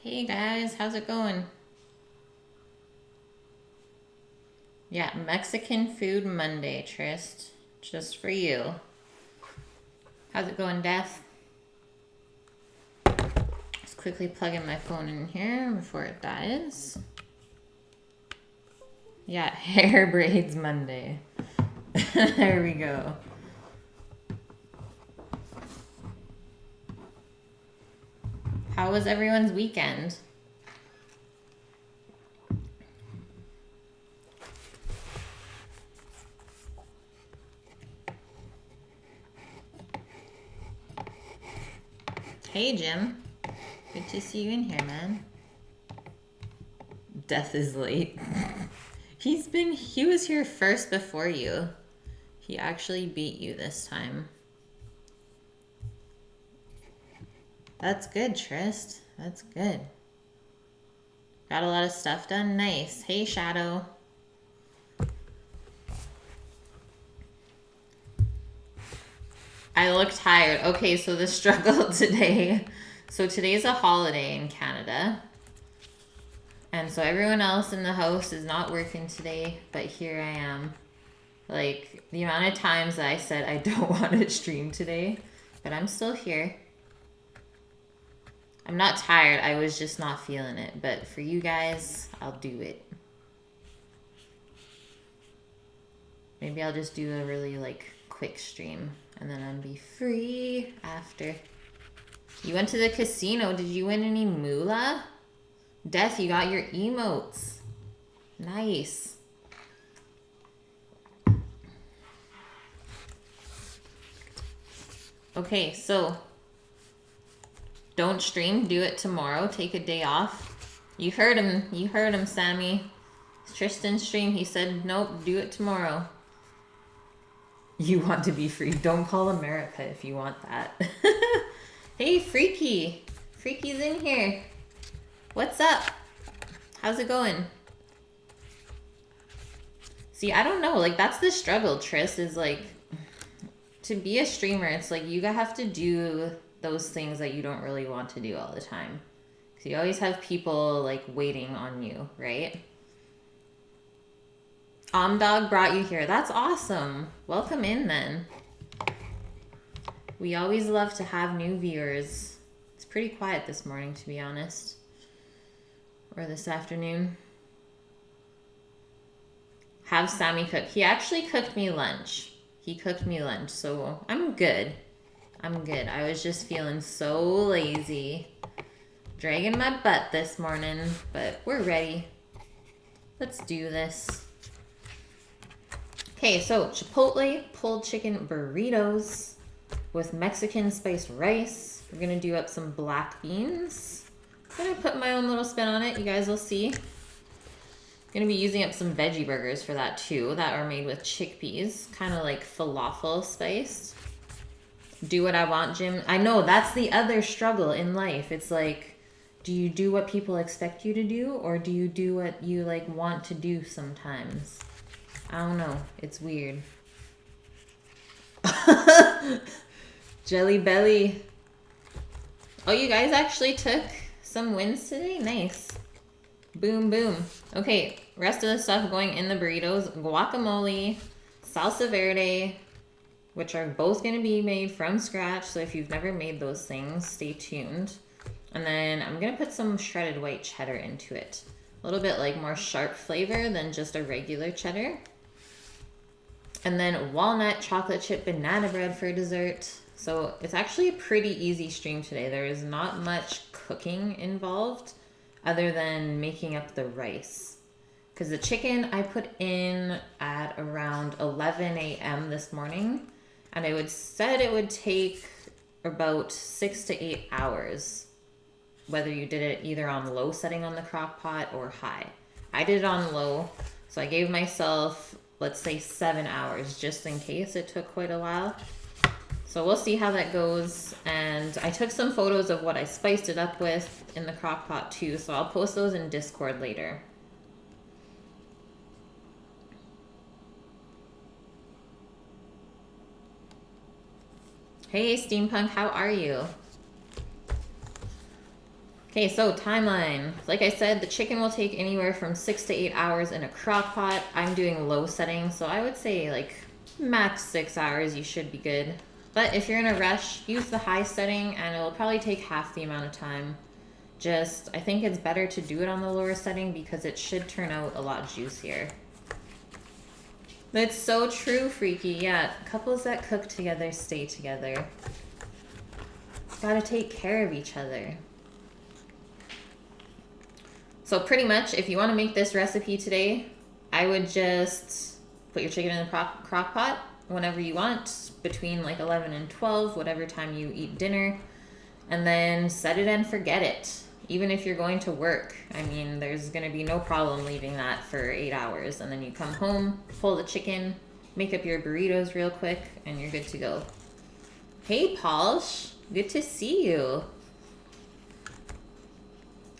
Hey guys, how's it going? Yeah, Mexican Food Monday, Trist. Just for you. How's it going, Death? Just quickly plugging my phone in here before it dies. Yeah, hair braids Monday. There we go. How was everyone's weekend? Hey, Jim. Good to see you in here, man. Death is late. He was here first before you. He actually beat you this time. That's good, Trist. That's good. Got a lot of stuff done. Nice. Hey, Shadow. I look tired. Okay, so the struggle today. So today's a holiday in Canada. And so everyone else in the house is not working today, but here I am. Like, the amount of times that I said I don't want to stream today, but I'm still here. I'm not tired, I was just not feeling it. But for you guys, I'll do it. Maybe I'll just do a really, like, quick stream. And then I'll be free after. You went to the casino. Did you win any moolah? Death, you got your emotes. Nice. Okay, so don't stream. Do it tomorrow. Take a day off. You heard him. You heard him, Sammy. Tristan stream. He said, nope, do it tomorrow. You want to be free. Don't call America if you want that. Hey, Freaky. Freaky's in here. What's up? How's it going? See, I don't know. Like, that's the struggle, Tris, is like, to be a streamer, it's like you have to do those things that you don't really want to do all the time. Because you always have people, like, waiting on you, right? Dog brought you here. That's awesome. Welcome in, then. We always love to have new viewers. It's pretty quiet this morning, to be honest. Or this afternoon. Have Sammy cook. He actually cooked me lunch. He cooked me lunch, so I'm good. I'm good. I was just feeling so lazy. Dragging my butt this morning, but we're ready. Let's do this. Okay, so Chipotle pulled chicken burritos with Mexican spiced rice. We're gonna do up some black beans. I'm gonna put my own little spin on it. You guys will see. I'm gonna be using up some veggie burgers for that too, that are made with chickpeas, kind of like falafel spiced. Do what I want, Jim. I know that's the other struggle in life. It's like, do you do what people expect you to do, or do you do what you like want to do sometimes? I don't know. It's weird. Jelly Belly. Oh, you guys actually took some wins today? Nice. Boom, boom. Okay, rest of the stuff going in the burritos. Guacamole, salsa verde, which are both going to be made from scratch. So if you've never made those things, stay tuned. And then I'm going to put some shredded white cheddar into it. A little bit like more sharp flavor than just a regular cheddar. And then walnut chocolate chip banana bread for dessert. So it's actually a pretty easy stream today. There is not much cooking involved other than making up the rice. Because the chicken I put in at around 11 a.m. this morning. And I said it would take about 6 to 8 hours. Whether you did it either on low setting on the crock pot or high. I did it on low. So I gave myself, let's say 7 hours, just in case it took quite a while. So we'll see how that goes. And I took some photos of what I spiced it up with in the crock pot too. So I'll post those in Discord later. Hey Steampunk, how are you? Okay, so timeline. Like I said, the chicken will take anywhere from 6 to 8 hours in a crock pot. I'm doing low setting, so I would say like max 6 hours, you should be good. But if you're in a rush, use the high setting and it will probably take half the amount of time. Just, I think it's better to do it on the lower setting because it should turn out a lot juicier. That's so true, Freaky. Yeah, couples that cook together stay together. Gotta take care of each other. So pretty much, if you want to make this recipe today, I would just put your chicken in the crock pot whenever you want, between like 11 and 12, whatever time you eat dinner, and then set it and forget it. Even if you're going to work, I mean, there's going to be no problem leaving that for 8 hours. And then you come home, pull the chicken, make up your burritos real quick, and you're good to go. Hey, Pauls. Good to see you.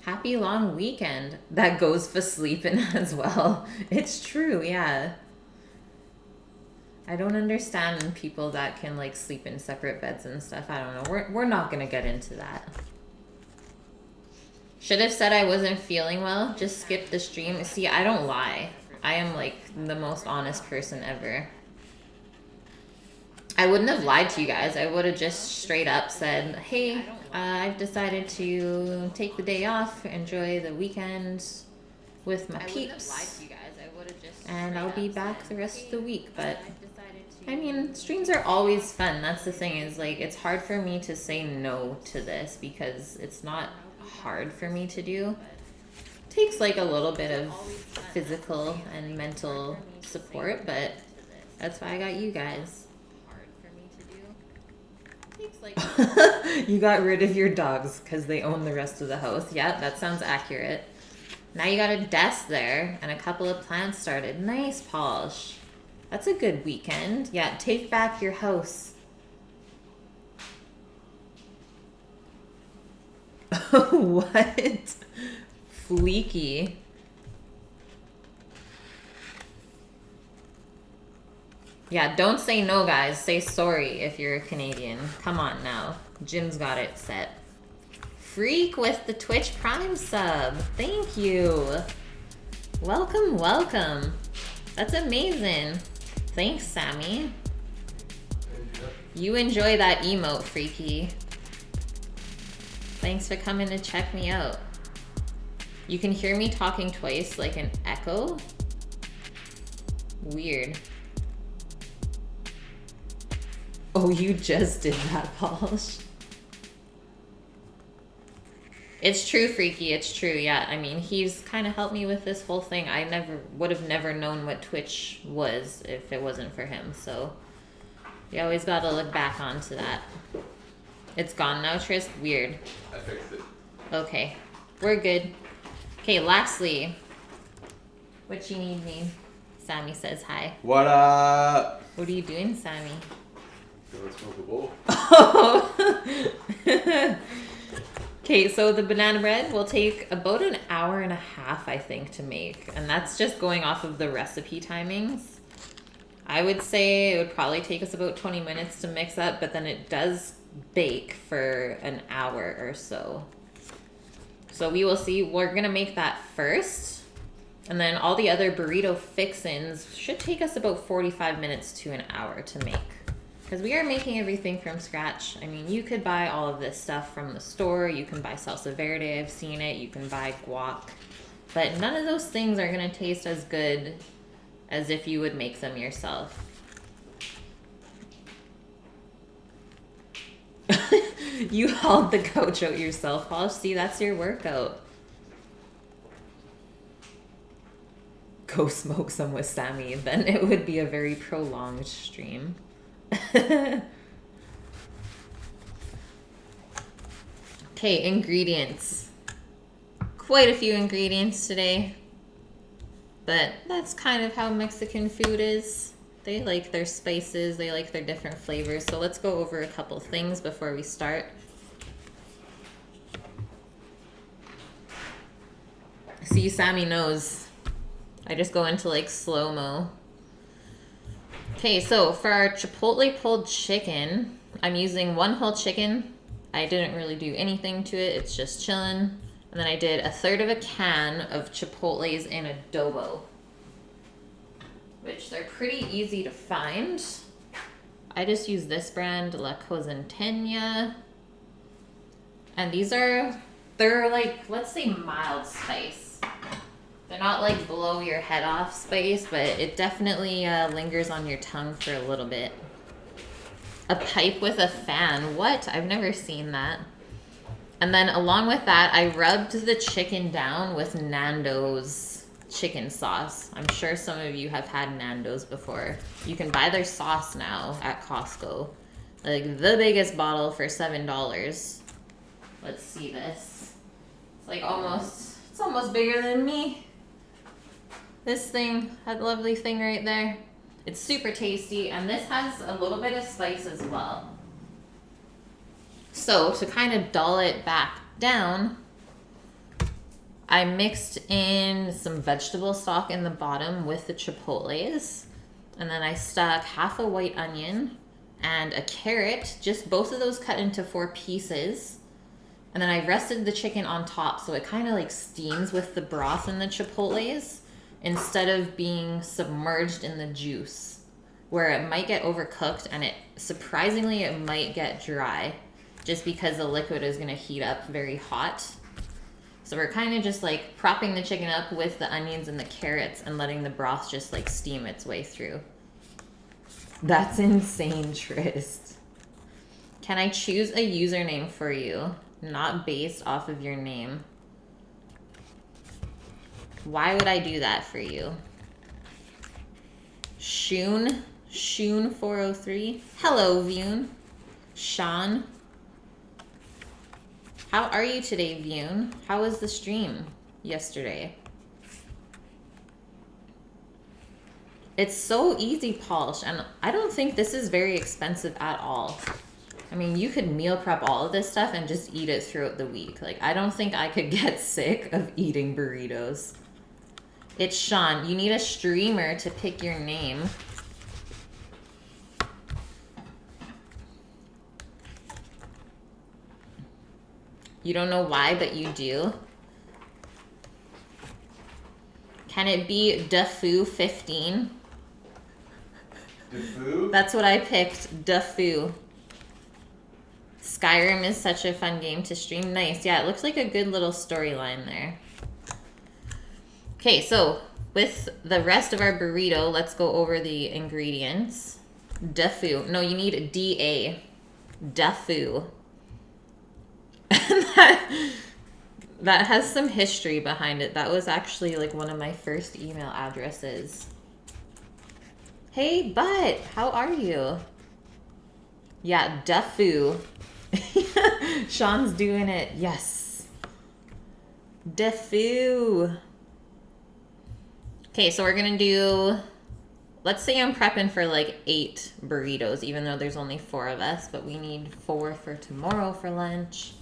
Happy long weekend. That goes for sleeping as well. It's true, yeah. I don't understand people that can like sleep in separate beds and stuff. I don't know. We're not going to get into that. Should have said I wasn't feeling well. Just skip the stream. See, I don't lie. I am like the most honest person ever. I wouldn't have lied to you guys. I would have just straight up said, hey, I've decided to take the day off, enjoy the weekend with my peeps, and I'll be back the rest of the week. But I mean, streams are always fun. That's the thing, is like, it's hard for me to say no to this because it's not hard for me to do. It takes like a little bit of physical and mental support, but that's why I got you guys. You got rid of your dogs because they own the rest of the house. Yeah, that sounds accurate. Now you got a desk there and a couple of plants started. Nice, Polish. That's a good weekend. Yeah, take back your house. What? Fleeky. Yeah, don't say no, guys. Say sorry if you're a Canadian. Come on now. Jim's got it set. Freak with the Twitch Prime sub. Thank you. Welcome, welcome. That's amazing. Thanks, Sammy. You enjoy that emote, Freaky. Thanks for coming to check me out. You can hear me talking twice, like an echo. Weird. Oh, you just did that, Polish. It's true, Freaky. It's true. Yeah, I mean, he's kind of helped me with this whole thing. I would have never known what Twitch was if it wasn't for him. So you always got to look back onto that. It's gone now, Tris? Weird. I fixed it. Okay. We're good. Okay, lastly. What you need me? Sammy says hi. What up? What are you doing, Sammy? Going to smoke a bowl. Oh. Okay, so the banana bread will take about an hour and a half, I think, to make. And that's just going off of the recipe timings. I would say it would probably take us about 20 minutes to mix up, but then it does bake for an hour or so. So we will see. We're going to make that first. And then all the other burrito fixins should take us about 45 minutes to an hour to make. Because we are making everything from scratch. I mean, you could buy all of this stuff from the store. You can buy salsa verde. I've seen it. You can buy guac. But none of those things are going to taste as good as if you would make them yourself. You hauled the couch out yourself, Paul. See, that's your workout. Go smoke some with Sammy. Then it would be a very prolonged stream. Okay, ingredients. Quite a few ingredients today. But that's kind of how Mexican food is. They like their spices, they like their different flavors. So let's go over a couple things before we start. See, Sammy knows. I just go into like slow-mo. Okay, so for our Chipotle pulled chicken, I'm using one whole chicken. I didn't really do anything to it. It's just chilling. And then I did 1/3 of a can of Chipotles in adobo, which they're pretty easy to find. I just use this brand, La Cosentenia. And they're like, let's say mild spice. They're not like blow your head off spice, but it definitely lingers on your tongue for a little bit. A pipe with a fan. What? I've never seen that. And then along with that, I rubbed the chicken down with Nando's chicken sauce. I'm sure some of you have had Nando's before. You can buy their sauce now at Costco. Like the biggest bottle for $7. Let's see this. It's almost bigger than me. This thing, that lovely thing right there. It's super tasty, and this has a little bit of spice as well. So to kind of dull it back down, I mixed in some vegetable stock in the bottom with the chipotles, and then I stuck half a white onion and a carrot, just both of those cut into 4 pieces. And then I rested the chicken on top so it kind of like steams with the broth in the chipotles instead of being submerged in the juice, where it might get overcooked and it might get dry just because the liquid is going to heat up very hot. So we're kind of just like propping the chicken up with the onions and the carrots and letting the broth just like steam its way through. That's insane, Trist. Can I choose a username for you, not based off of your name? Why would I do that for you? Shun 403. Hello, Vune. Sean. How are you today, Vune? How was the stream yesterday? It's so easy, Polish, and I don't think this is very expensive at all. I mean, you could meal prep all of this stuff and just eat it throughout the week. Like, I don't think I could get sick of eating burritos. It's Sean. You need a streamer to pick your name. You don't know why, but you do. Can it be Dafu15? Dafu? That's what I picked, Dafu. Skyrim is such a fun game to stream. Nice. Yeah, it looks like a good little storyline there. Okay, so with the rest of our burrito, let's go over the ingredients. Dafu. No, you need D-A. Dafu. That has some history behind it. That was actually like one of my first email addresses. Hey, Butt, how are you? Yeah, Dafu. Sean's doing it. Yes. Dafu. Okay, so we're gonna do, let's say I'm prepping for like 8 burritos, even though there's only 4 of us, but we need 4 for tomorrow for lunch.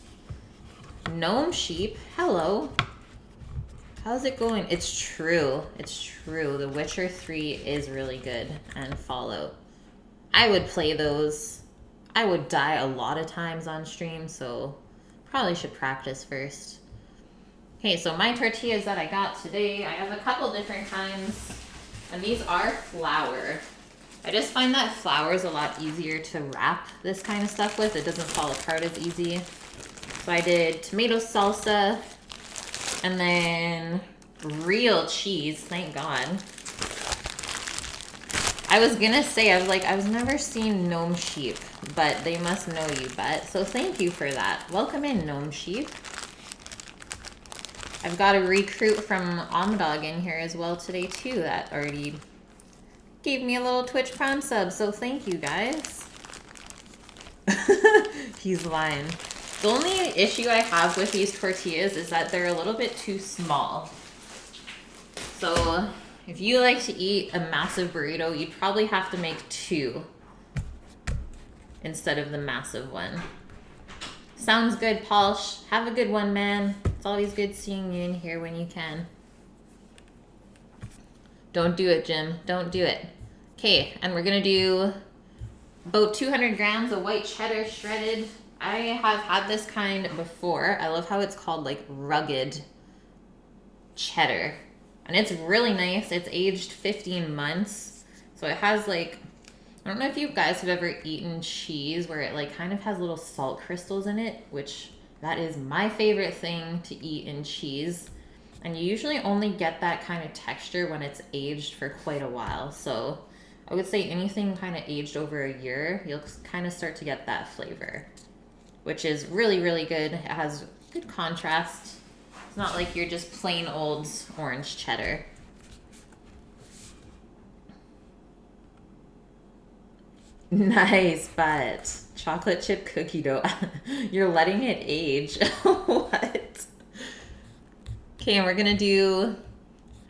Gnome Sheep, hello. How's it going? It's true. It's true. The Witcher 3 is really good, and Fallout. I would play those. I would die a lot of times on stream, so probably should practice first. Okay, so my tortillas that I got today, I have a couple different kinds, and these are flour. I just find that flour is a lot easier to wrap this kind of stuff with. It doesn't fall apart as easy. So I did tomato salsa, and then real cheese, thank God. I was gonna say, I've never seen Gnome Sheep, but they must know you, But. So thank you for that. Welcome in, Gnome Sheep. I've got a recruit from Omdog in here as well today, too, that already gave me a little Twitch Prime sub, so thank you, guys. He's lying. The only issue I have with these tortillas is that they're a little bit too small. So if you like to eat a massive burrito, you'd probably have to make 2 instead of the massive one. Sounds good, Polish. Have a good one, man. It's always good seeing you in here when you can. Don't do it, Jim. Don't do it. Okay, and we're gonna do about 200 grams of white cheddar shredded I have had this kind before. I love how it's called like rugged cheddar. And it's really nice. It's aged 15 months. So it has like, I don't know if you guys have ever eaten cheese where it like kind of has little salt crystals in it, which that is my favorite thing to eat in cheese. And you usually only get that kind of texture when it's aged for quite a while. So I would say anything kind of aged over a year, you'll kind of start to get that flavor, which is really, really good. It has good contrast. It's not like you're just plain old orange cheddar. Nice, but chocolate chip cookie dough. You're letting it age. What? Okay, and we're gonna do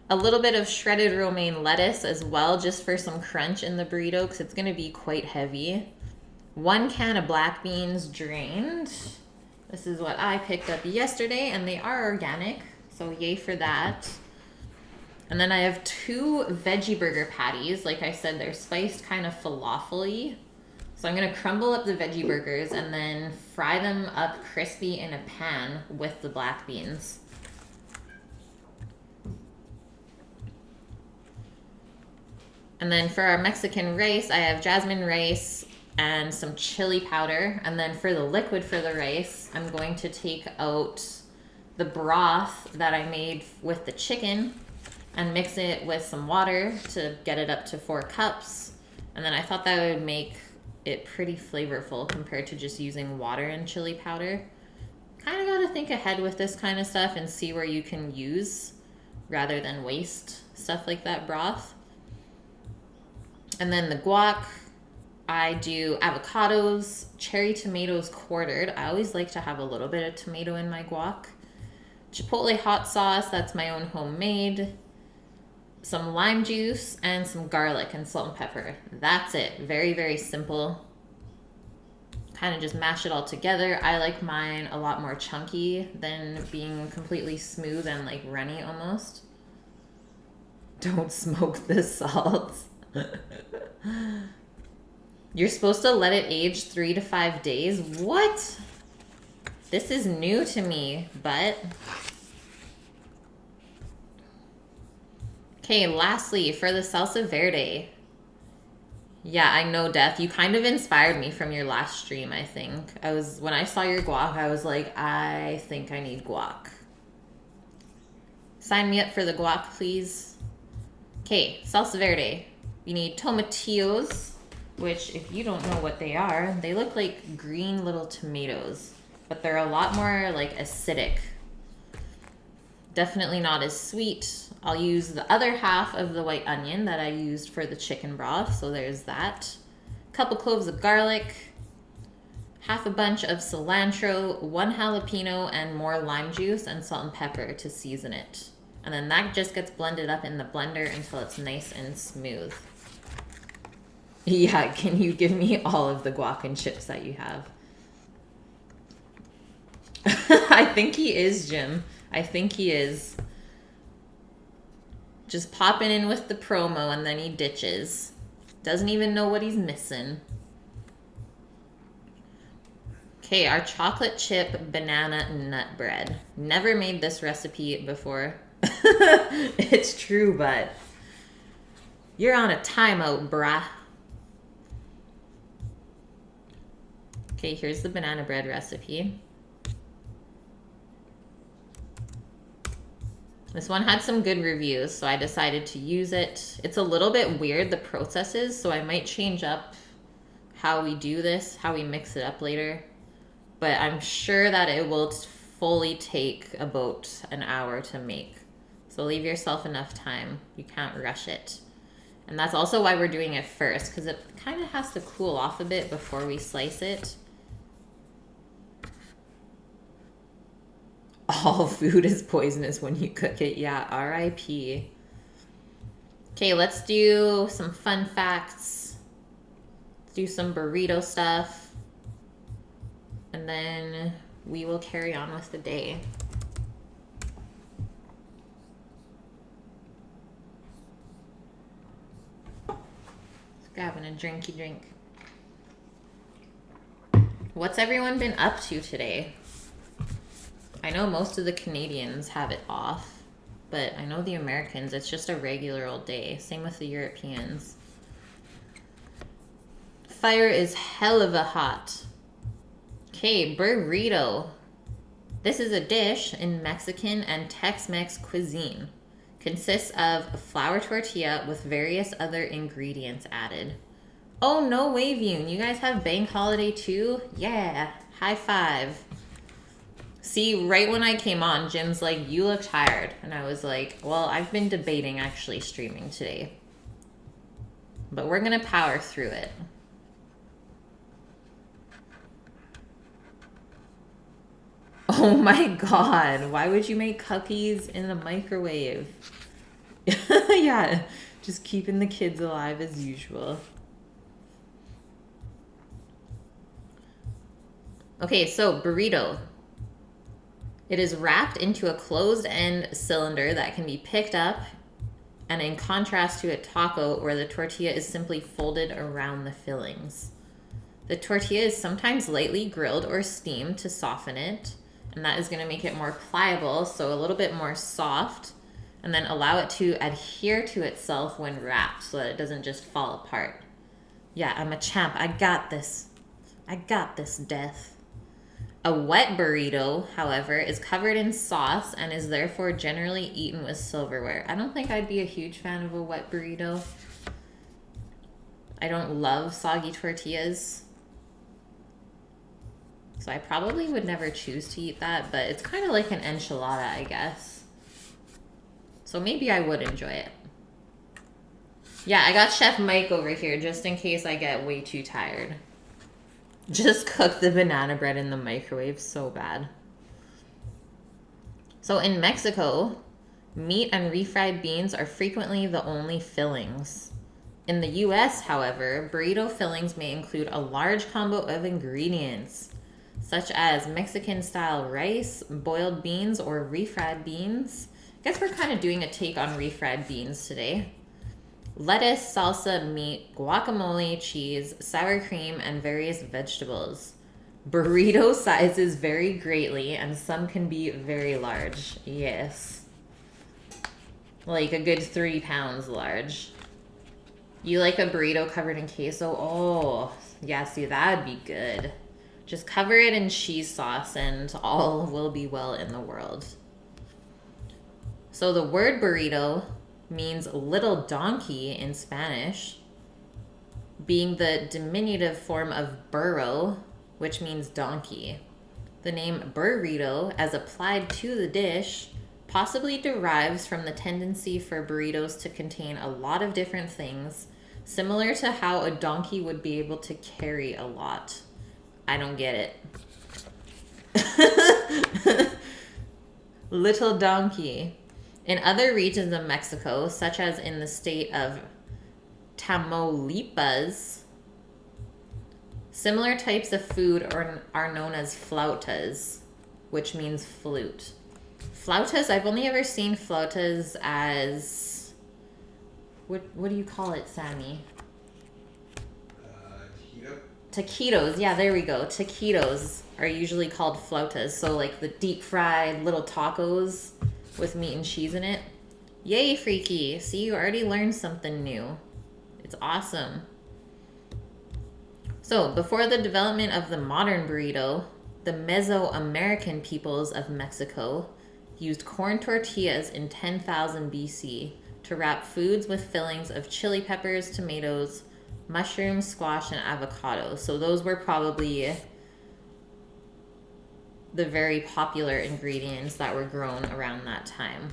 a little bit of shredded romaine lettuce as well, just for some crunch in the burrito, because it's gonna be quite heavy. 1 can of black beans drained. This is what I picked up yesterday, and they are organic, so yay for that. And then I have 2 veggie burger patties. Like I said, they're spiced kind of falafel-y. So I'm gonna crumble up the veggie burgers and then fry them up crispy in a pan with the black beans. And then for our Mexican rice, I have jasmine rice and some chili powder. And then for the liquid for the rice, I'm going to take out the broth that I made with the chicken and mix it with some water to get it up to 4 cups. And then I thought that would make it pretty flavorful compared to just using water and chili powder. Kind of got to think ahead with this kind of stuff and see where you can use rather than waste stuff like that broth. And then the guac, I do avocados, cherry tomatoes quartered. I always like to have a little bit of tomato in my guac. Chipotle hot sauce, that's my own homemade. Some lime juice and some garlic and salt and pepper. That's it. Very, very simple. Kind of just mash it all together. I like mine a lot more chunky than being completely smooth and like runny almost. Don't smoke the salt. You're supposed to let it age 3 to 5 days. What? This is new to me, but... Okay, lastly, for the salsa verde. Yeah, I know, Death. You kind of inspired me from your last stream, I think. When I saw your guac, I was like, I think I need guac. Sign me up for the guac, please. Okay, salsa verde. You need tomatillos, which if you don't know what they are, they look like green little tomatoes, but they're a lot more like acidic. Definitely not as sweet. I'll use the other half of the white onion that I used for the chicken broth, so there's that. Couple cloves of garlic, half a bunch of cilantro, 1 jalapeno, and more lime juice and salt and pepper to season it. And then that just gets blended up in the blender until it's nice and smooth. Yeah, can you give me all of the guac and chips that you have? I think he is, Jim. I think he is. Just popping in with the promo and then he ditches. Doesn't even know what he's missing. Okay, our chocolate chip banana nut bread. Never made this recipe before. It's true, but you're on a timeout, brah. Okay, here's the banana bread recipe. This one had some good reviews, so I decided to use it. It's a little bit weird, the process is, so I might change up how we do this, how we mix it up later. But I'm sure that it will fully take about an hour to make. So leave yourself enough time. You can't rush it. And that's also why we're doing it first, because it kind of has to cool off a bit before we slice it. All food is poisonous when you cook it. Yeah, R.I.P. Okay, let's do some fun facts. Let's do some burrito stuff. And then we will carry on with the day. Just grabbing a drinky drink. What's everyone been up to today? I know most of the Canadians have it off, but I know the Americans, it's just a regular old day. Same with the Europeans. Fire is hell of a hot. Okay, burrito. This is a dish in Mexican and Tex-Mex cuisine. Consists of a flour tortilla with various other ingredients added. Oh, no way, Vune. You guys have bank holiday too? Yeah. High five. See, right when I came on, Jim's like, you look tired. And I was like, well, I've been debating actually streaming today. But we're going to power through it. Oh my god. Why would you make cookies in the microwave? Yeah, just keeping the kids alive as usual. Okay, so burrito. It is wrapped into a closed-end cylinder that can be picked up, and in contrast to a taco where the tortilla is simply folded around the fillings. The tortilla is sometimes lightly grilled or steamed to soften it, and that is going to make it more pliable, so a little bit more soft, and then allow it to adhere to itself when wrapped so that it doesn't just fall apart. Yeah, I'm a champ. I got this. I got this, death. A wet burrito, however, is covered in sauce and is therefore generally eaten with silverware. I don't think I'd be a huge fan of a wet burrito. I don't love soggy tortillas. So I probably would never choose to eat that, but it's kind of like an enchilada, I guess. So maybe I would enjoy it. Yeah, I got Chef Mike over here just in case I get way too tired. Just cook the banana bread in the microwave so bad. So in Mexico, meat and refried beans are frequently the only fillings. In the US, however, burrito fillings may include a large combo of ingredients, such as Mexican-style rice, boiled beans, or refried beans. I guess we're kind of doing a take on refried beans today. Lettuce, salsa, meat, guacamole, cheese, sour cream, and various vegetables. Burrito sizes vary greatly, and some can be very large. Yes. Like a good 3 pounds large. You like a burrito covered in queso? Oh, yeah, see, that'd be good. Just cover it in cheese sauce, and all will be well in the world. So the word burrito means little donkey in Spanish, being the diminutive form of burro, which means donkey. The name burrito, as applied to the dish, possibly derives from the tendency for burritos to contain a lot of different things, similar to how a donkey would be able to carry a lot. I don't get it. Little donkey. In other regions of Mexico, such as in the state of Tamaulipas, similar types of food are known as flautas, which means flute. Flautas, I've only ever seen flautas as, what do you call it, Sammy? Taquitos, yeah, there we go. Taquitos are usually called flautas. So like the deep fried little tacos with meat and cheese in it. Yay, Freaky. See, you already learned something new. It's awesome. So before the development of the modern burrito, the Mesoamerican peoples of Mexico used corn tortillas in 10,000 BC to wrap foods with fillings of chili peppers, tomatoes, mushrooms, squash, and avocado. So those were probably the very popular ingredients that were grown around that time.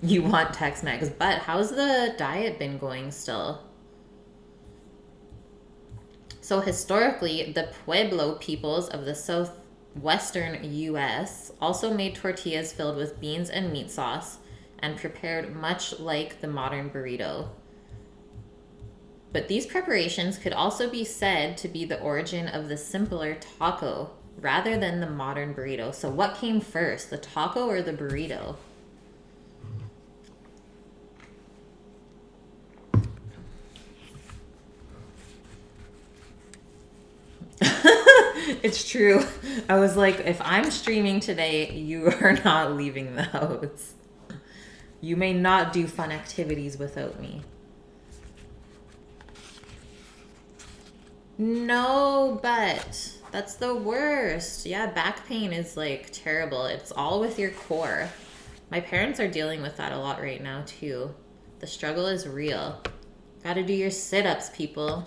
You want Tex-Mex, but how's the diet been going still? So historically, the Pueblo peoples of the southwestern US also made tortillas filled with beans and meat sauce and prepared much like the modern burrito. But these preparations could also be said to be the origin of the simpler taco rather than the modern burrito. So what came first, the taco or the burrito? It's true. I was like, if I'm streaming today, you are not leaving the house. You may not do fun activities without me. No, but that's the worst. Yeah, back pain is like terrible. It's all with your core. My parents are dealing with that a lot right now too. The struggle is real. Gotta do your sit-ups, people.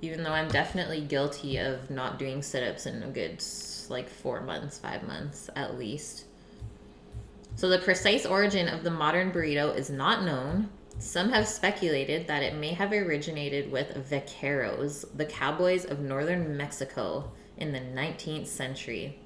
Even though I'm definitely guilty of not doing sit-ups in a good like 4 months, 5 months at least. So the precise origin of the modern burrito is not known. Some have speculated that it may have originated with vaqueros, the cowboys of northern Mexico in the 19th century.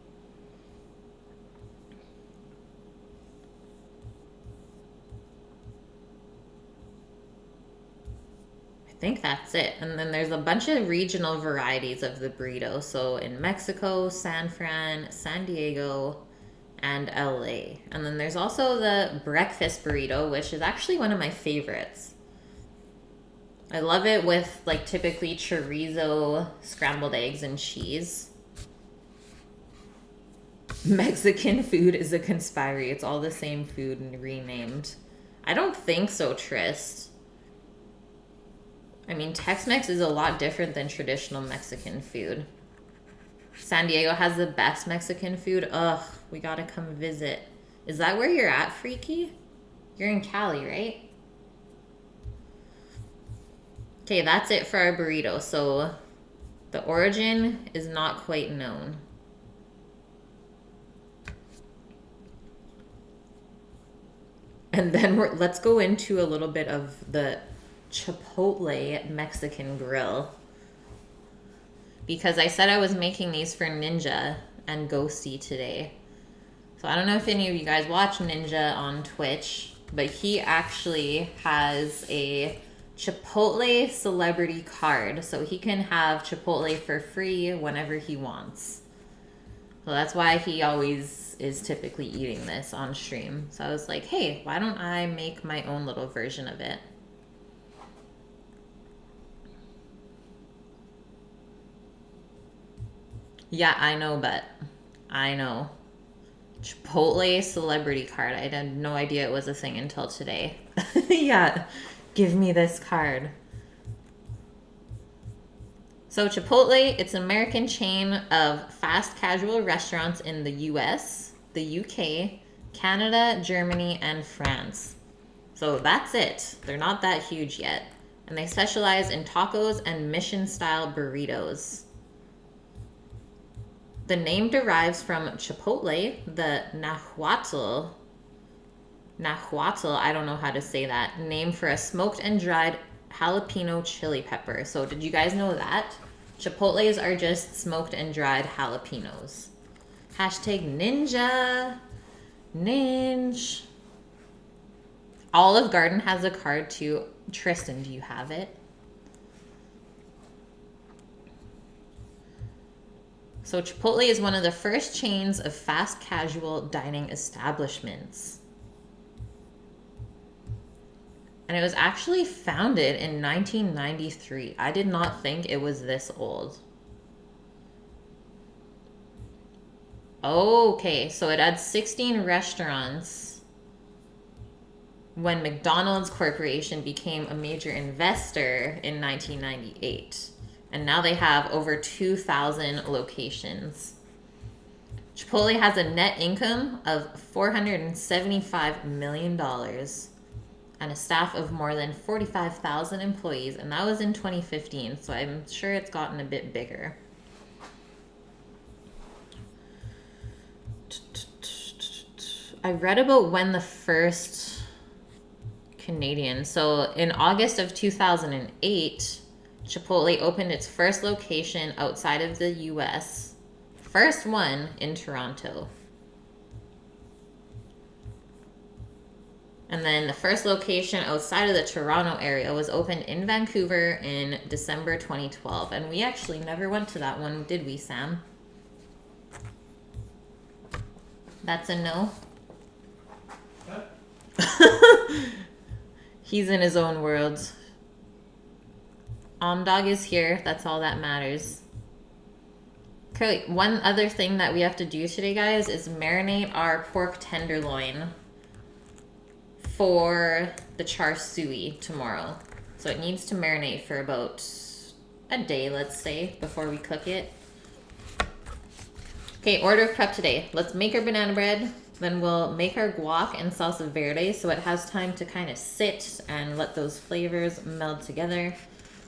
I think that's it. And then there's a bunch of regional varieties of the burrito. So in Mexico, San Fran, San Diego, and LA. And then there's also the breakfast burrito, which is actually one of my favorites. I love it with like typically chorizo, scrambled eggs, and cheese. Mexican food is a conspiracy. It's all the same food and renamed. I don't think so, Trist. I mean, Tex-Mex is a lot different than traditional Mexican food. San Diego has the best Mexican food. Ugh, we gotta come visit. Is that where you're at, Freaky? You're in Cali, right? Okay, that's it for our burrito. So the origin is not quite known. And then let's go into a little bit of the Chipotle Mexican grill. Because I said I was making these for Ninja and Ghosty today. So I don't know if any of you guys watch Ninja on Twitch, but he actually has a Chipotle celebrity card. So he can have Chipotle for free whenever he wants. So that's why he always is typically eating this on stream. So I was like, hey, why don't I make my own little version of it? Yeah, I know, but I know. Chipotle celebrity card. I had no idea it was a thing until today. Yeah, give me this card. So Chipotle, it's an American chain of fast casual restaurants in the US, the UK, Canada, Germany, and France. So that's it. They're not that huge yet. And they specialize in tacos and mission-style burritos. The name derives from Chipotle, the Nahuatl, I don't know how to say that, name for a smoked and dried jalapeno chili pepper. So did you guys know that? Chipotles are just smoked and dried jalapenos. Hashtag ninja. Ninja. Olive Garden has a card too. Tristan, do you have it? So Chipotle is one of the first chains of fast casual dining establishments. And it was actually founded in 1993. I did not think it was this old. Okay, so it had 16 restaurants when McDonald's Corporation became a major investor in 1998. And now they have over 2,000 locations. Chipotle has a net income of $475 million and a staff of more than 45,000 employees. And that was in 2015, so I'm sure it's gotten a bit bigger. I read about when the first Canadian, so in August of 2008, Chipotle opened its first location outside of the US, first one in Toronto. And then the first location outside of the Toronto area was opened in Vancouver in December 2012. And we actually never went to that one, did we, Sam? That's a no? He's in his own world. Dog is here. That's all that matters. Okay, one other thing that we have to do today, guys, is marinate our pork tenderloin for the char siu tomorrow. So it needs to marinate for about a day, let's say, before we cook it. Okay, order of prep today. Let's make our banana bread. Then we'll make our guac and salsa verde so it has time to kind of sit and let those flavors meld together.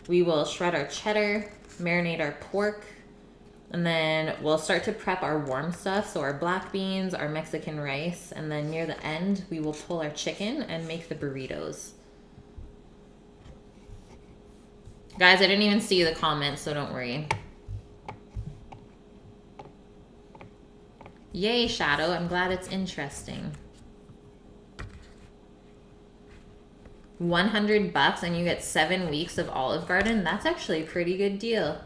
We will shred our cheddar, marinate our pork, and then we'll start to prep our warm stuff. So our black beans, our Mexican rice, and then near the end, we will pull our chicken and make the burritos. Guys, I didn't even see the comments, so don't worry. Yay, Shadow. I'm glad it's interesting. $100 and you get 7 weeks of Olive Garden. That's actually a pretty good deal.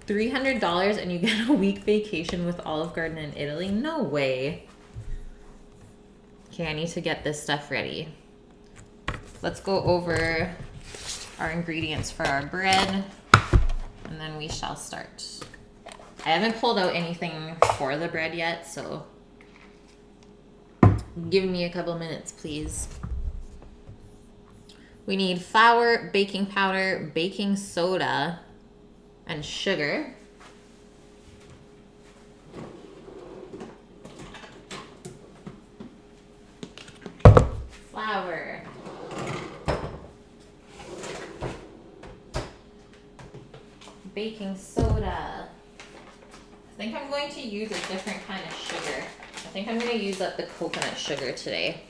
$300 and you get a week vacation with Olive Garden in Italy? No way. Okay, I need to get this stuff ready. Let's go over our ingredients for our bread and then we shall start. I haven't pulled out anything for the bread yet, so give me a couple minutes, please. We need flour, baking powder, baking soda, and sugar. Flour. Baking soda. I think I'm going to use a different kind of sugar. I think I'm going to use up the coconut sugar today.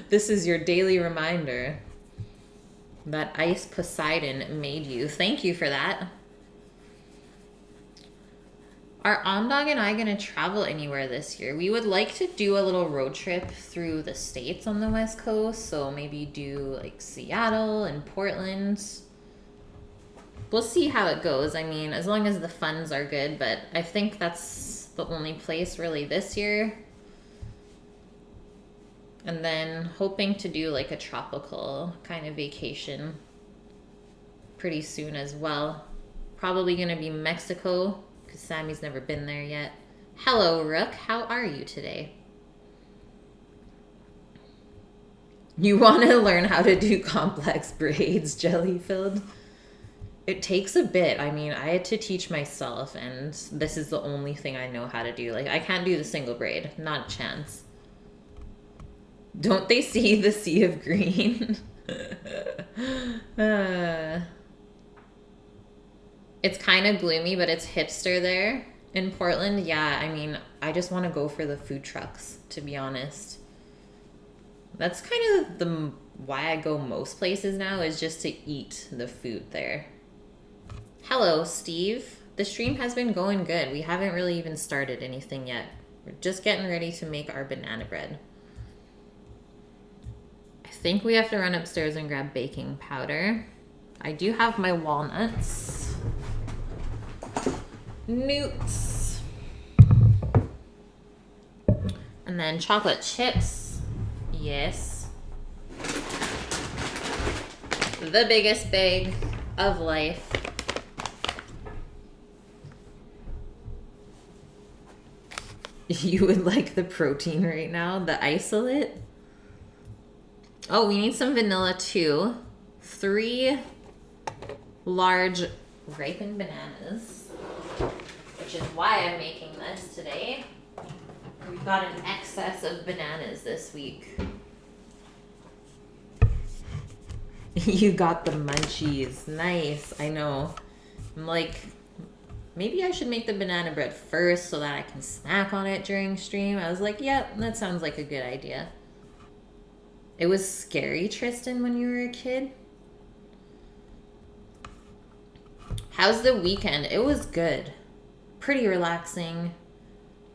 This is your daily reminder that Ice Poseidon made you. Thank you for that. Are Omdog and I going to travel anywhere this year? We would like to do a little road trip through the states on the West Coast. So maybe do like Seattle and Portland. We'll see how it goes. I mean, as long as the funds are good, but I think that's the only place really this year. And then hoping to do like a tropical kind of vacation pretty soon as well. Probably going to be Mexico because Sammy's never been there yet. Hello, Rook. How are you today? You want to learn how to do complex braids, Jelly-filled? It takes a bit. I mean, I had to teach myself, and this is the only thing I know how to do. Like, I can't do the single braid. Not a chance. Don't they see the sea of green? It's kind of gloomy, but it's hipster there in Portland. Yeah, I mean, I just want to go for the food trucks, to be honest. That's kind of why I go most places now, is just to eat the food there. Hello, Steve. The stream has been going good. We haven't really even started anything yet. We're just getting ready to make our banana bread. I think we have to run upstairs and grab baking powder. I do have my walnuts. Newts. And then chocolate chips. Yes. The biggest bag of life. You would like the protein right now? The isolate? Oh, we need some vanilla too. 3 large ripened bananas, which is why I'm making this today. We've got an excess of bananas this week. You got the munchies. Nice. I know. I'm like, maybe I should make the banana bread first so that I can snack on it during stream. I was like, yep, that sounds like a good idea. It was scary, Tristan, when you were a kid. How's the weekend? It was good. Pretty relaxing.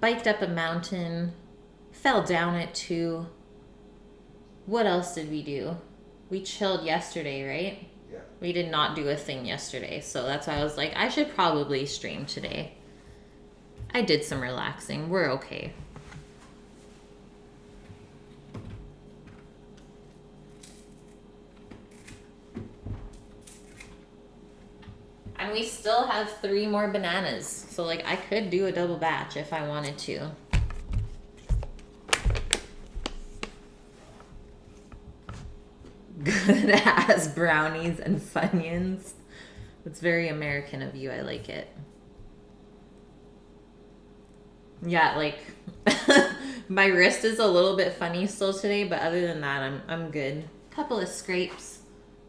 Biked up a mountain. Fell down it too. What else did we do? We chilled yesterday, right? Yeah. We did not do a thing yesterday, so that's why I was like, I should probably stream today. I did some relaxing. We're okay. And we still have 3 more bananas. So like I could do a double batch if I wanted to. Good ass brownies and Funyuns. That's very American of you. I like it. Yeah, like my wrist is a little bit funny still today, but other than that, I'm good. Couple of scrapes,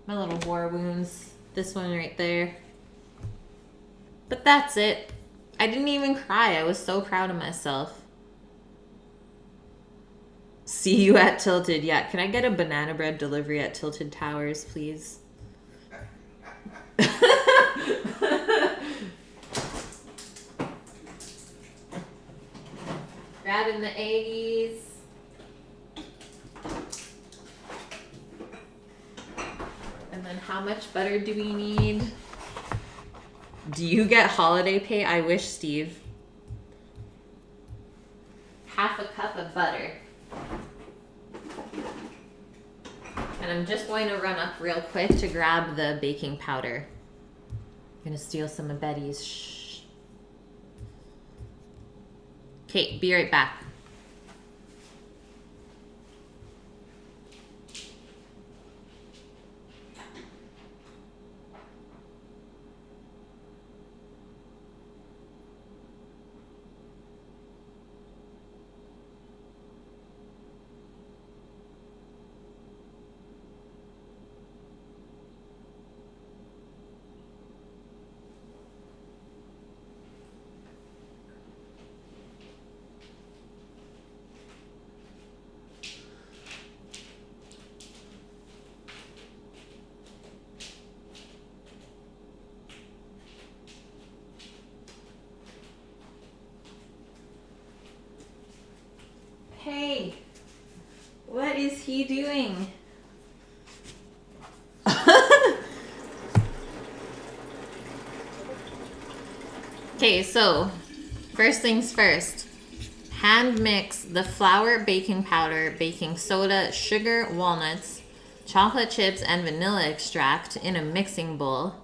my little war wounds. This one right there. But that's it. I didn't even cry. I was so proud of myself. See you at Tilted. Yeah, can I get a banana bread delivery at Tilted Towers, please? Grabbing the eggies. And then how much butter do we need? Do you get holiday pay? I wish, Steve. Half a cup of butter. And I'm just going to run up real quick to grab the baking powder. I'm gonna steal some of Betty's. Shh. Okay, be right back. Hey, what is he doing? Okay, so first things first. Hand mix the flour, baking powder, baking soda, sugar, walnuts, chocolate chips, and vanilla extract in a mixing bowl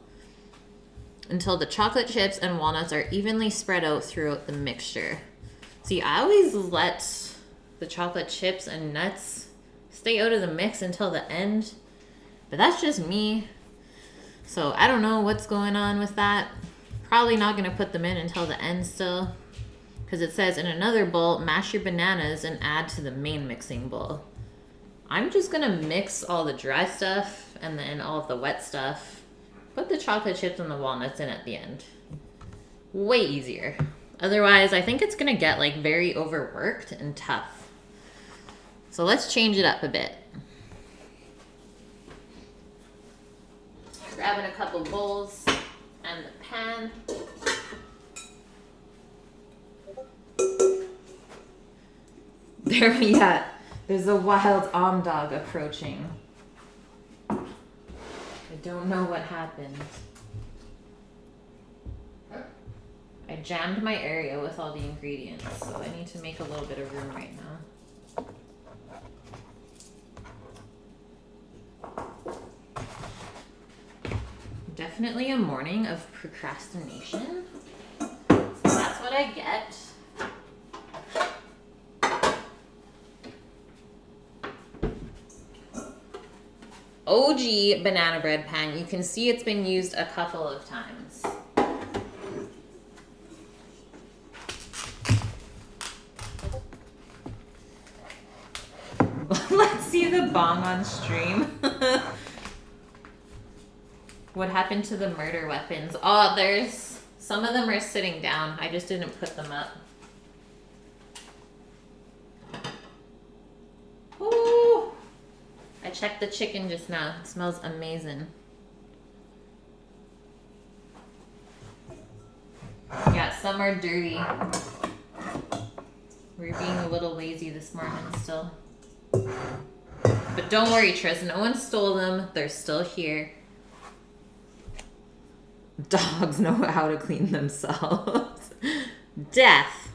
until the chocolate chips and walnuts are evenly spread out throughout the mixture. See, I always let the chocolate chips and nuts stay out of the mix until the end, but that's just me. So I don't know what's going on with that. Probably not going to put them in until the end still, because it says in another bowl, mash your bananas and add to the main mixing bowl. I'm just going to mix all the dry stuff and then all of the wet stuff. Put the chocolate chips and the walnuts in at the end. Way easier. Otherwise, I think it's going to get like very overworked and tough. So let's change it up a bit. Grabbing a couple bowls and the pan. There we are. There's a wild dog approaching. I don't know what happened. I jammed my area with all the ingredients, so I need to make a little bit of room right now. Definitely a morning of procrastination. So that's what I get. OG banana bread pan. You can see it's been used a couple of times. Let's see the bong on stream. What happened to the murder weapons? Oh, there's some of them are sitting down. I just didn't put them up. Ooh. I checked the chicken just now. It smells amazing. Yeah, some are dirty. We're being a little lazy this morning still. But don't worry, Tris. No one stole them. They're still here. Dogs know how to clean themselves. Death.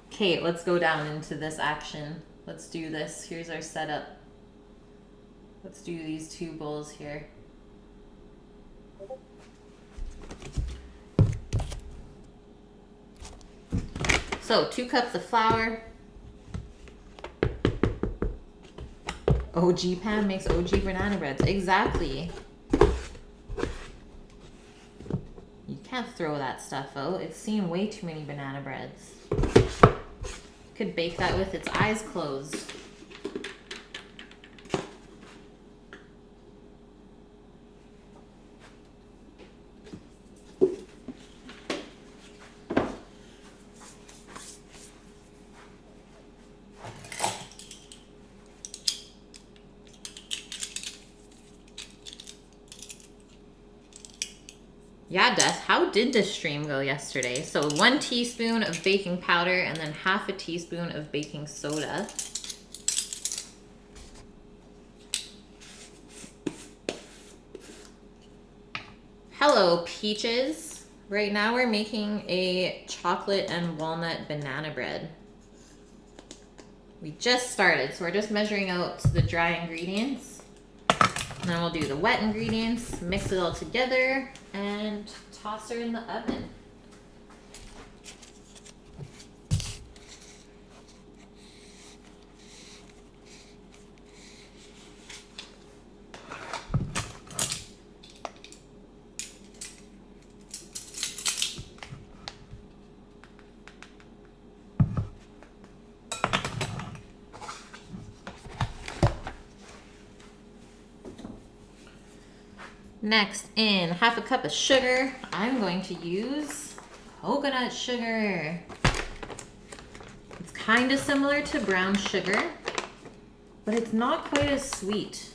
Okay, let's go down into this action. Let's do this. Here's our setup. Let's do these 2 bowls here. So 2 cups of flour. OG Pam makes OG banana breads. Exactly. You can't throw that stuff out. It's seen way too many banana breads. Could bake that with its eyes closed. Yeah, Des, how did the stream go yesterday? So 1 teaspoon of baking powder and then half a teaspoon of baking soda. Hello, Peaches. Right now we're making a chocolate and walnut banana bread. We just started, so we're just measuring out the dry ingredients. And then we'll do the wet ingredients, mix it all together, and toss her in the oven. Next, in half a cup of sugar, I'm going to use coconut sugar. It's kind of similar to brown sugar, but it's not quite as sweet.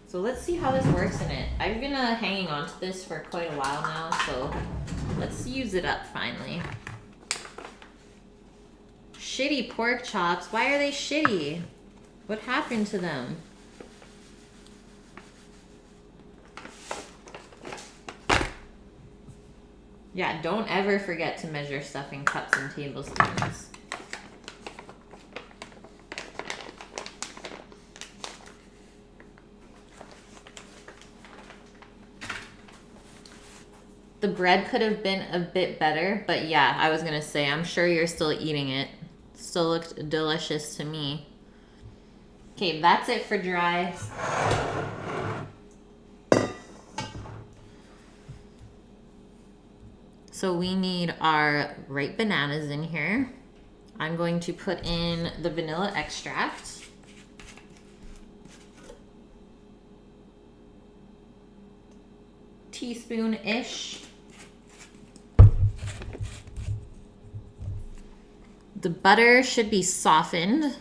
So let's see how this works in it. I've been hanging on to this for quite a while now, so let's use it up finally. Shitty pork chops. Why are they shitty? What happened to them? Yeah, don't ever forget to measure stuff in cups and tablespoons. The bread could have been a bit better, but yeah, I was gonna say, I'm sure you're still eating it. Still looked delicious to me. Okay, that's it for dry. So we need our ripe bananas in here. I'm going to put in the vanilla extract. Teaspoon-ish. The butter should be softened.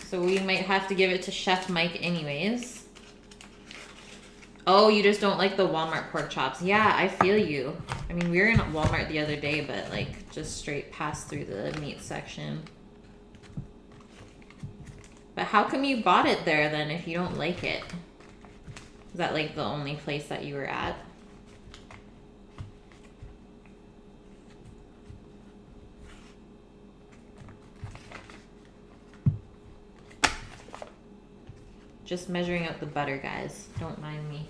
So we might have to give it to Chef Mike anyways. Oh, you just don't like the Walmart pork chops. Yeah, I feel you. I mean, we were in Walmart the other day, but like just straight past through the meat section. But how come you bought it there then if you don't like it? Is that like the only place that you were at? Just measuring out the butter, guys. Don't mind me.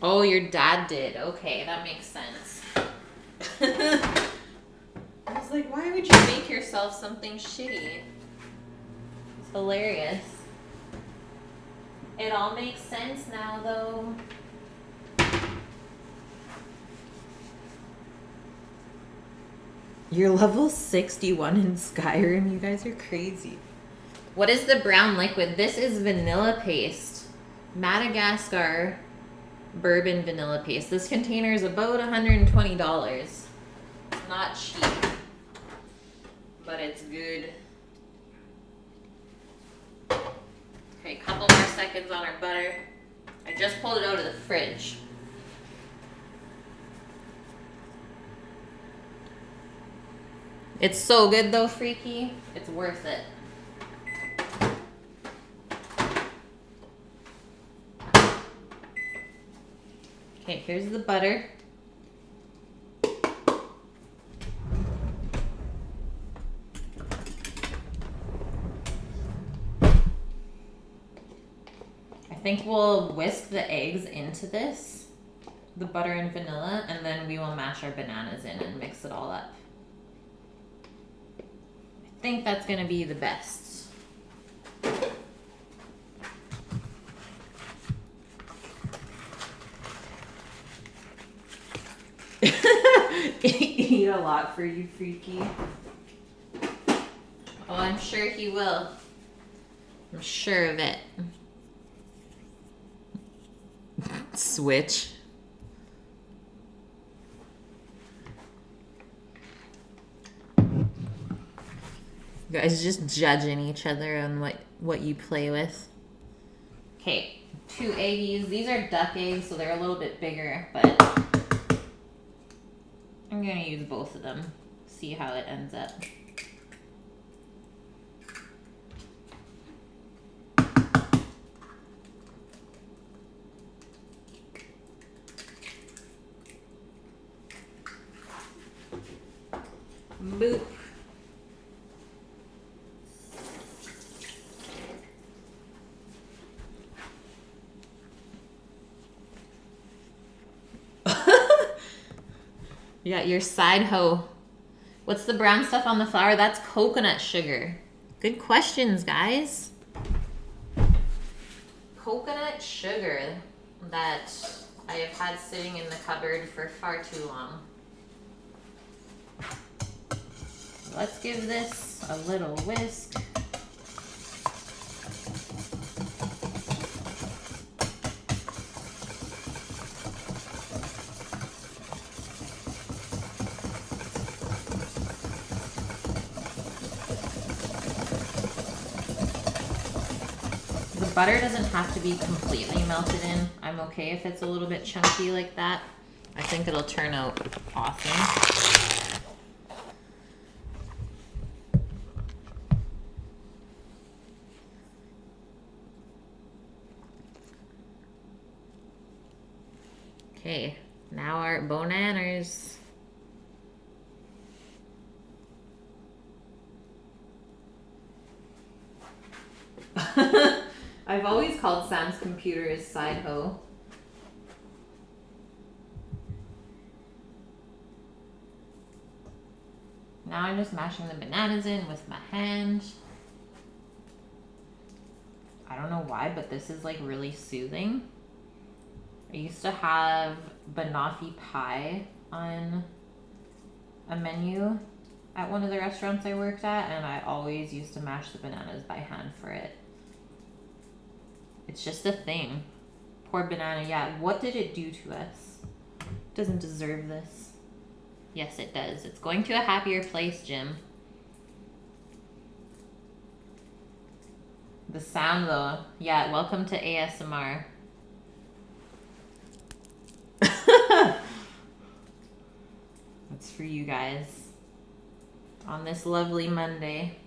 Oh, your dad did. Okay, that makes sense. I was like, why would you make yourself something shitty? It's hilarious. It all makes sense now, though. You're level 61 in Skyrim. You guys are crazy. What is the brown liquid? This is vanilla paste. Madagascar bourbon vanilla paste. This container is about $120. It's not cheap, but it's good. Okay, a couple more seconds on our butter. I just pulled it out of the fridge. It's so good though, Freaky. It's worth it. Okay, here's the butter. I think we'll whisk the eggs into this, the butter and vanilla, and then we will mash our bananas in and mix it all up. I think that's gonna be the best. Eat a lot for you, Freaky. Oh, I'm sure he will. I'm sure of it. Switch. You guys just judging each other on what you play with. Okay, 2 eggies. These are duck eggs, so they're a little bit bigger, but I'm gonna use both of them. See how it ends up. Boop. You got your side hoe. What's the brown stuff on the flour? That's coconut sugar. Good questions, guys. Coconut sugar that I have had sitting in the cupboard for far too long. Let's give this a little whisk. The butter doesn't have to be completely melted in. I'm okay if it's a little bit chunky like that. I think it'll turn out awesome. Okay, now our bananas. I've always called Sam's computer his side hoe. Now I'm just mashing the bananas in with my hand. I don't know why, but this is like really soothing. I used to have banoffee pie on a menu at one of the restaurants I worked at, and I always used to mash the bananas by hand for it. It's just a thing. Poor banana, yeah. What did it do to us? It doesn't deserve this. Yes, it does. It's going to a happier place, Jim. The sound, though. Yeah, welcome to ASMR. That's for you guys on this lovely Monday.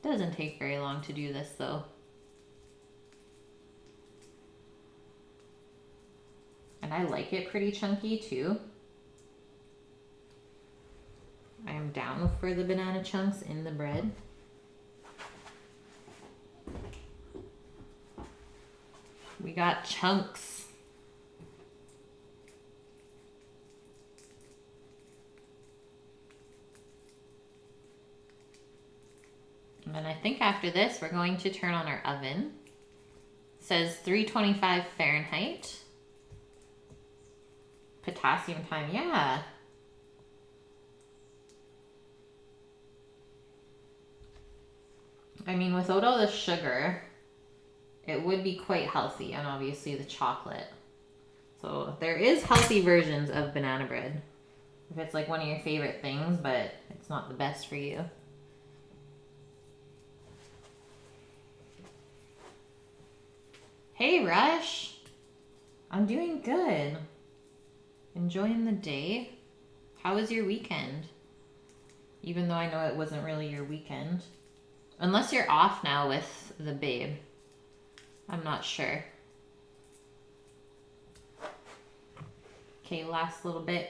Doesn't take very long to do this though. And I like it pretty chunky too. I am down for the banana chunks in the bread. We got chunks. And then I think after this, we're going to turn on our oven. It says 325 Fahrenheit. Potassium time, yeah. I mean, without all the sugar, it would be quite healthy, and obviously the chocolate. So there is healthy versions of banana bread. If it's like one of your favorite things, but it's not the best for you. Hey, Rush. I'm doing good. Enjoying the day. How was your weekend? Even though I know it wasn't really your weekend. Unless you're off now with the babe. I'm not sure. Okay, last little bit.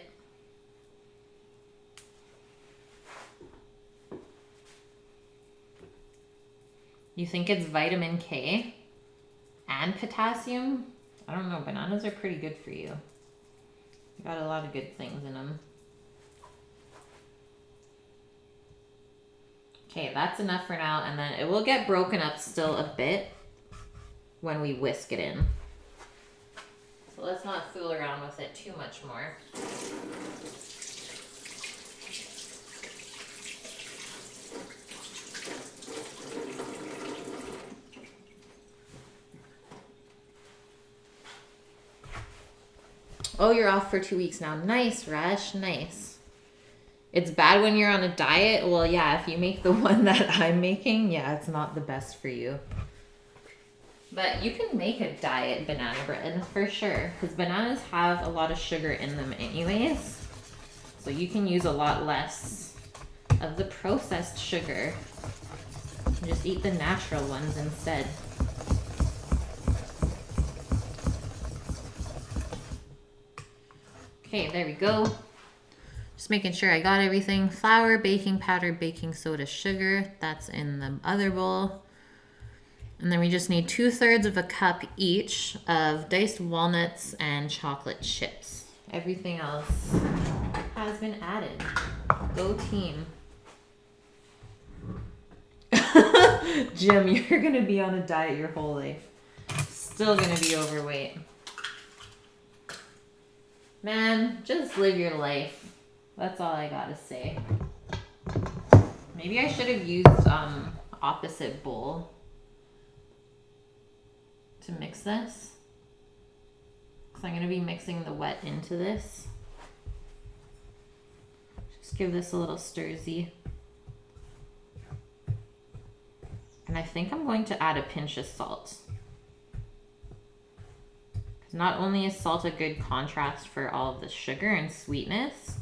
You think it's vitamin K and potassium? I don't know. Bananas are pretty good for you. You got a lot of good things in them. Okay, that's enough for now, and then it will get broken up still a bit when we whisk it in. So let's not fool around with it too much more. Oh, you're off for 2 weeks now. Nice, Rush. Nice. It's bad when you're on a diet. Well, yeah, if you make the one that I'm making, yeah, it's not the best for you. But you can make a diet banana bread for sure, because bananas have a lot of sugar in them anyways. So you can use a lot less of the processed sugar. And just eat the natural ones instead. Okay, there we go. Just making sure I got everything. Flour, baking powder, baking soda, sugar. That's in the other bowl. And then we just need 2/3 of a cup each of diced walnuts and chocolate chips. Everything else has been added. Go team. Jim, you're gonna be on a diet your whole life. Still gonna be overweight. Man, just live your life. That's all I gotta say. Maybe I should have used opposite bowl to mix this. Because I'm gonna be mixing the wet into this. Just give this a little stir-zy. And I think I'm going to add a pinch of salt. Not only is salt a good contrast for all of the sugar and sweetness,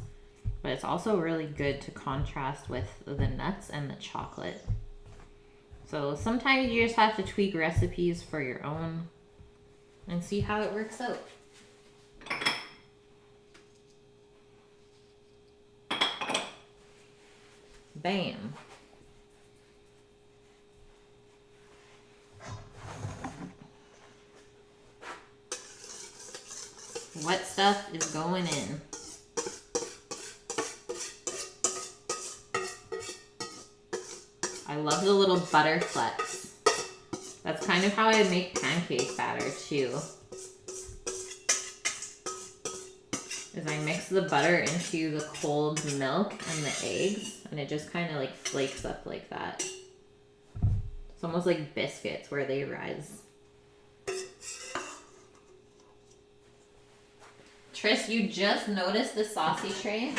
but it's also really good to contrast with the nuts and the chocolate. So sometimes you just have to tweak recipes for your own and see how it works out. Bam. Wet stuff is going in. I love the little butter flecks. That's kind of how I make pancake batter too. Is I mix the butter into the cold milk and the eggs, and it just kind of like flakes up like that. It's almost like biscuits where they rise. Tris, you just noticed the saucy tray?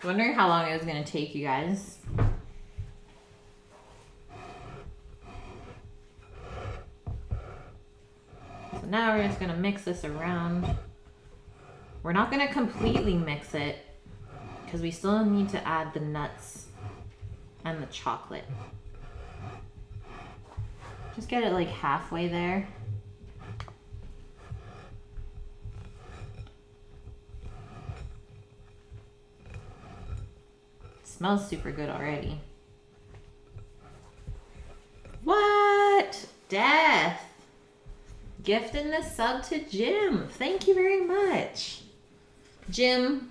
Wondering how long it was going to take you guys. So now we're just going to mix this around. We're not going to completely mix it because we still need to add the nuts and the chocolate. Just get it like halfway there. Smells super good already. What? Death. Gifting the sub to Jim. Thank you very much. Jim,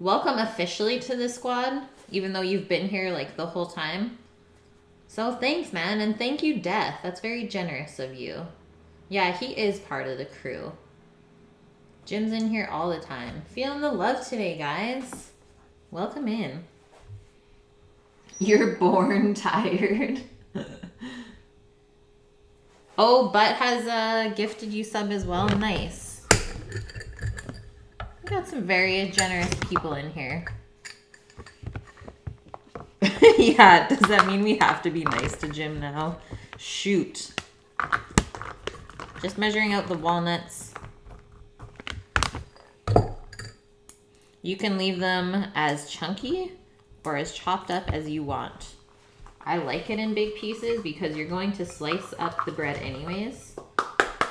welcome officially to the squad, even though you've been here like the whole time. So thanks, man, and thank you, Death. That's very generous of you. Yeah, he is part of the crew. Jim's in here all the time. Feeling the love today, guys. Welcome in. You're born tired. Oh, Butt has gifted you sub as well. Nice. We got some very generous people in here. Yeah, does that mean we have to be nice to Jim now? Shoot. Just measuring out the walnuts. You can leave them as chunky or as chopped up as you want. I like it in big pieces because you're going to slice up the bread anyways.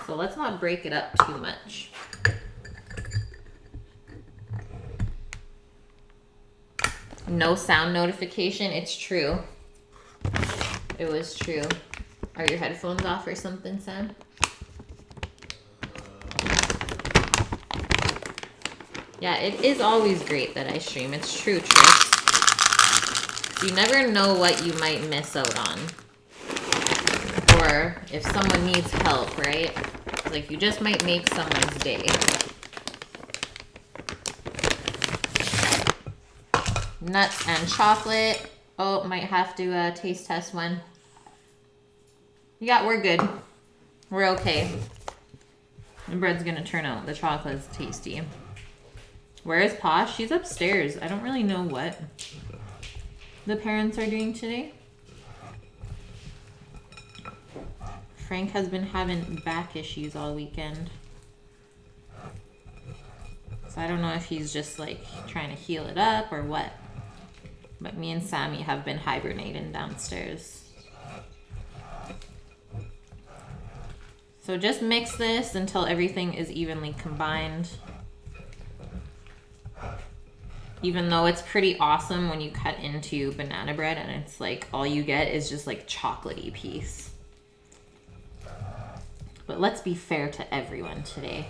So let's not break it up too much. No sound notification. It's true. It was true. Are your headphones off or something, Sam? Yeah, it is always great that I stream. It's true, Trish. You never know what you might miss out on. Or if someone needs help, right? Like, you just might make someone's day. Nuts and chocolate. Oh, might have to taste test one. Yeah, we're good. We're okay. The bread's gonna turn out. The chocolate's tasty. Where is Posh? She's upstairs. I don't really know what the parents are doing today. Frank has been having back issues all weekend. So I don't know if he's just like trying to heal it up or what. But me and Sammy have been hibernating downstairs. So just mix this until everything is evenly combined. Even though it's pretty awesome when you cut into banana bread and it's like all you get is just like chocolatey piece. But let's be fair to everyone today.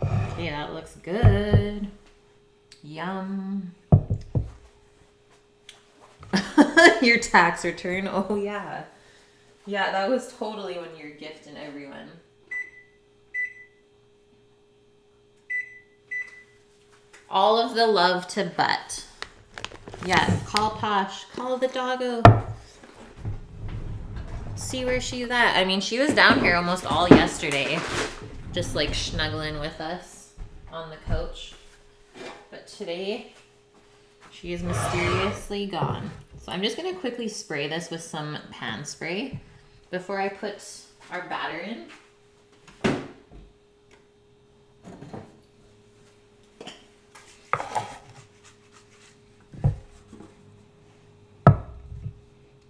Okay, that looks good. Yum. Your tax return. Oh yeah. Yeah, that was totally when you're gifting everyone. All of the love to Butt. Yeah, call Posh. Call the doggo. See where she's at. I mean, she was down here almost all yesterday. Just like snuggling with us on the couch. But today, she is mysteriously gone. So I'm just going to quickly spray this with some pan spray before I put our batter in.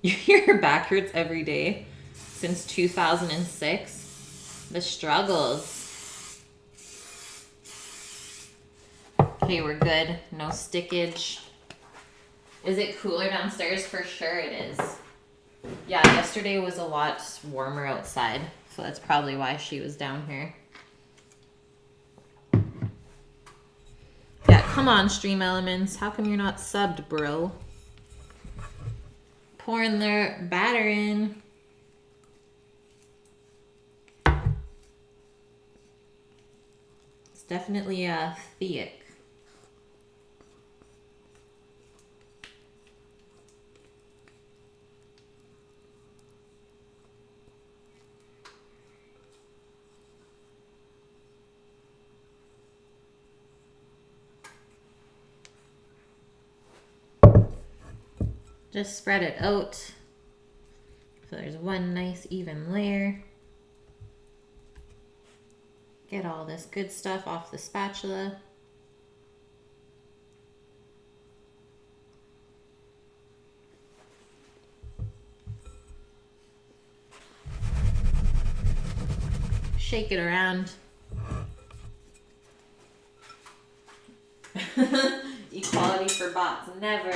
Your back hurts every day since 2006. The struggles. Okay, we're good. No stickage. Is it cooler downstairs? For sure it is. Yeah, yesterday was a lot warmer outside, so that's probably why she was down here. Yeah, come on, Stream Elements. How come you're not subbed, bro? Pouring their batter in. It's definitely thick. Just spread it out so there's one nice even layer. Get all this good stuff off the spatula. Shake it around. Equality for bots, never.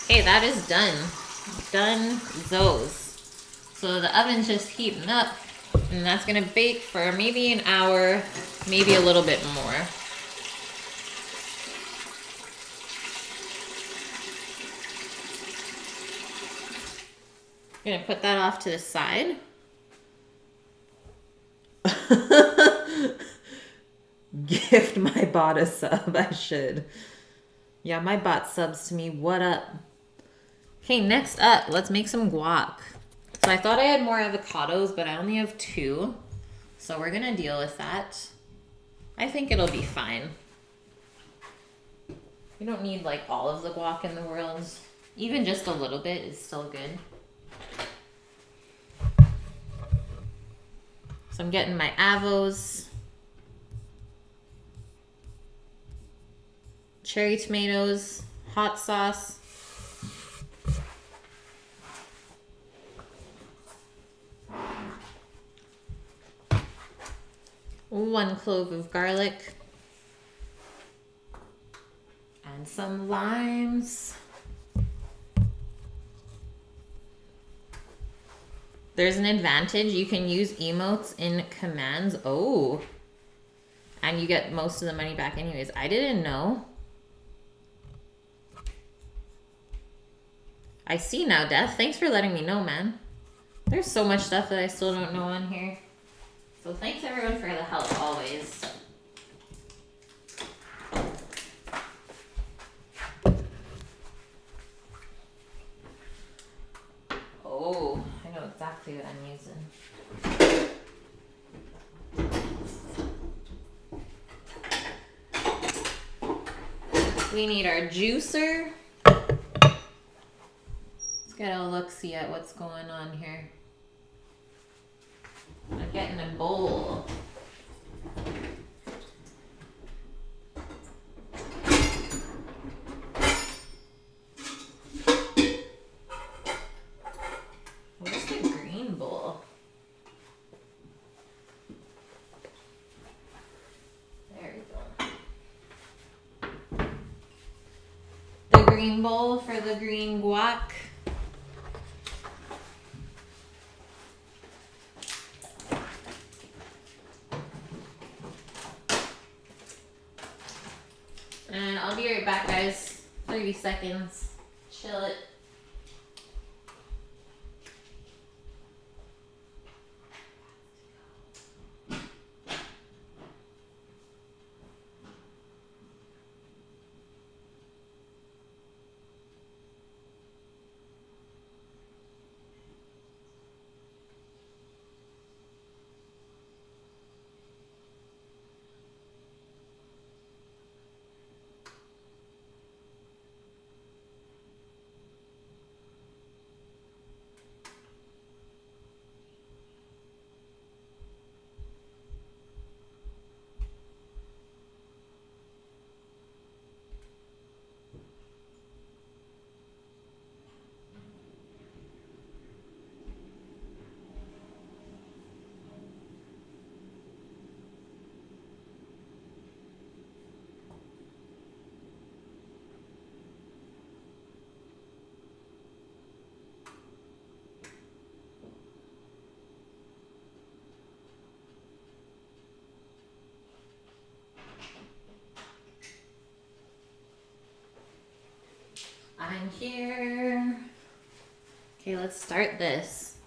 Okay, that is done. Done those. So the oven's just heating up, and that's gonna bake for maybe an hour, maybe a little bit more. I'm gonna put that off to the side. gift my bot a sub. I should. Yeah, my bot subs to me. What up? Okay, next up, let's make some guac. So I thought I had more avocados, but I only have 2. So we're gonna deal with that. I think it'll be fine. You don't need like all of the guac in the world. Even just a little bit is still good. So I'm getting my avos. Cherry tomatoes, hot sauce. 1 clove of garlic. And some limes. There's an advantage. You can use emotes in commands. Oh. And you get most of the money back anyways. I didn't know. I see now, Death. Thanks for letting me know, man. There's so much stuff that I still don't know on here. So thanks everyone for the help always. Oh, I know exactly what I'm using. We need our juicer. Let's get a look-see at what's going on here. I'm getting a bowl. Where's the green bowl? There we go. The green bowl for the green guac. And I'll be right back, guys. 30 seconds. Chill it. I'm here. Okay, let's start this.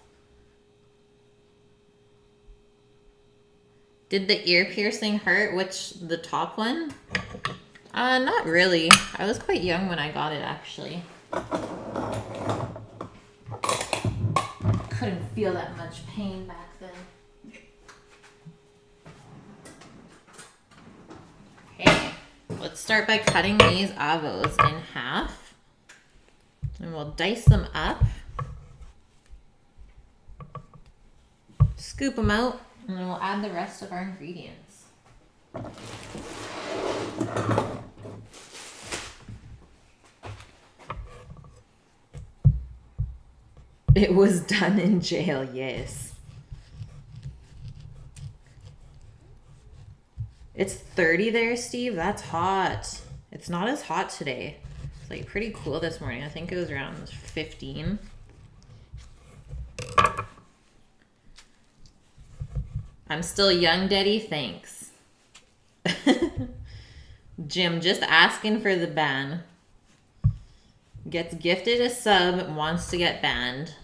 Did the ear piercing hurt? The top one? Not really. I was quite young when I got it, actually. Couldn't feel that much pain back then. Okay, let's start by cutting these avos in half. And we'll dice them up. Scoop them out, and then we'll add the rest of our ingredients. It was done in jail, yes. It's 30 there, Steve. That's hot. It's not as hot today. It's like pretty cool this morning. I think it was around 15. I'm still young, Daddy. Thanks. Jim, just asking for the ban. Gets gifted a sub, wants to get banned.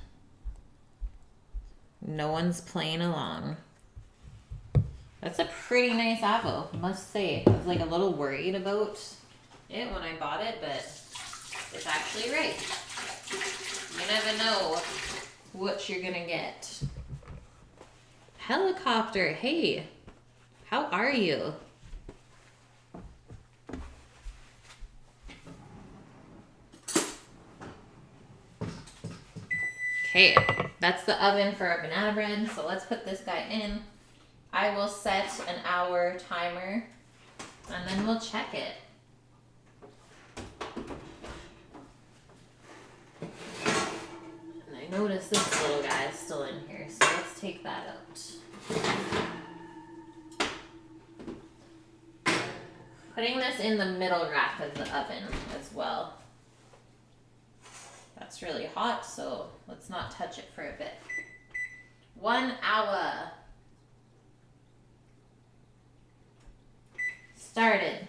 No one's playing along. That's a pretty nice apple, must say. I was like a little worried about it when I bought it, but it's actually right. You never know what you're gonna get. Helicopter, hey, how are you? Okay, that's the oven for our banana bread, so let's put this guy in. I will set an hour timer, and then we'll check it. And I notice this little guy is still in here, so let's take that out. Putting this in the middle rack of the oven as well. That's really hot, so let's not touch it for a bit. 1 hour. Started.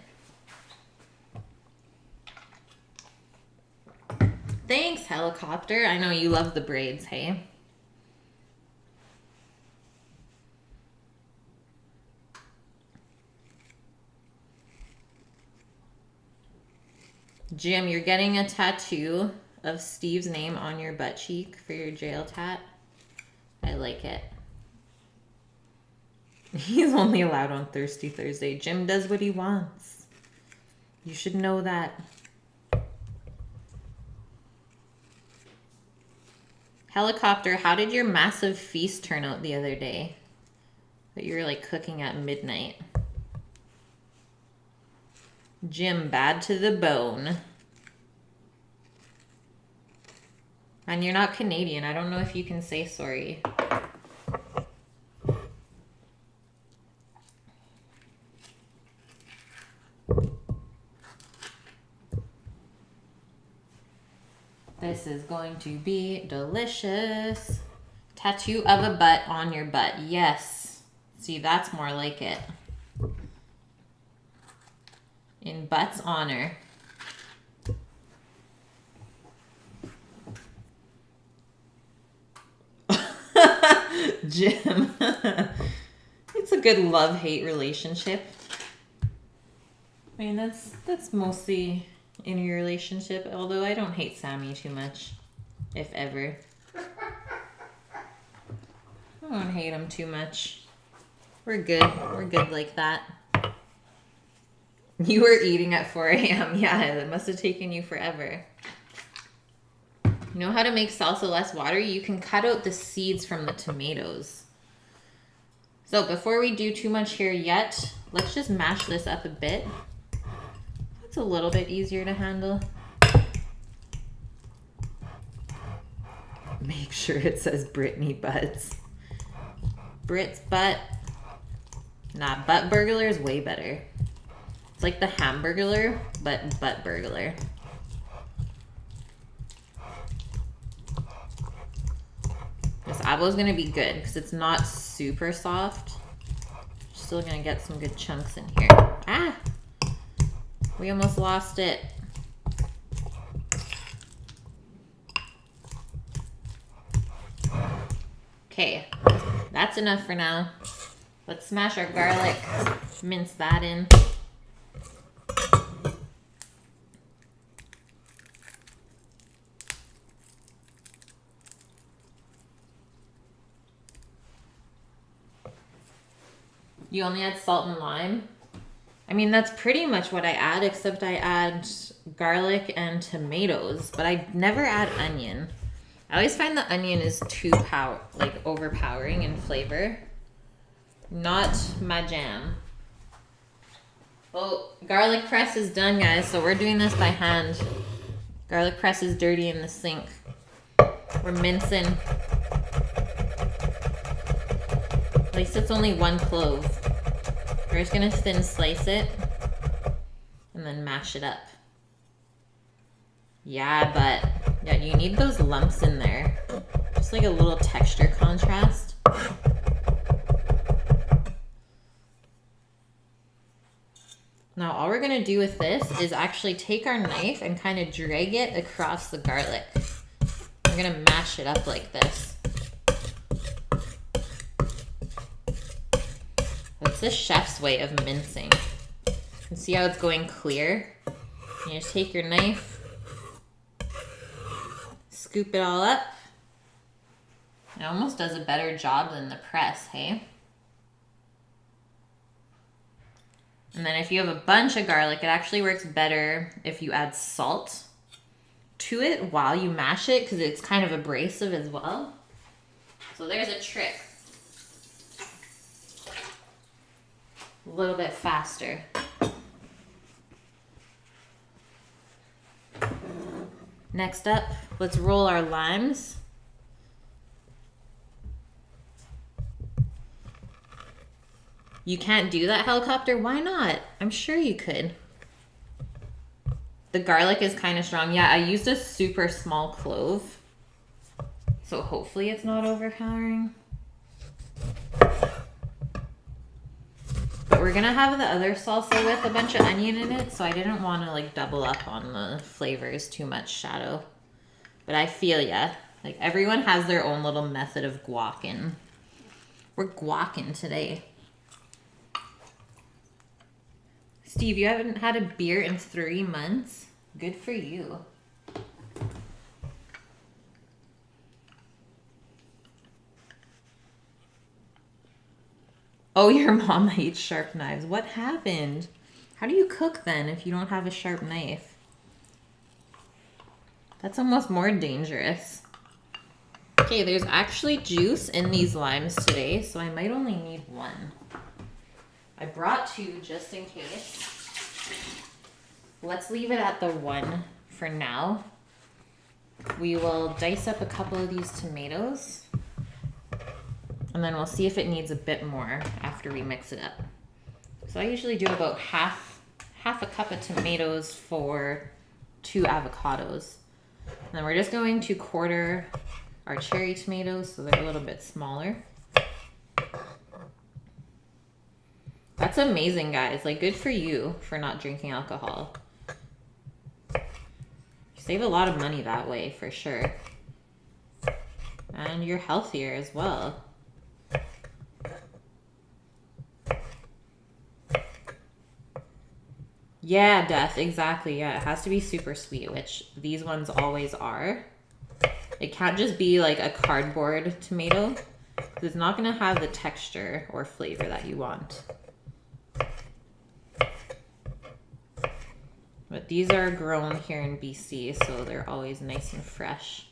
Thanks, helicopter. I know you love the braids, hey? Jim, you're getting a tattoo of Steve's name on your butt cheek for your jail tat. I like it. He's only allowed on Thirsty Thursday. Jim does what he wants. You should know that. Helicopter, how did your massive feast turn out the other day? That you were like cooking at midnight. Jim, bad to the bone. And you're not Canadian. I don't know if you can say sorry. This is going to be delicious. Tattoo of a butt on your butt. Yes. See, that's more like it. In butt's honor. Jim. It's a good love-hate relationship. I mean, that's mostly in your relationship, although I don't hate Sammy too much, if ever. I don't hate him too much. We're good. We're good like that. You were eating at 4 a.m. Yeah, it must have taken you forever. You know how to make salsa less watery? You can cut out the seeds from the tomatoes. So before we do too much here yet, let's just mash this up a bit. It's a little bit easier to handle. Make sure it says Brittany Butts. Brit's butt. Nah, butt burglar is way better. It's like the hamburglar, but butt burglar. This apple is gonna be good because it's not super soft. Still gonna get some good chunks in here. Ah! We almost lost it. Okay, that's enough for now. Let's smash our garlic, mince that in. You only add salt and lime? I mean, that's pretty much what I add, except I add garlic and tomatoes, but I never add onion. I always find the onion is too overpowering in flavor. Not my jam. Well, garlic press is done, guys, so we're doing this by hand. Garlic press is dirty in the sink. We're mincing. At least it's only 1 clove. We're just gonna thin slice it and then mash it up. Yeah, but yeah, you need those lumps in there. Just like a little texture contrast. Now all we're gonna do with this is actually take our knife and kind of drag it across the garlic. We're gonna mash it up like this. Let's the chef's way of mincing. You can see how it's going clear. You just take your knife, scoop it all up. It almost does a better job than the press, hey? And then if you have a bunch of garlic, it actually works better if you add salt to it while you mash it, because it's kind of abrasive as well. So there's a trick. A little bit faster. Next up, let's roll our limes. You can't do that, Helicopter? Why not? I'm sure you could. The garlic is kind of strong. Yeah, I used a super small clove, so hopefully it's not overpowering. But we're gonna have the other salsa with a bunch of onion in it, so I didn't want to like double up on the flavors too much, Shadow. But I feel ya. Like everyone has their own little method of guacking. We're guacking today. Steve, you haven't had a beer in 3 months? Good for you. Oh, your mom hates sharp knives. What happened? How do you cook then if you don't have a sharp knife? That's almost more dangerous. Okay, there's actually juice in these limes today, so I might only need 1. I brought 2 just in case. Let's leave it at the 1 for now. We will dice up a couple of these tomatoes, and then we'll see if it needs a bit more after we mix it up. So I usually do about half a cup of tomatoes for 2 avocados. And then we're just going to quarter our cherry tomatoes so they're a little bit smaller. That's amazing, guys. Like, good for you for not drinking alcohol. You save a lot of money that way, for sure. And you're healthier as well. Yeah, Death, exactly. Yeah, it has to be super sweet, which these ones always are. It can't just be like a cardboard tomato, because it's not going to have the texture or flavor that you want. But these are grown here in BC, so they're always nice and fresh.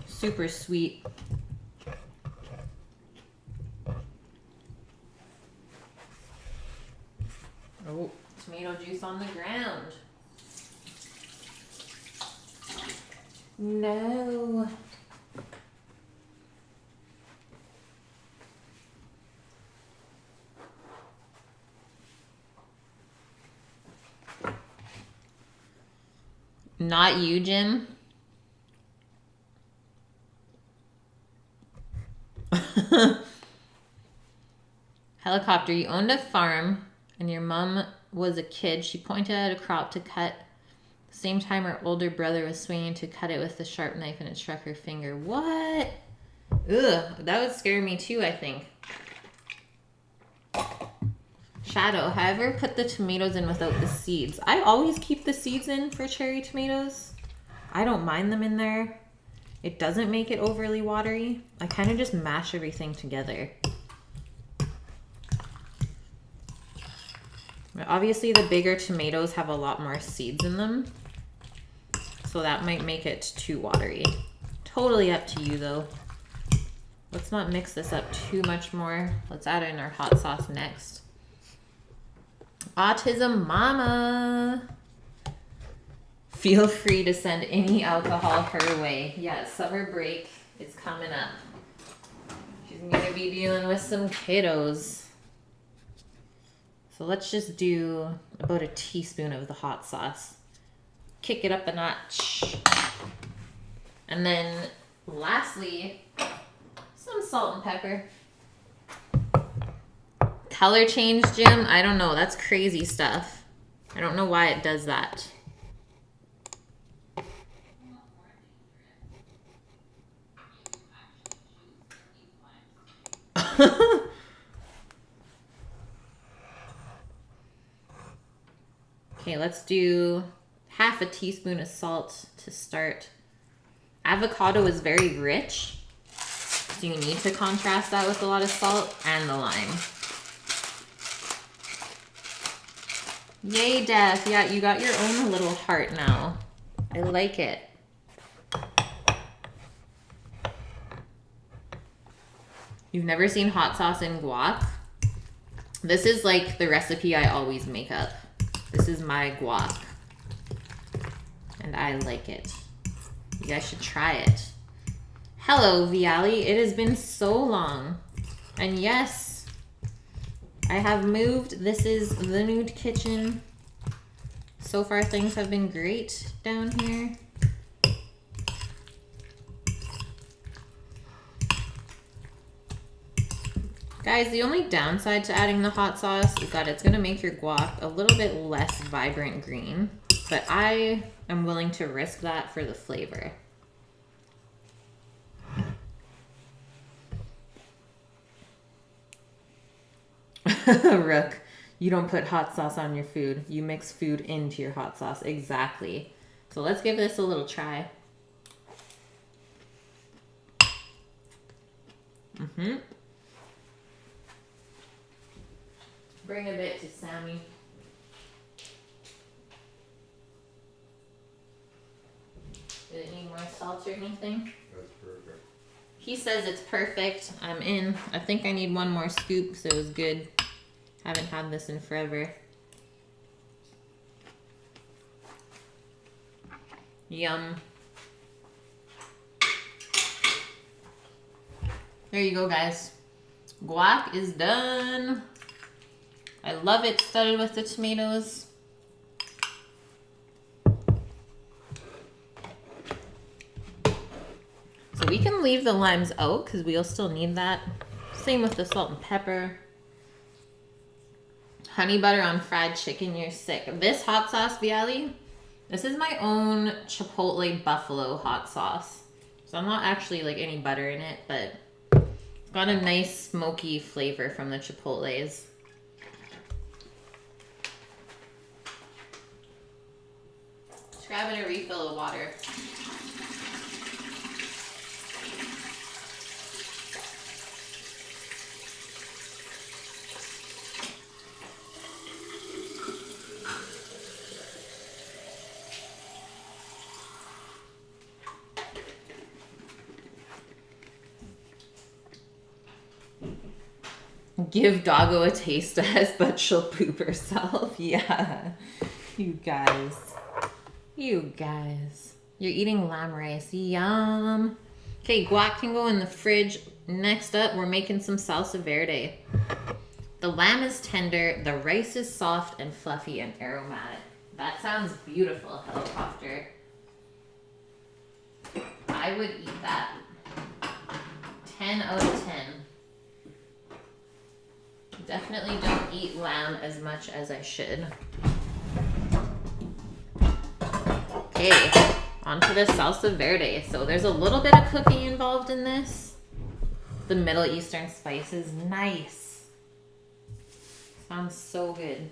Super sweet. Oh, tomato juice on the ground. No. Not you, Jim. Helicopter, you owned a farm and your mom was a kid. She pointed at a crop to cut. The same time her older brother was swinging to cut it with the sharp knife and it struck her finger. What? Ugh, that would scare me too, I think. Shadow, have I ever put the tomatoes in without the seeds? I always keep the seeds in for cherry tomatoes. I don't mind them in there. It doesn't make it overly watery. I kind of just mash everything together. But obviously the bigger tomatoes have a lot more seeds in them, so that might make it too watery. Totally up to you though. Let's not mix this up too much more. Let's add in our hot sauce next. Autism Mama. Feel free to send any alcohol her way. Yeah, summer break is coming up. She's gonna be dealing with some kiddos. So let's just do about a teaspoon of the hot sauce. Kick it up a notch. And then lastly, some salt and pepper. Color change, Jim? I don't know. That's crazy stuff. I don't know why it does that. Okay, let's do half a teaspoon of salt to start. Avocado is very rich, so you need to contrast that with a lot of salt and the lime. Yay, Def. Yeah, you got your own little heart now. I like it. You've never seen hot sauce in guac? This is like the recipe I always make up. This is my guac. And I like it. You guys should try it. Hello, Viali. It has been so long. And yes, I have moved. This is the nude kitchen. So far, things have been great down here. Guys, the only downside to adding the hot sauce is that it's going to make your guac a little bit less vibrant green. But I am willing to risk that for the flavor. Rook, you don't put hot sauce on your food. You mix food into your hot sauce. Exactly. So let's give this a little try. Bring a bit to Sammy. Did it need more salt or anything? That's perfect. He says it's perfect. I'm in. I think I need one more scoop because it was good. Haven't had this in forever. Yum. There you go, guys. Guac is done. I love it studded with the tomatoes. So we can leave the limes out because we'll still need that. Same with the salt and pepper. Honey butter on fried chicken, you're sick. This hot sauce, Viali, this is my own Chipotle buffalo hot sauce. So I'm not actually like any butter in it, but it's got a nice smoky flavor from the Chipotles. Just grabbing a refill of water. Give Doggo a taste test, but she'll poop herself. Yeah. You guys. You guys. You're eating lamb rice. Yum. Okay, guac can go in the fridge. Next up, we're making some salsa verde. The lamb is tender. The rice is soft and fluffy and aromatic. That sounds beautiful, helicopter. I would eat that. 10 out of 10. Definitely don't eat lamb as much as I should. Okay, on to the salsa verde. So there's a little bit of cooking involved in this. The Middle Eastern spices, nice. Sounds so good.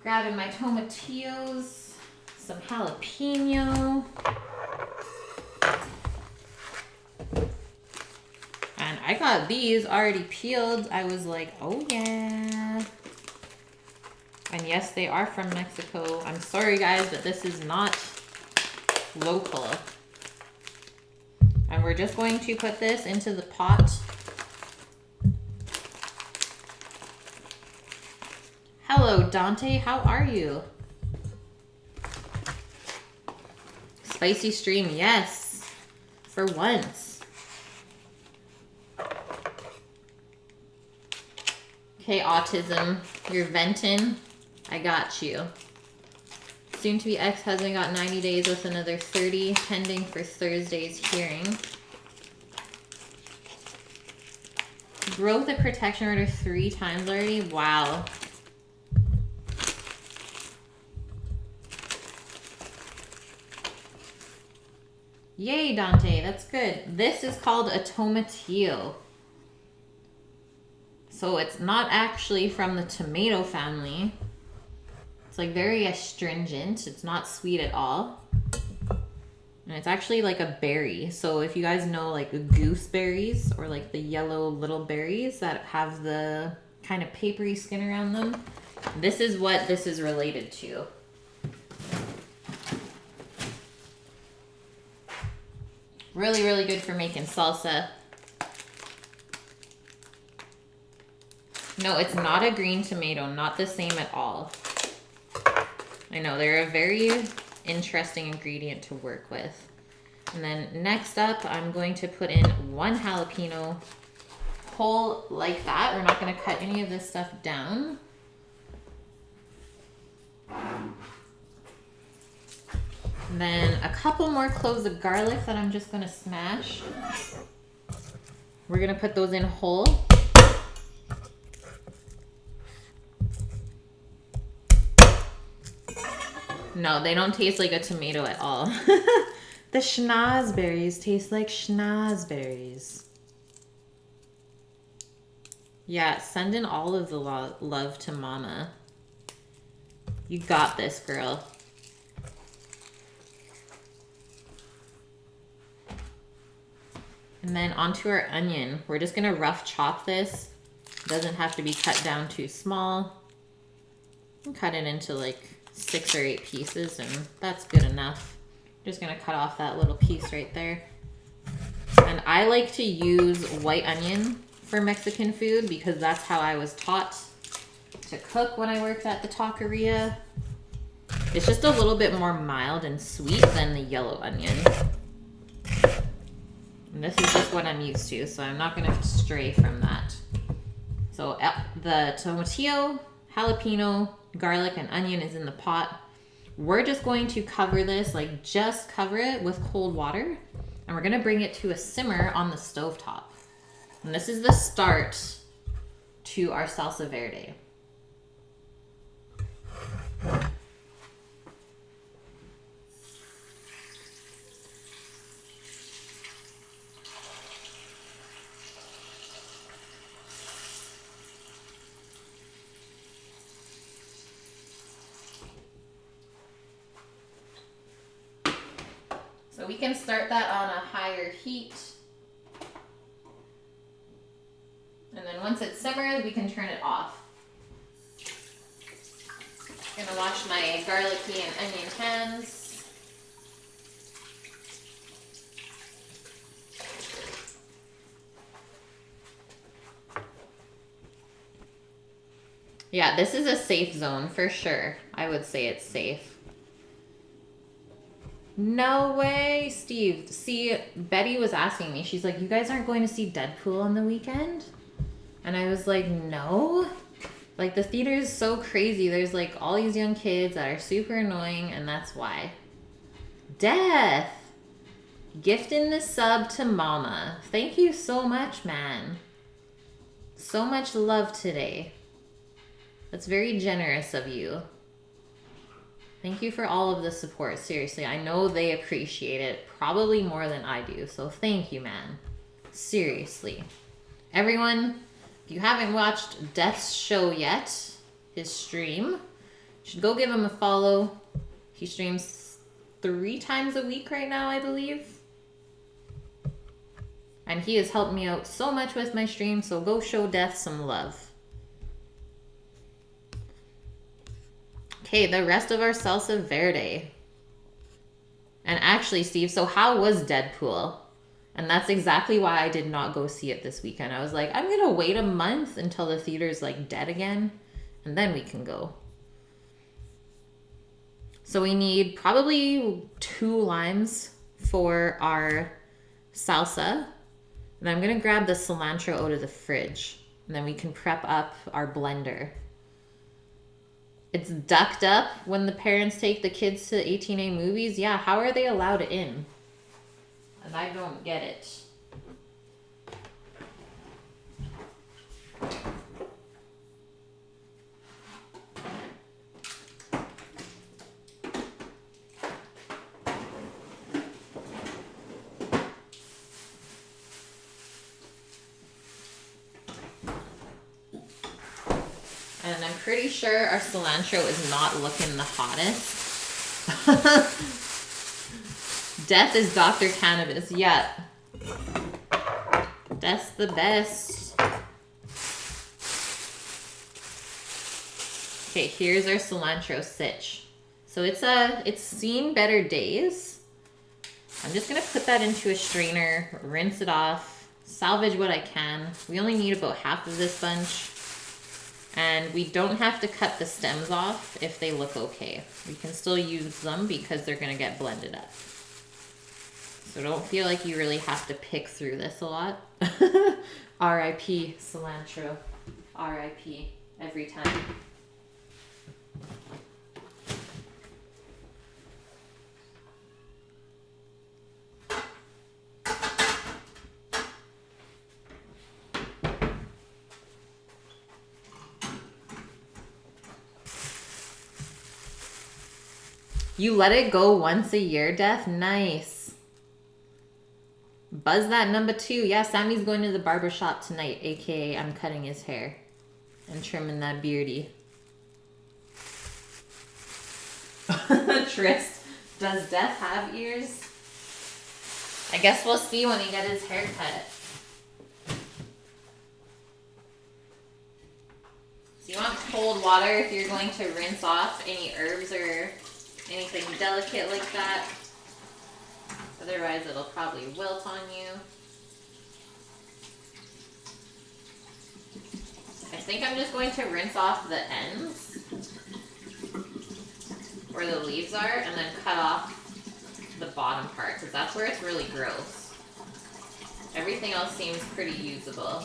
Grabbing my tomatillos, some jalapeno. And I got these already peeled. I was like, oh yeah. And yes, they are from Mexico. I'm sorry guys, but this is not local. And we're just going to put this into the pot. Hello, Dante. How are you? Spicy stream, yes. For once. Okay, autism, you're venting. I got you. Soon to be ex-husband got 90 days with another 30 pending for Thursday's hearing. Broke the protection order 3 times already. Wow. Yay, Dante. That's good. This is called a tomatillo. So it's not actually from the tomato family. It's like very astringent. It's not sweet at all. And it's actually like a berry. So if you guys know like the gooseberries or like the yellow little berries that have the kind of papery skin around them, this is what this is related to. Really, really good for making salsa. No, it's not a green tomato, not the same at all. I know, they're a very interesting ingredient to work with. And then next up, I'm going to put in 1 jalapeno whole like that. We're not going to cut any of this stuff down. And then a couple more cloves of garlic that I'm just going to smash. We're going to put those in whole. No, they don't taste like a tomato at all. The schnozberries taste like schnozberries. Yeah, send in all of the love to Mama. You got this, girl. And then onto our onion. We're just gonna rough chop this. It doesn't have to be cut down too small. And cut it into like 6 or 8 pieces, and that's good enough. Just gonna cut off that little piece right there. And I like to use white onion for Mexican food because that's how I was taught to cook when I worked at the taqueria. It's just a little bit more mild and sweet than the yellow onion. And this is just what I'm used to, so I'm not gonna stray from that. So the tomatillo, jalapeno, garlic, and onion is in the pot. We're just going to cover this, like just cover it with cold water, and we're gonna bring it to a simmer on the stovetop. And this is the start to our salsa verde. So we can start that on a higher heat. And then once it simmers, we can turn it off. I'm gonna wash my garlicky and onion hands. Yeah, this is a safe zone for sure. I would say it's safe. No way, Steve. See, Betty was asking me, she's like, you guys aren't going to see Deadpool on the weekend? And I was like, no. Like, the theater is so crazy. There's like all these young kids that are super annoying, and that's why. Death! Gifting the sub to Mama. Thank you so much, man. So much love today. That's very generous of you. Thank you for all of the support. Seriously, I know they appreciate it probably more than I do. So thank you, man. Seriously. Everyone, if you haven't watched Death's show yet, his stream, you should go give him a follow. He streams 3 times a week right now, I believe. And he has helped me out so much with my stream, so go show Death some love. Okay, the rest of our salsa verde. And actually, Steve, so how was Deadpool? And that's exactly why I did not go see it this weekend. I was like, I'm going to wait a month until the theater's like dead again, and then we can go. So we need probably 2 limes for our salsa. And I'm going to grab the cilantro out of the fridge, and then we can prep up our blender. It's ducked up when the parents take the kids to 18A movies. Yeah, how are they allowed in? And I don't get it. And I'm pretty sure our cilantro is not looking the hottest. Death is Dr. Cannabis. Yeah. That's the best. Okay, here's our cilantro sitch. So it's seen better days. I'm just gonna put that into a strainer, rinse it off, salvage what I can. We only need about half of this bunch. And we don't have to cut the stems off if they look okay. We can still use them because they're gonna get blended up. So don't feel like you really have to pick through this a lot. R.I.P. cilantro. R.I.P. every time. You let it go once a year, Death? Nice. Buzz that number 2. Yeah, Sammy's going to the barber shop tonight, aka I'm cutting his hair and trimming that beardy. Trist, does Death have ears? I guess we'll see when he gets his hair cut. So you want cold water if you're going to rinse off any herbs or anything delicate like that. Otherwise, it'll probably wilt on you. I think I'm just going to rinse off the ends where the leaves are and then cut off the bottom part because that's where it's really gross. Everything else seems pretty usable.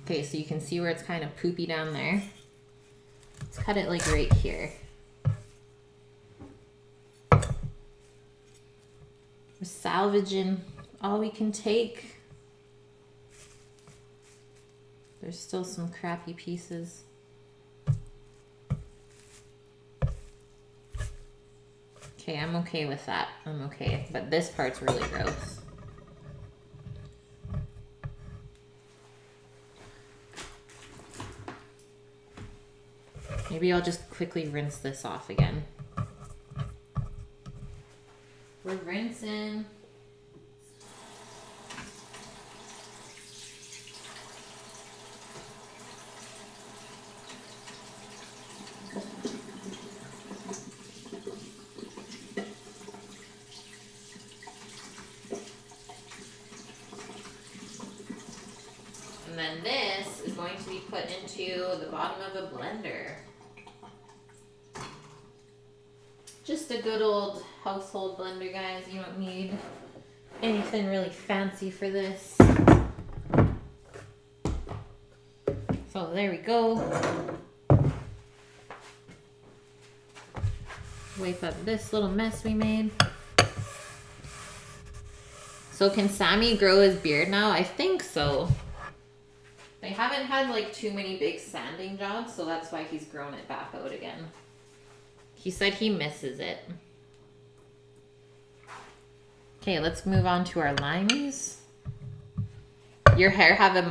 Okay, so you can see where it's kind of poopy down there. Let's cut it like right here. We're salvaging all we can take. There's still some crappy pieces. Okay, I'm okay with that. I'm okay, but this part's really gross. Maybe I'll just quickly rinse this off again. We're rinsing. And then this is going to be put into the bottom of a blender. Just a good old household blender, guys. You don't need anything really fancy for this. So there we go. Wipe up this little mess we made. So can Sammy grow his beard now? I think so. They haven't had like too many big sanding jobs, so that's why he's grown it back out again. He said he misses it. Okay, let's move on to our limeys. Your hair has a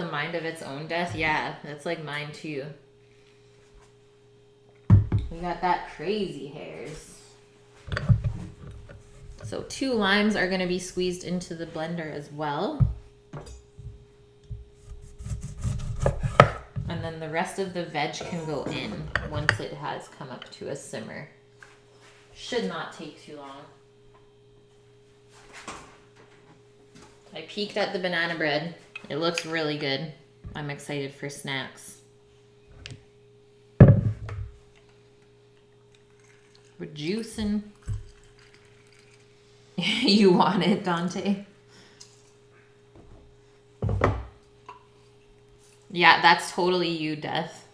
mind of its own, Death. Yeah, that's like mine too. We got that crazy hairs. So 2 limes are going to be squeezed into the blender as well. And then the rest of the veg can go in once it has come up to a simmer. Should not take too long. I peeked at the banana bread. It looks really good. I'm excited for snacks. We're juicing. You want it, Dante? Yeah, that's totally you, Death.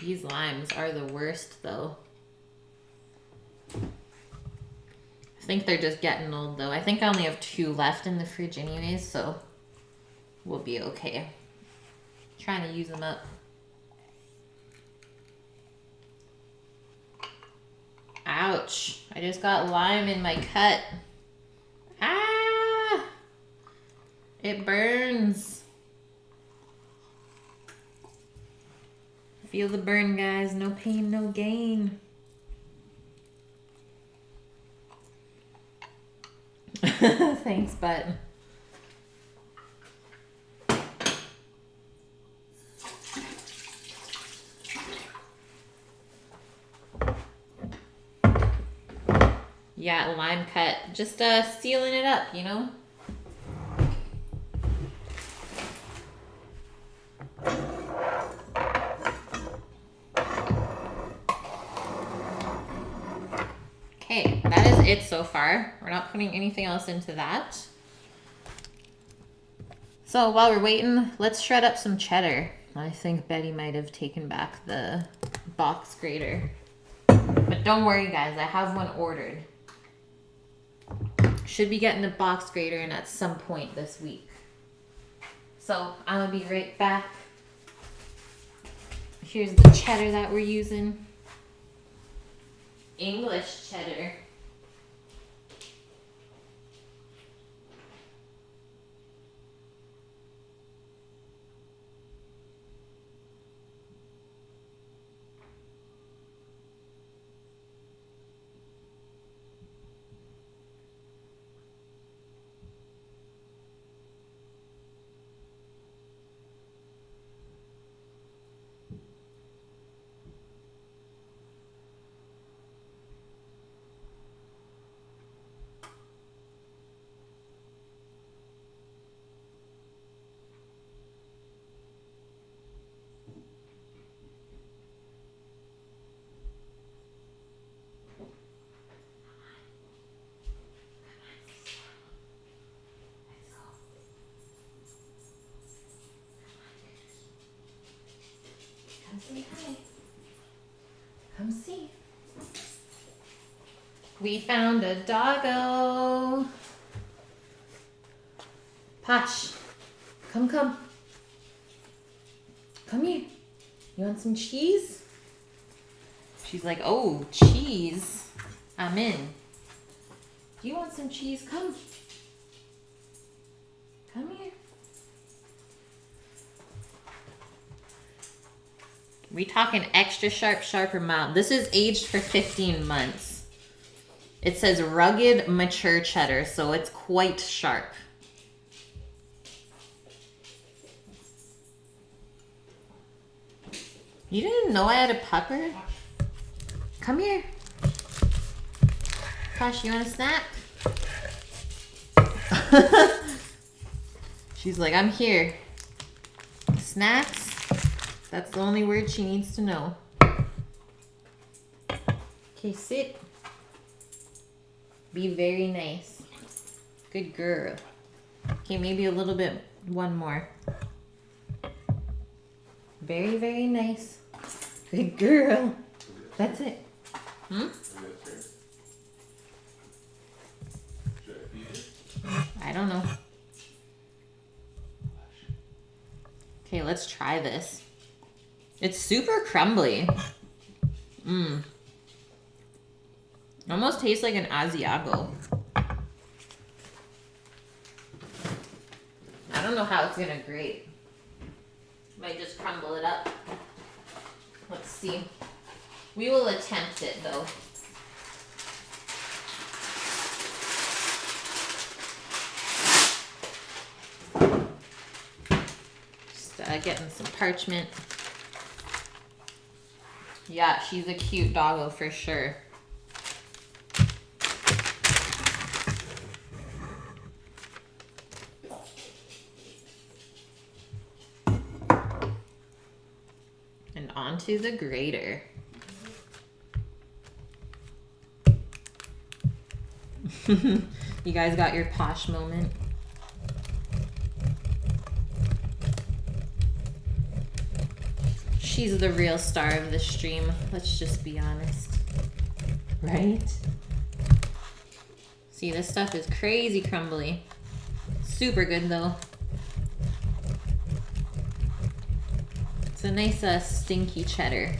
These limes are the worst though. I think they're just getting old though. I think I only have 2 left in the fridge anyways, so we'll be okay. Trying to use them up. Ouch. I just got lime in my cut. Ah! It burns. Feel the burn, guys. No pain, no gain. Thanks, bud. Yeah, lime cut. Just sealing it up, you know? Okay, that is it so far. We're not putting anything else into that. So while we're waiting, let's shred up some cheddar. I think Betty might have taken back the box grater. But don't worry, guys, I have one ordered. Should be getting the box grater in at some point this week. So I'm gonna be right back. Here's the cheddar that we're using. English cheddar. Come say hi. Come see. We found a doggo. Posh, come. Come here. You want some cheese? She's like, oh, cheese. I'm in. Do you want some cheese? Come. Come here. We talking extra sharp or mild. This is aged for 15 months. It says rugged, mature cheddar, so it's quite sharp. You didn't know I had a pupper? Come here. Posh, you want a snack? She's like, I'm here. Snacks? That's the only word she needs to know. Okay, sit. Be very nice. Good girl. Okay, maybe a little bit, one more. Very, very nice. Good girl. That's it. Hmm? I don't know. Okay, let's try this. It's super crumbly. Almost tastes like an Asiago. I don't know how it's gonna grate. Might just crumble it up. Let's see. We will attempt it though. Just getting some parchment. Yeah, she's a cute doggo for sure. And onto the grater. You guys got your Posh moment? She's the real star of the stream. Let's just be honest. Right? See, this stuff is crazy crumbly. Super good though. It's a nice stinky cheddar.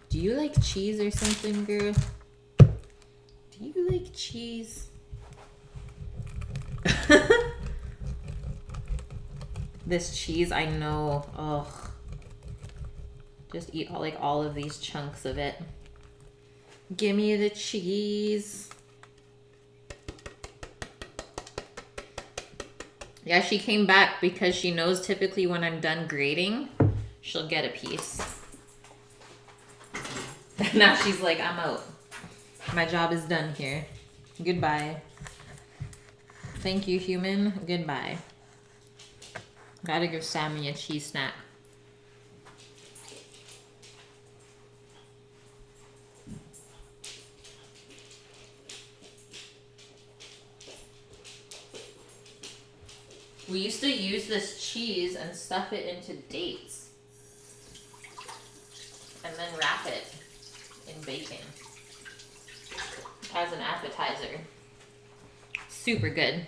Do you like cheese or something, girl? Do you like cheese? This cheese, I know. Ugh. Just eat all of these chunks of it. Give me the cheese. Yeah, she came back because she knows typically when I'm done grating, she'll get a piece. Now she's like, I'm out. My job is done here. Goodbye. Thank you, human. Goodbye. Gotta give Sammy a cheese snack. We used to use this cheese and stuff it into dates. And then wrap it in bacon. As an appetizer. Super good.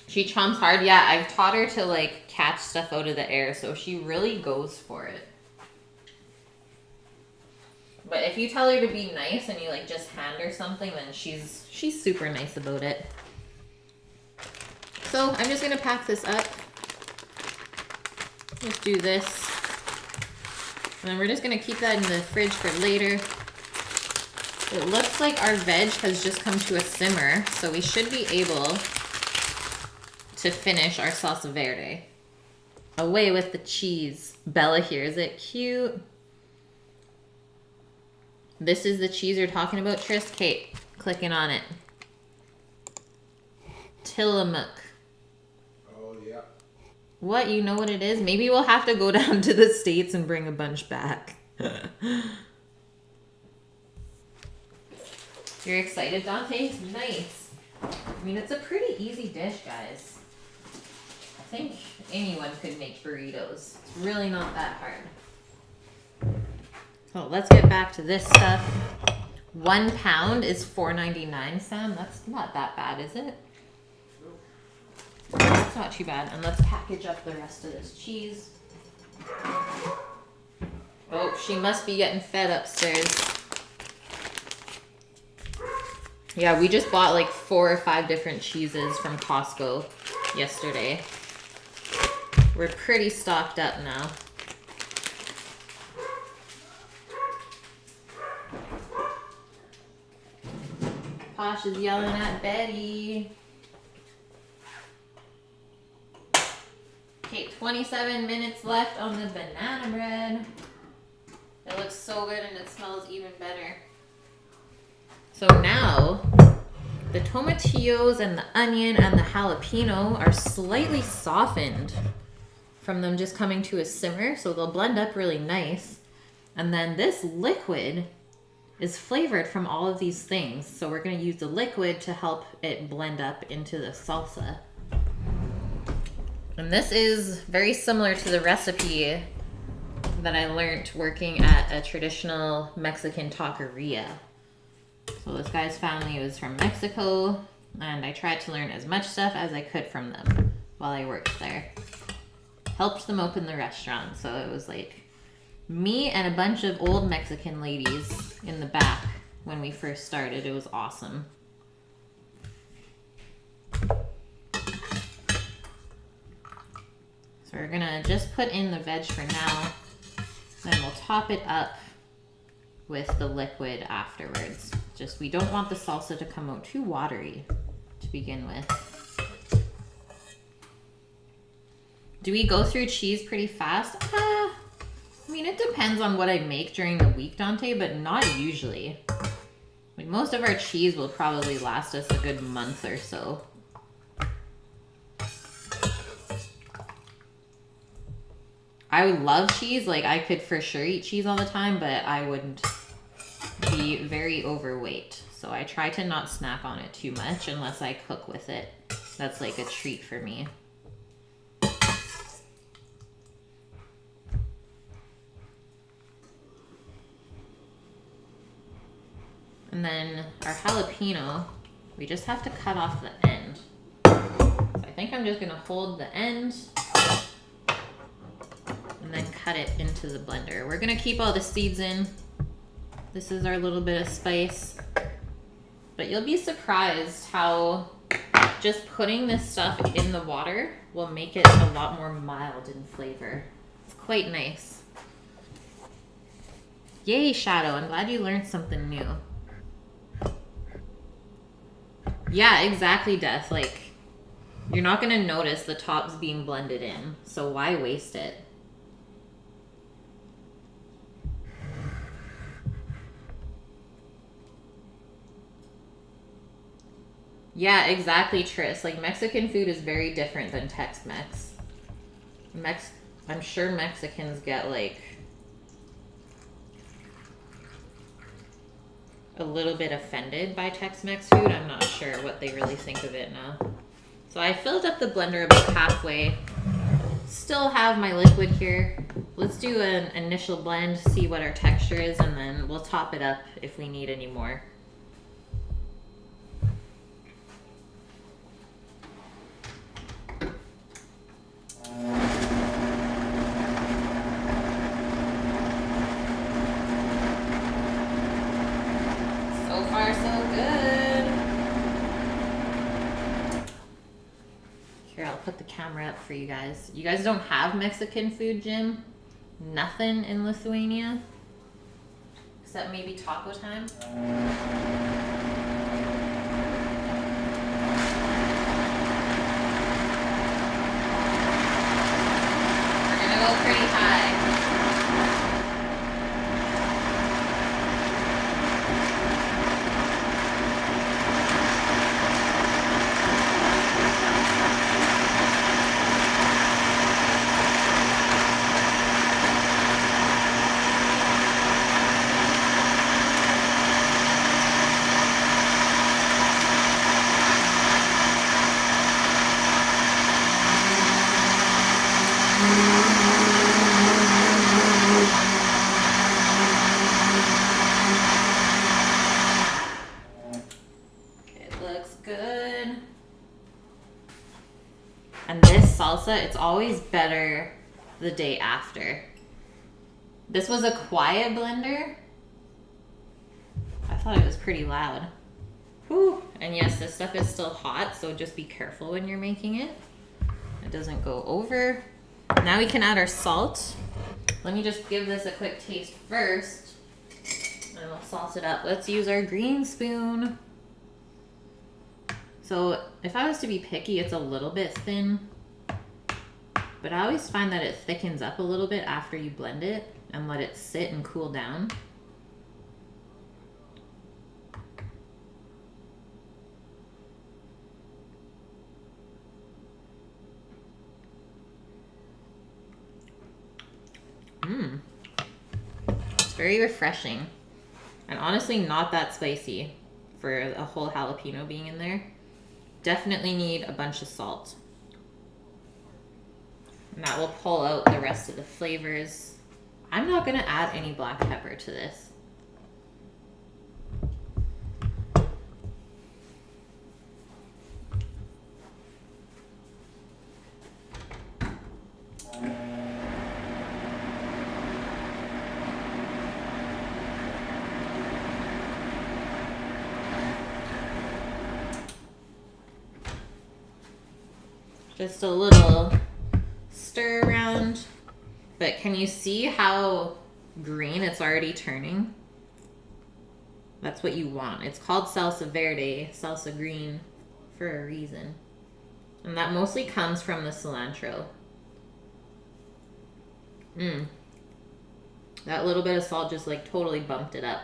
She chomps hard. Yeah, I've taught her to like catch stuff out of the air, so she really goes for it. But if you tell her to be nice and you like just hand her something, then she's super nice about it. So I'm just gonna pack this up. Let's do this. And then we're just gonna keep that in the fridge for later. It looks like our veg has just come to a simmer, so we should be able to finish our salsa verde. Away with the cheese. Bella here, is it cute? This is the cheese you're talking about, Tris? Kate, clicking on it. Tillamook. Oh, yeah. What? You know what it is? Maybe we'll have to go down to the States and bring a bunch back. You're excited, Dante? Nice. I mean, it's a pretty easy dish, guys. I think anyone could make burritos. It's really not that hard. So let's get back to this stuff. 1 pound is $4.99, Sam. That's not that bad, is it? That's not too bad. And let's package up the rest of this cheese. Oh, she must be getting fed upstairs. Yeah, we just bought like 4 or 5 different cheeses from Costco yesterday. We're pretty stocked up now. Posh is yelling at Betty. Okay, 27 minutes left on the banana bread. It looks so good and it smells even better. So now, the tomatillos and the onion and the jalapeno are slightly softened from them just coming to a simmer, so they'll blend up really nice. And then this liquid is flavored from all of these things, so we're going to use the liquid to help it blend up into the salsa. And this is very similar to the recipe that I learned working at a traditional Mexican taqueria. So this guy's family was from Mexico, and I tried to learn as much stuff as I could from them while I worked there. Helped them open the restaurant, so it was like me and a bunch of old Mexican ladies in the back when we first started. It was awesome. So we're gonna just put in the veg for now, then we'll top it up with the liquid afterwards. Just, we don't want the salsa to come out too watery to begin with. Do we go through cheese pretty fast? I mean, it depends on what I make during the week, Dante, but not usually. Like, most of our cheese will probably last us a good month or so. I love cheese. Like, I could for sure eat cheese all the time, but I wouldn't be be very overweight. So I try to not snack on it too much unless I cook with it. That's like a treat for me. And then our jalapeno, we just have to cut off the end. So I think I'm just gonna hold the end and then cut it into the blender. We're gonna keep all the seeds in. This is our little bit of spice. But you'll be surprised how just putting this stuff in the water will make it a lot more mild in flavor. It's quite nice. Yay, Shadow, I'm glad you learned something new. Yeah, exactly, Death. Like, you're not gonna notice the tops being blended in, so why waste it? Yeah, exactly, Tris. Like, Mexican food is very different than Tex-Mex. I'm sure Mexicans get, like, a little bit offended by Tex-Mex food. I'm not sure what they really think of it now. So I filled up the blender about halfway. Still have my liquid here. Let's do an initial blend, see what our texture is, and then we'll top it up if we need any more. So far, so good. Here, I'll put the camera up for you guys. You guys don't have Mexican food, Jim? Nothing in Lithuania? Except maybe taco time? We're gonna go pretty high. And this salsa, it's always better the day after. This was a quiet blender. I thought it was pretty loud. Whew. And yes, this stuff is still hot, so just be careful when you're making it. It doesn't go over. Now we can add our salt. Let me just give this a quick taste first, and we'll salt it up. Let's use our green spoon. So if I was to be picky, it's a little bit thin, but I always find that it thickens up a little bit after you blend it and let it sit and cool down. It's very refreshing and honestly not that spicy for a whole jalapeno being in there. Definitely need a bunch of salt. And that will pull out the rest of the flavors. I'm not gonna add any black pepper to this. Just a little stir around. But can you see how green it's already turning? That's what you want. It's called salsa verde, salsa green, for a reason. And that mostly comes from the cilantro. That little bit of salt just like totally bumped it up.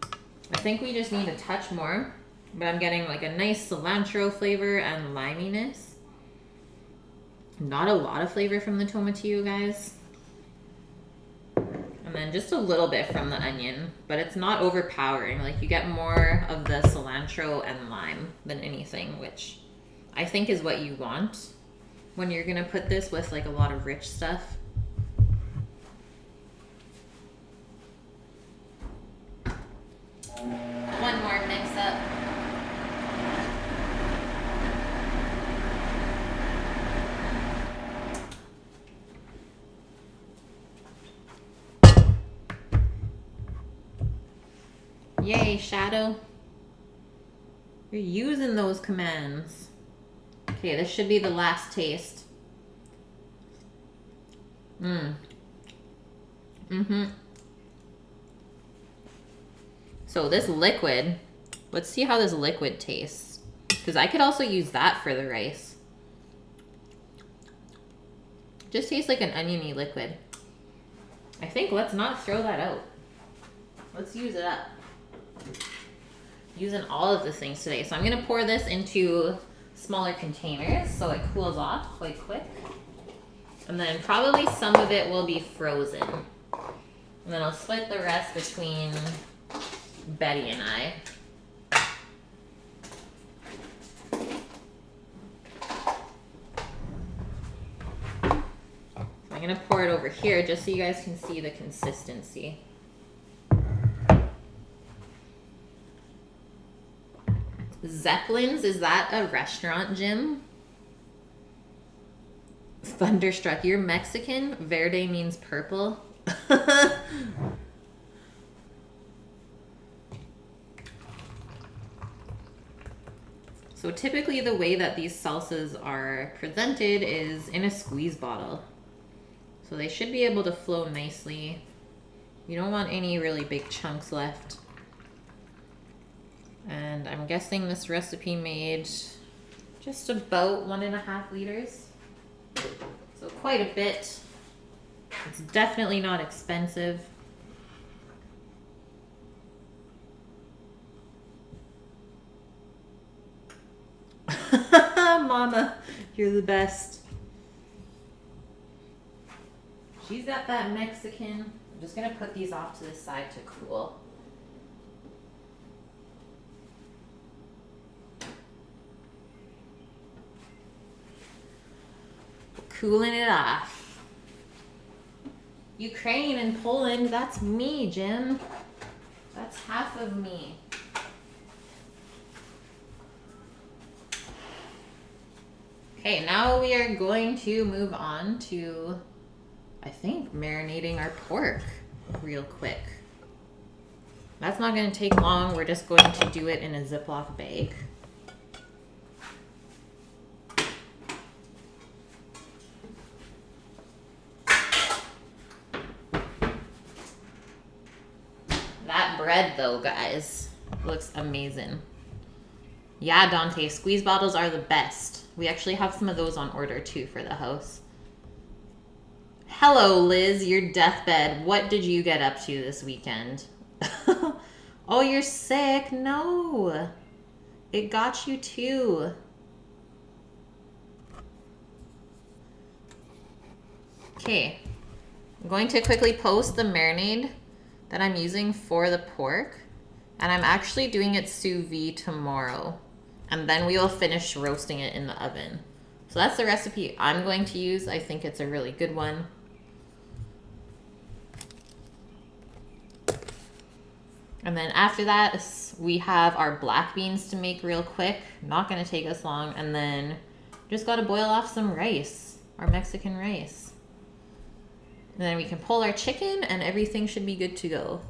I think we just need a touch more, but I'm getting like a nice cilantro flavor and liminess. Not a lot of flavor from the tomatillo, guys. And And then just a little bit from the onion, but it's not overpowering. Like you get more of the cilantro and lime than anything, which I think is what you want when you're gonna put this with like a lot of rich stuff. One more mix up. Yay, Shadow. You're using those commands. Okay, this should be the last taste. So this liquid, let's see how this liquid tastes. Because I could also use that for the rice. Just tastes like an oniony liquid. I think let's not throw that out. Let's use it up. Using all of the things today. So I'm gonna pour this into smaller containers so it cools off quite quick. And then probably some of it will be frozen. And then I'll split the rest between Betty and I. So I'm gonna pour it over here just so you guys can see the consistency. Zeppelin's, is that a restaurant, Jim? Thunderstruck, you're Mexican? Verde means purple. So typically the way that these salsas are presented is in a squeeze bottle. So they should be able to flow nicely. You don't want any really big chunks left. And I'm guessing this recipe made just about 1.5 liters. So quite a bit. It's definitely not expensive. Mama, you're the best. She's got that Mexican. I'm just gonna put these off to the side to cool. Cooling it off. Ukraine and Poland, that's me, Jim. That's half of me. Okay, now we are going to move on to, I think, marinating our pork real quick. That's not going to take long. We're just going to do it in a Ziploc bag. That bread, though, guys, looks amazing. Yeah, Dante, squeeze bottles are the best. We actually have some of those on order, too, for the house. Hello, Liz, your deathbed. What did you get up to this weekend? Oh, you're sick? No. It got you, too. Okay. I'm going to quickly post the marinade that I'm using for the pork. And I'm actually doing it sous vide tomorrow. And then we will finish roasting it in the oven. So that's the recipe I'm going to use. I think it's a really good one. And then after that, we have our black beans to make real quick. Not going to take us long. And then just got to boil off some rice, our Mexican rice. And then we can pull our chicken and everything should be good to go.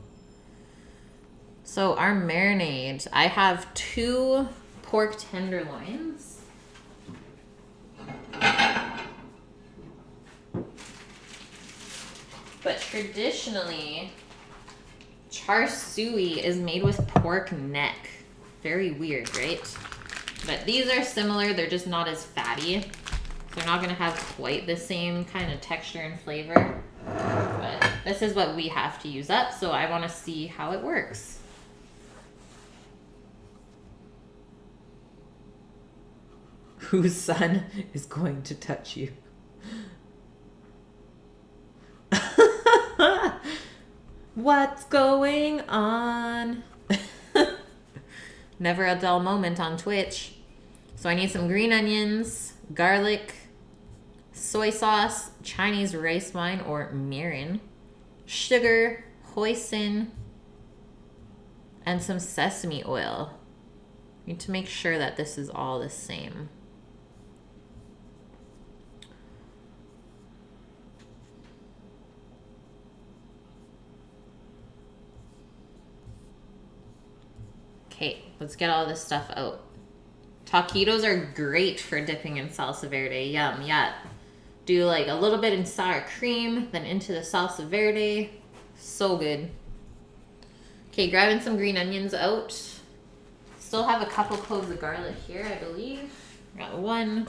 So our marinade, I have 2 pork tenderloins. But traditionally, char siu is made with pork neck. Very weird, right? But these are similar, they're just not as fatty. So they're not gonna have quite the same kind of texture and flavor. But this is what we have to use up, so I wanna see how it works. Whose son is going to touch you? What's going on? Never a dull moment on Twitch. So I need some green onions, garlic, soy sauce, Chinese rice wine or mirin, sugar, hoisin, and some sesame oil. Need to make sure that this is all the same. Okay, let's get all this stuff out. Taquitos are great for dipping in salsa verde. Yum, yeah. Do like a little bit in sour cream, then into the salsa verde. So good. Okay, grabbing some green onions out. Still have a couple cloves of garlic here, I believe. Got one.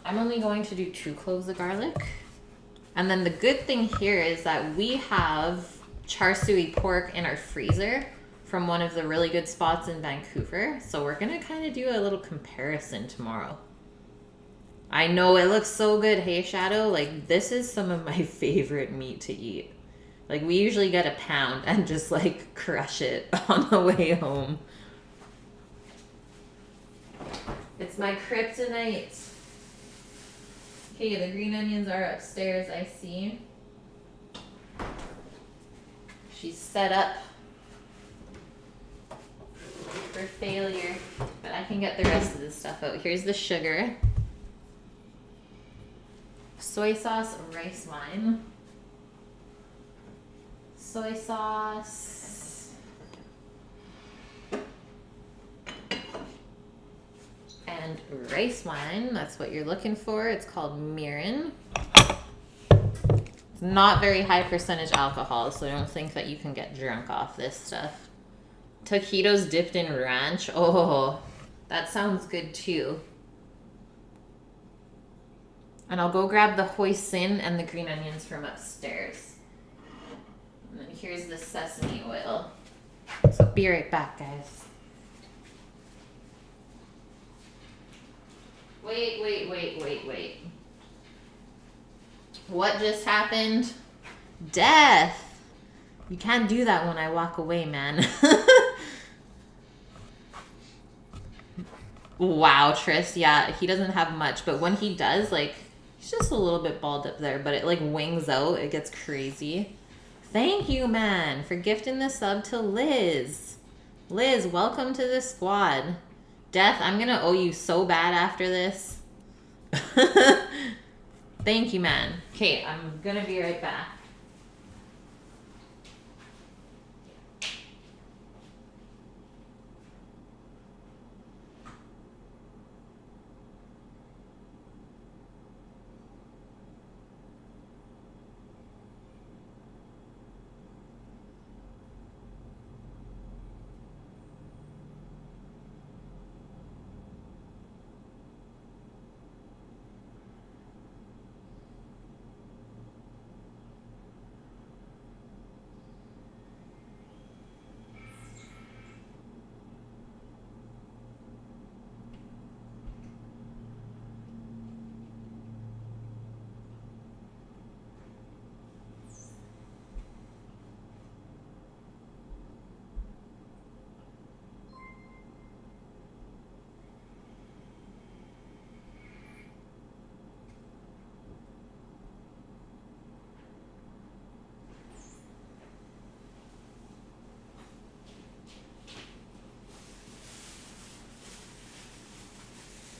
I'm only going to do 2 cloves of garlic. And then the good thing here is that we have char siu pork in our freezer from one of the really good spots in Vancouver. So we're gonna kind of do a little comparison tomorrow. I know it looks so good, hey Shadow? Like this is some of my favorite meat to eat. Like we usually get a pound and just like crush it on the way home. It's my kryptonite. Okay, the green onions are upstairs, I see. She's set up for failure, but I can get the rest of this stuff out. Here's the sugar, soy sauce, rice wine, soy sauce, and rice wine. That's what you're looking for. It's called mirin. Not very high percentage alcohol, so I don't think that you can get drunk off this stuff. Taquitos dipped in ranch. Oh, that sounds good too. And I'll go grab the hoisin and the green onions from upstairs. And then here's the sesame oil. So be right back, guys. Wait. What just happened? Death! You can't do that when I walk away, man. Wow, Tris. Yeah, he doesn't have much, but when he does, like, he's just a little bit balled up there, but it, like, wings out. It gets crazy. Thank you, man, for gifting the sub to Liz. Liz, welcome to the squad. Death, I'm gonna owe you so bad after this. Thank you, man. Okay, I'm gonna be right back.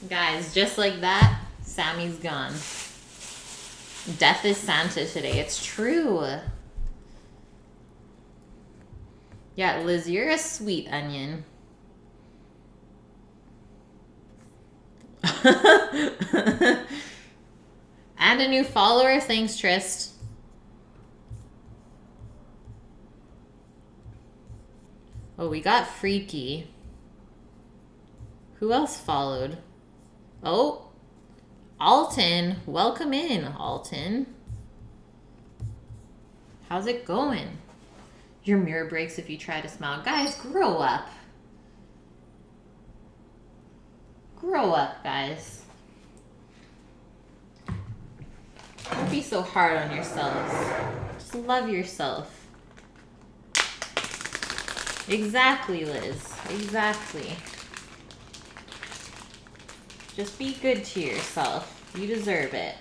Guys, just like that, Sammy's gone. Death is Santa today. It's true. Yeah, Liz, you're a sweet onion. And a new follower. Thanks, Trist. Oh, we got Freaky. Who else followed? Oh, Alton. Welcome in, Alton. How's it going? Your mirror breaks if you try to smile. Guys, grow up. Grow up, guys. Don't be so hard on yourselves. Just love yourself. Exactly, Liz. Exactly. Just be good to yourself. You deserve it.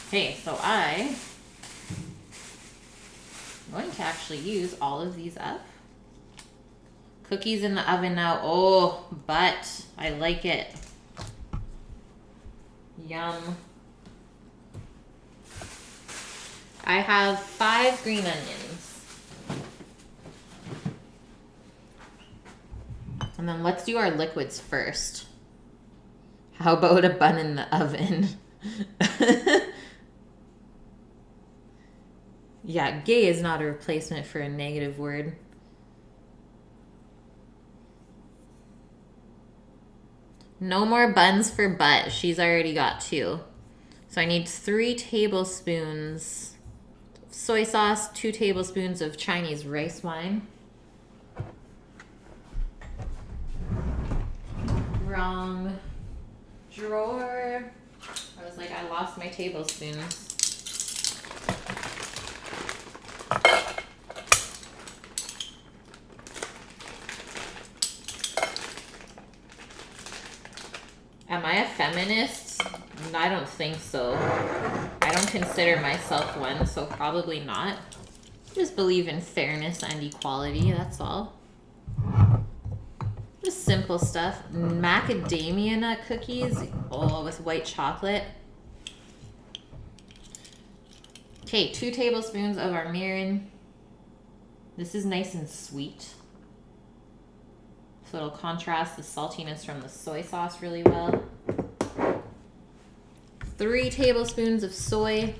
Okay, so I'm going to actually use all of these up. Cookies in the oven now. Oh, but I like it. Yum. I have 5 green onions. And then let's do our liquids first. How about a bun in the oven? Yeah, gay is not a replacement for a negative word. No more buns for butt. She's already got 2. So I need 3 tablespoons soy sauce, 2 tablespoons of Chinese rice wine. Wrong drawer. I was like, I lost my tablespoons. Am I a feminist? I don't think so. I don't consider myself one, so probably not. Just believe in fairness and equality, that's all. Just simple stuff. Macadamia nut cookies, oh, with white chocolate. Okay, 2 tablespoons of our mirin. This is nice and sweet. So it'll contrast the saltiness from the soy sauce really well. 3 tablespoons of soy.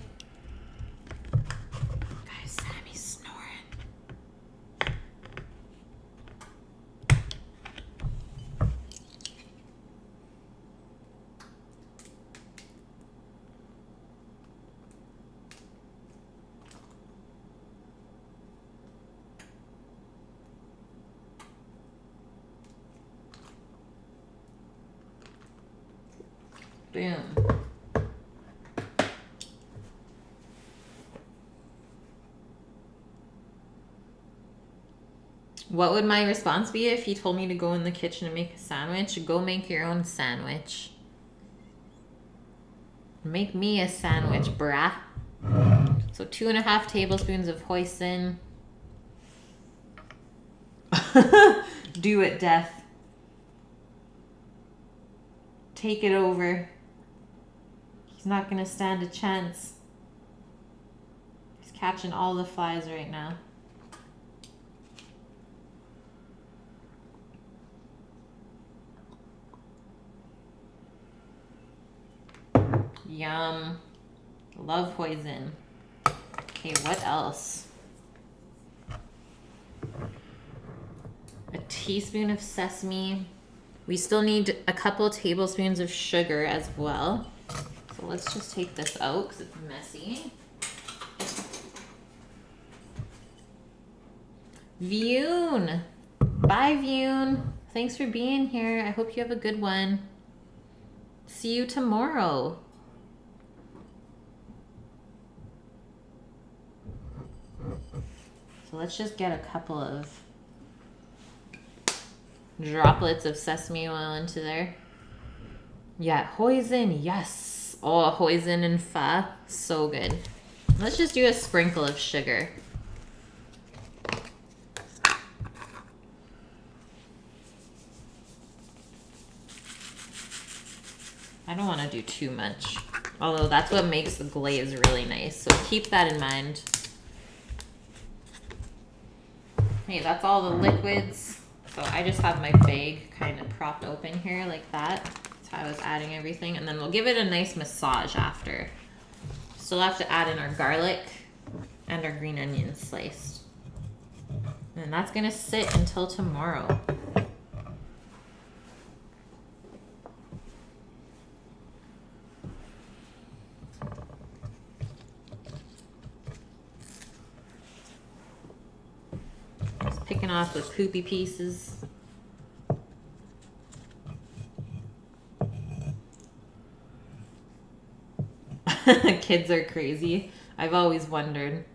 Guys, Sammy's snoring. Boom. What would my response be if he told me to go in the kitchen and make a sandwich? Go make your own sandwich. Make me a sandwich, brah. So 2.5 tablespoons of hoisin. Do it, Death. Take it over. He's not gonna stand a chance. He's catching all the flies right now. Yum. Love hoisin. Okay, what else? A teaspoon of sesame. We still need a couple tablespoons of sugar as well. So let's just take this out because it's messy. Vune. Bye, Vune. Thanks for being here. I hope you have a good one. See you tomorrow. So let's just get a couple of droplets of sesame oil into there. Yeah, hoisin, yes. Oh, hoisin and pho, so good. Let's just do a sprinkle of sugar. I don't want to do too much, although that's what makes the glaze really nice, so keep that in mind. Okay, that's all the liquids. So I just have my bag kind of propped open here like that. That's how I was adding everything. And then we'll give it a nice massage after. Still have to add in our garlic and our green onions sliced. And that's gonna sit until tomorrow. Just picking off the poopy pieces. Kids are crazy. I've always wondered.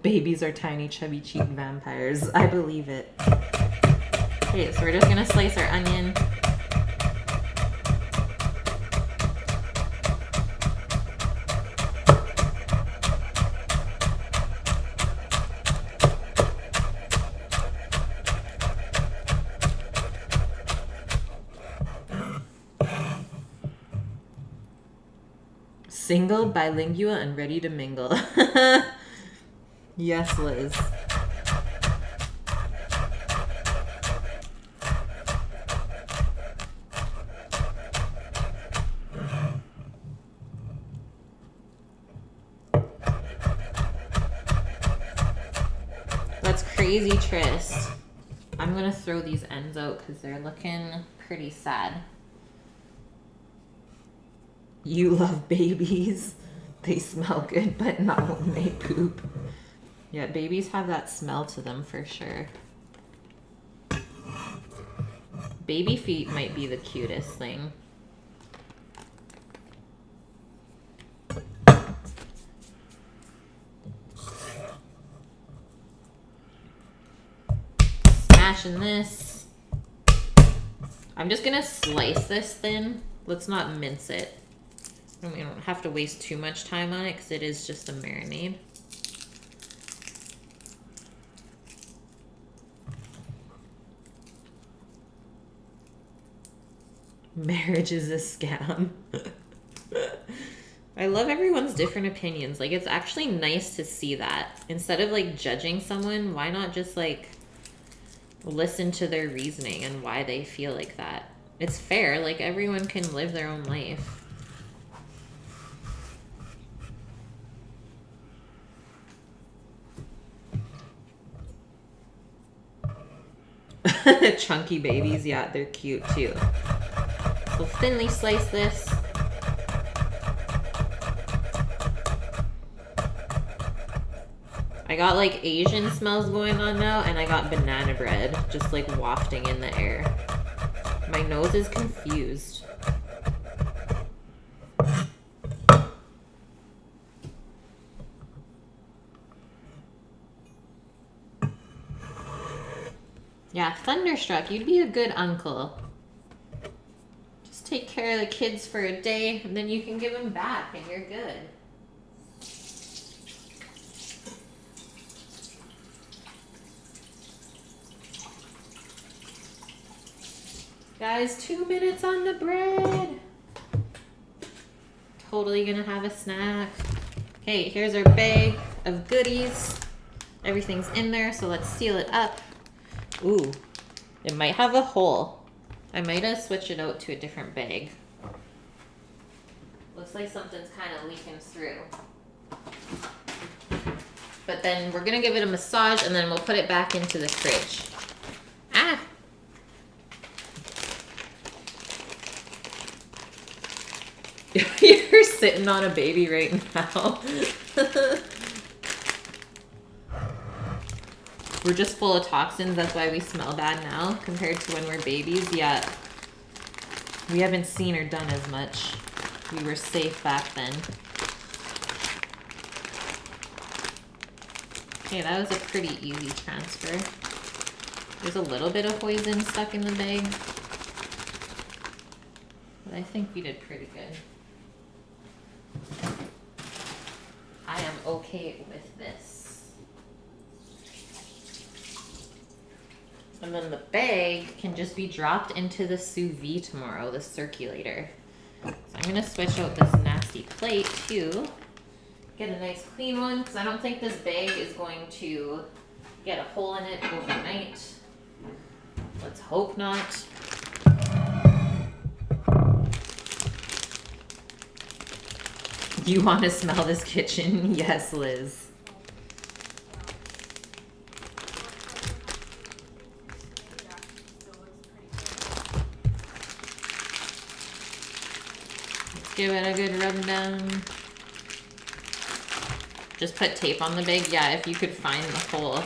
Babies are tiny, chubby cheeked vampires. I believe it. Okay, so we're just gonna slice our onion. Single, bilingual, and ready to mingle. Yes, Liz. That's crazy, Tris. I'm gonna throw these ends out because they're looking pretty sad. You love babies. They smell good, but not when they poop. Yeah, babies have that smell to them for sure. Baby feet might be the cutest thing. Smashing this. I'm just gonna slice this thin. Let's not mince it. We don't have to waste too much time on it because it is just a marinade. Marriage is a scam. I love everyone's different opinions. Like, it's actually nice to see that. Instead of, like, judging someone, why not just, like, listen to their reasoning and why they feel like that? It's fair. Like, everyone can live their own life. Chunky babies, yeah, they're cute too. We'll thinly slice this. I got like Asian smells going on now, and I got banana bread just like wafting in the air. My nose is confused. Yeah, Thunderstruck, you'd be a good uncle. Just take care of the kids for a day, and then you can give them back, and you're good. Guys, 2 minutes on the bread. Totally gonna have a snack. Okay, here's our bag of goodies. Everything's in there, so let's seal it up. Ooh, it might have a hole. I might have switched it out to a different bag. Looks like something's kind of leaking through. But then we're gonna give it a massage and then we'll put it back into the fridge. Ah! You're sitting on a baby right now. We're just full of toxins, that's why we smell bad now compared to when we're babies. Yeah, we haven't seen or done as much. We were safe back then. Okay, that was a pretty easy transfer. There's a little bit of poison stuck in the bag, but I think we did pretty good. I am okay with this. And then the bag can just be dropped into the sous vide tomorrow, the circulator. So I'm gonna switch out this nasty plate too. Get a nice clean one, because I don't think this bag is going to get a hole in it overnight. Let's hope not. You want to smell this kitchen? Yes, Liz. Let's give it a good rub down. Just put tape on the bag. Yeah, if you could find the hole.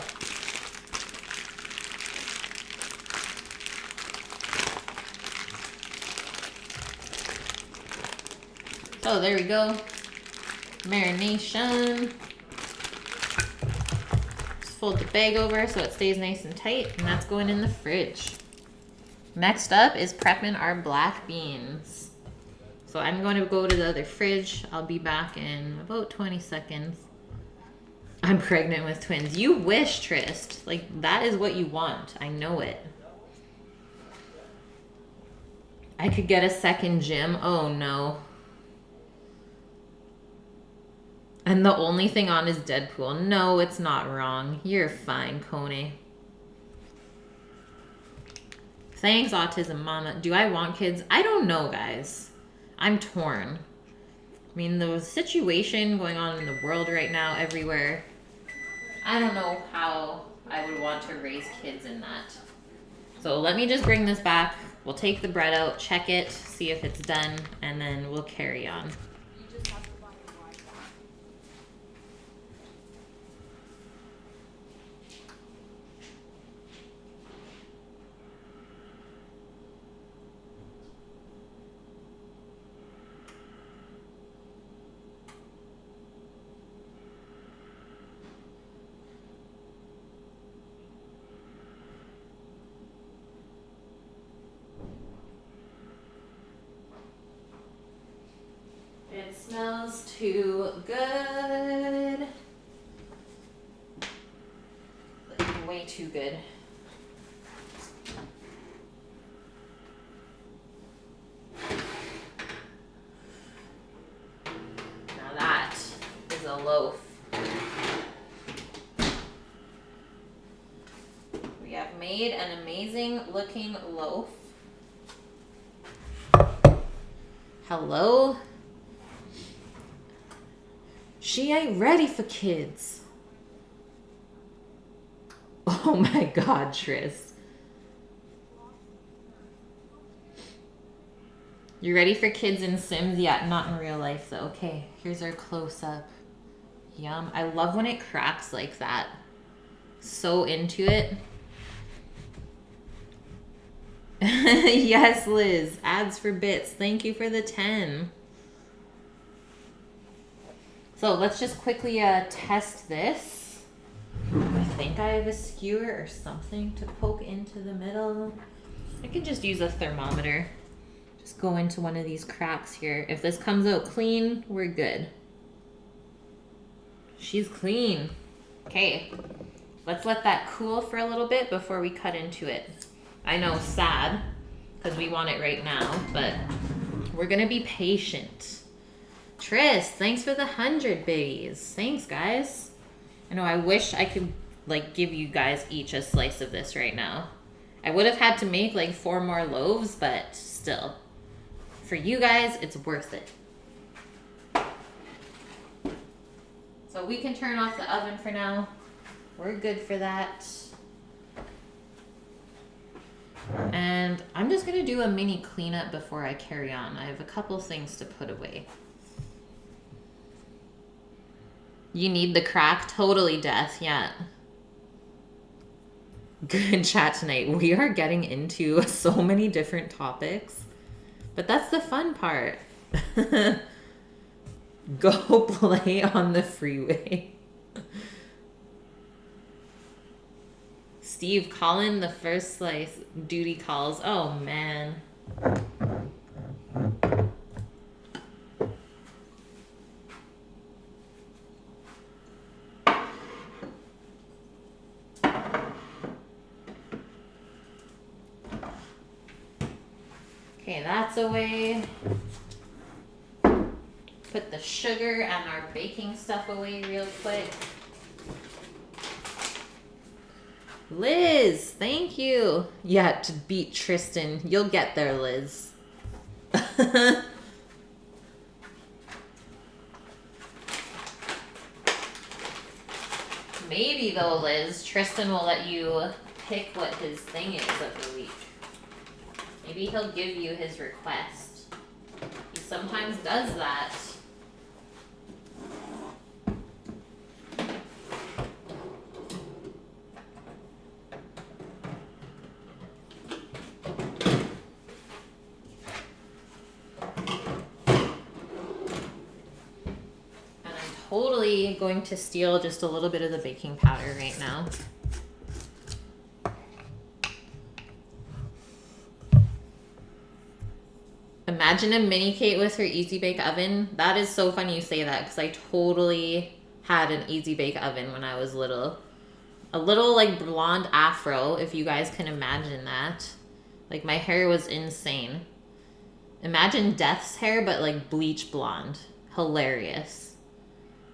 Oh, there we go. marination. Just fold the bag over so it stays nice and tight, and that's going in the fridge. Next up is prepping our black beans. So I'm going to go to the other fridge. I'll be back in about 20 seconds. I'm pregnant with twins. You wish, Trist. Like, that is what you want. I know it. I could get a second gym. Oh, no. And the only thing on is Deadpool. No, it's not wrong. You're fine, Kone. Thanks, Autism Mama. Do I want kids? I don't know, guys. I'm torn. I mean, the situation going on in the world right now, everywhere, I don't know how I would want to raise kids in that. So let me just bring this back. We'll take the bread out, check it, see if it's done, and then we'll carry on. It smells too good. Like, way too good. Now that is a loaf. We have made an amazing looking loaf. Hello? She ain't ready for kids. Oh my God, Tris. You ready for kids in Sims? Yeah, not in real life though. Okay, here's our close-up. Yum. I love when it cracks like that. So into it. Yes, Liz. Ads for bits. Thank you for the 10. So let's just quickly test this. I think I have a skewer or something to poke into the middle. I could just use a thermometer. Just go into one of these cracks here. If this comes out clean, we're good. She's clean. Okay, let's let that cool for a little bit before we cut into it. I know, sad, because we want it right now, but we're gonna be patient. Tris, thanks for the 100 babies. Thanks, guys. I know, I wish I could, like, give you guys each a slice of this right now. I would have had to make, like, 4 more loaves, but still. For you guys, it's worth it. So we can turn off the oven for now. We're good for that. And I'm just gonna do a mini cleanup before I carry on. I have a couple things to put away. You need the crack? Totally, Death, yeah. Good chat tonight. We are getting into so many different topics, but that's the fun part. Go play on the freeway. Steve, call in the first slice. Duty calls. Oh, man. Okay, that's away. Put the sugar and our baking stuff away real quick. Liz, thank you. Yeah, to beat Tristan. You'll get there, Liz. Maybe though, Liz, Tristan will let you pick what his thing is of the week. Maybe he'll give you his request. He sometimes does that. And actually going to steal just a little bit of the baking powder right now. Imagine a mini Kate with her Easy Bake Oven. That is so funny you say that because I totally had an Easy Bake Oven when I was little. A little like blonde afro, if you guys can imagine that. Like my hair was insane. Imagine Death's hair, but like bleach blonde. Hilarious.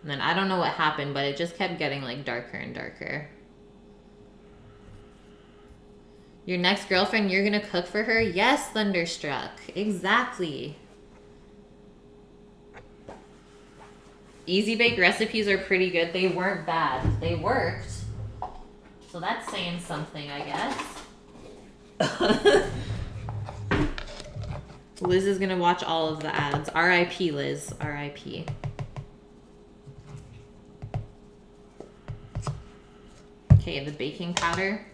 And then I don't know what happened, but it just kept getting like darker and darker. Your next girlfriend, you're gonna cook for her? Yes, Thunderstruck. Exactly. Easy Bake recipes are pretty good. They weren't bad. They worked. So that's saying something, I guess. Liz is gonna watch all of the ads. R.I.P. Liz. R.I.P. Okay, the baking powder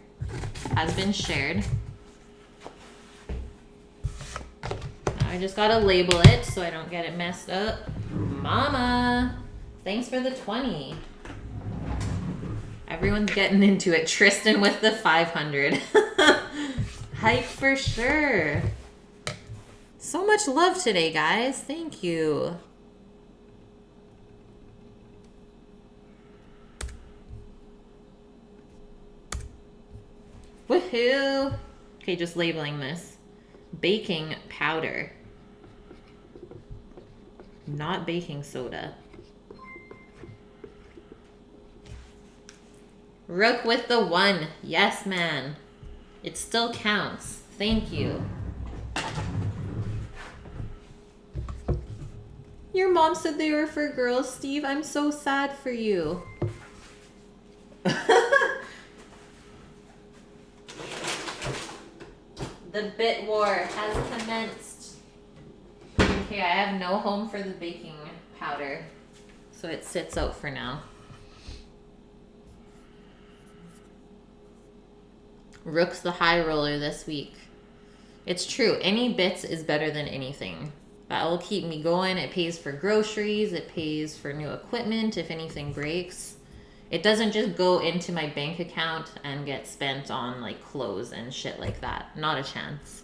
has been shared. Now I just gotta label it so I don't get it messed up. Mama, thanks for the 20. Everyone's getting into it. Tristan with the 500. Hype for sure. So much love today, guys. Thank you. Woohoo! Okay, just labeling this. Baking powder. Not baking soda. Rook with the 1. Yes, man. It still counts. Thank you. Your mom said they were for girls, Steve. I'm so sad for you. The bit war has commenced. Okay, I have no home for the baking powder, so it sits out for now. Rook's the high roller this week. It's true. Any bits is better than anything. That will keep me going. It pays for groceries. It pays for new equipment if anything breaks. It doesn't just go into my bank account and get spent on like clothes and shit like that. Not a chance.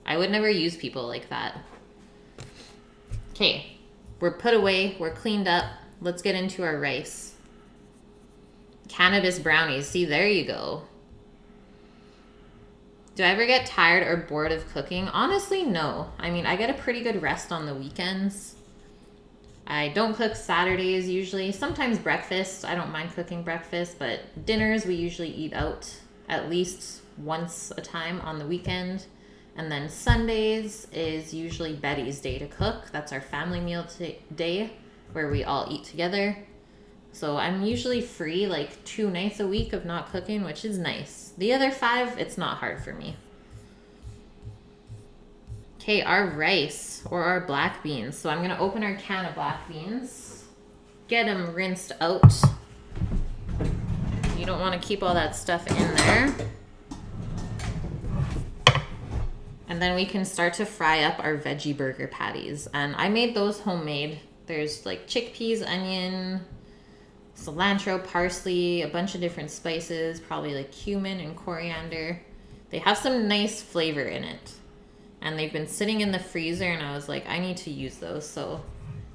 I would never use people like that. Okay, we're put away. We're cleaned up. Let's get into our rice. Cannabis brownies. See, there you go. Do I ever get tired or bored of cooking? Honestly, no. I mean, I get a pretty good rest on the weekends. I don't cook Saturdays usually. Sometimes breakfast. I don't mind cooking breakfast, but dinners we usually eat out at least once a time on the weekend. And then Sundays is usually Betty's day to cook. That's our family meal day where we all eat together. So I'm usually free like 2 nights a week of not cooking, which is nice. The other 5, it's not hard for me. Okay, our rice or our black beans. So I'm going to open our can of black beans. Get them rinsed out. You don't want to keep all that stuff in there. And then we can start to fry up our veggie burger patties. And I made those homemade. There's like chickpeas, onion, cilantro, parsley, a bunch of different spices, probably like cumin and coriander. They have some nice flavor in it. And they've been sitting in the freezer and I was like, I need to use those. So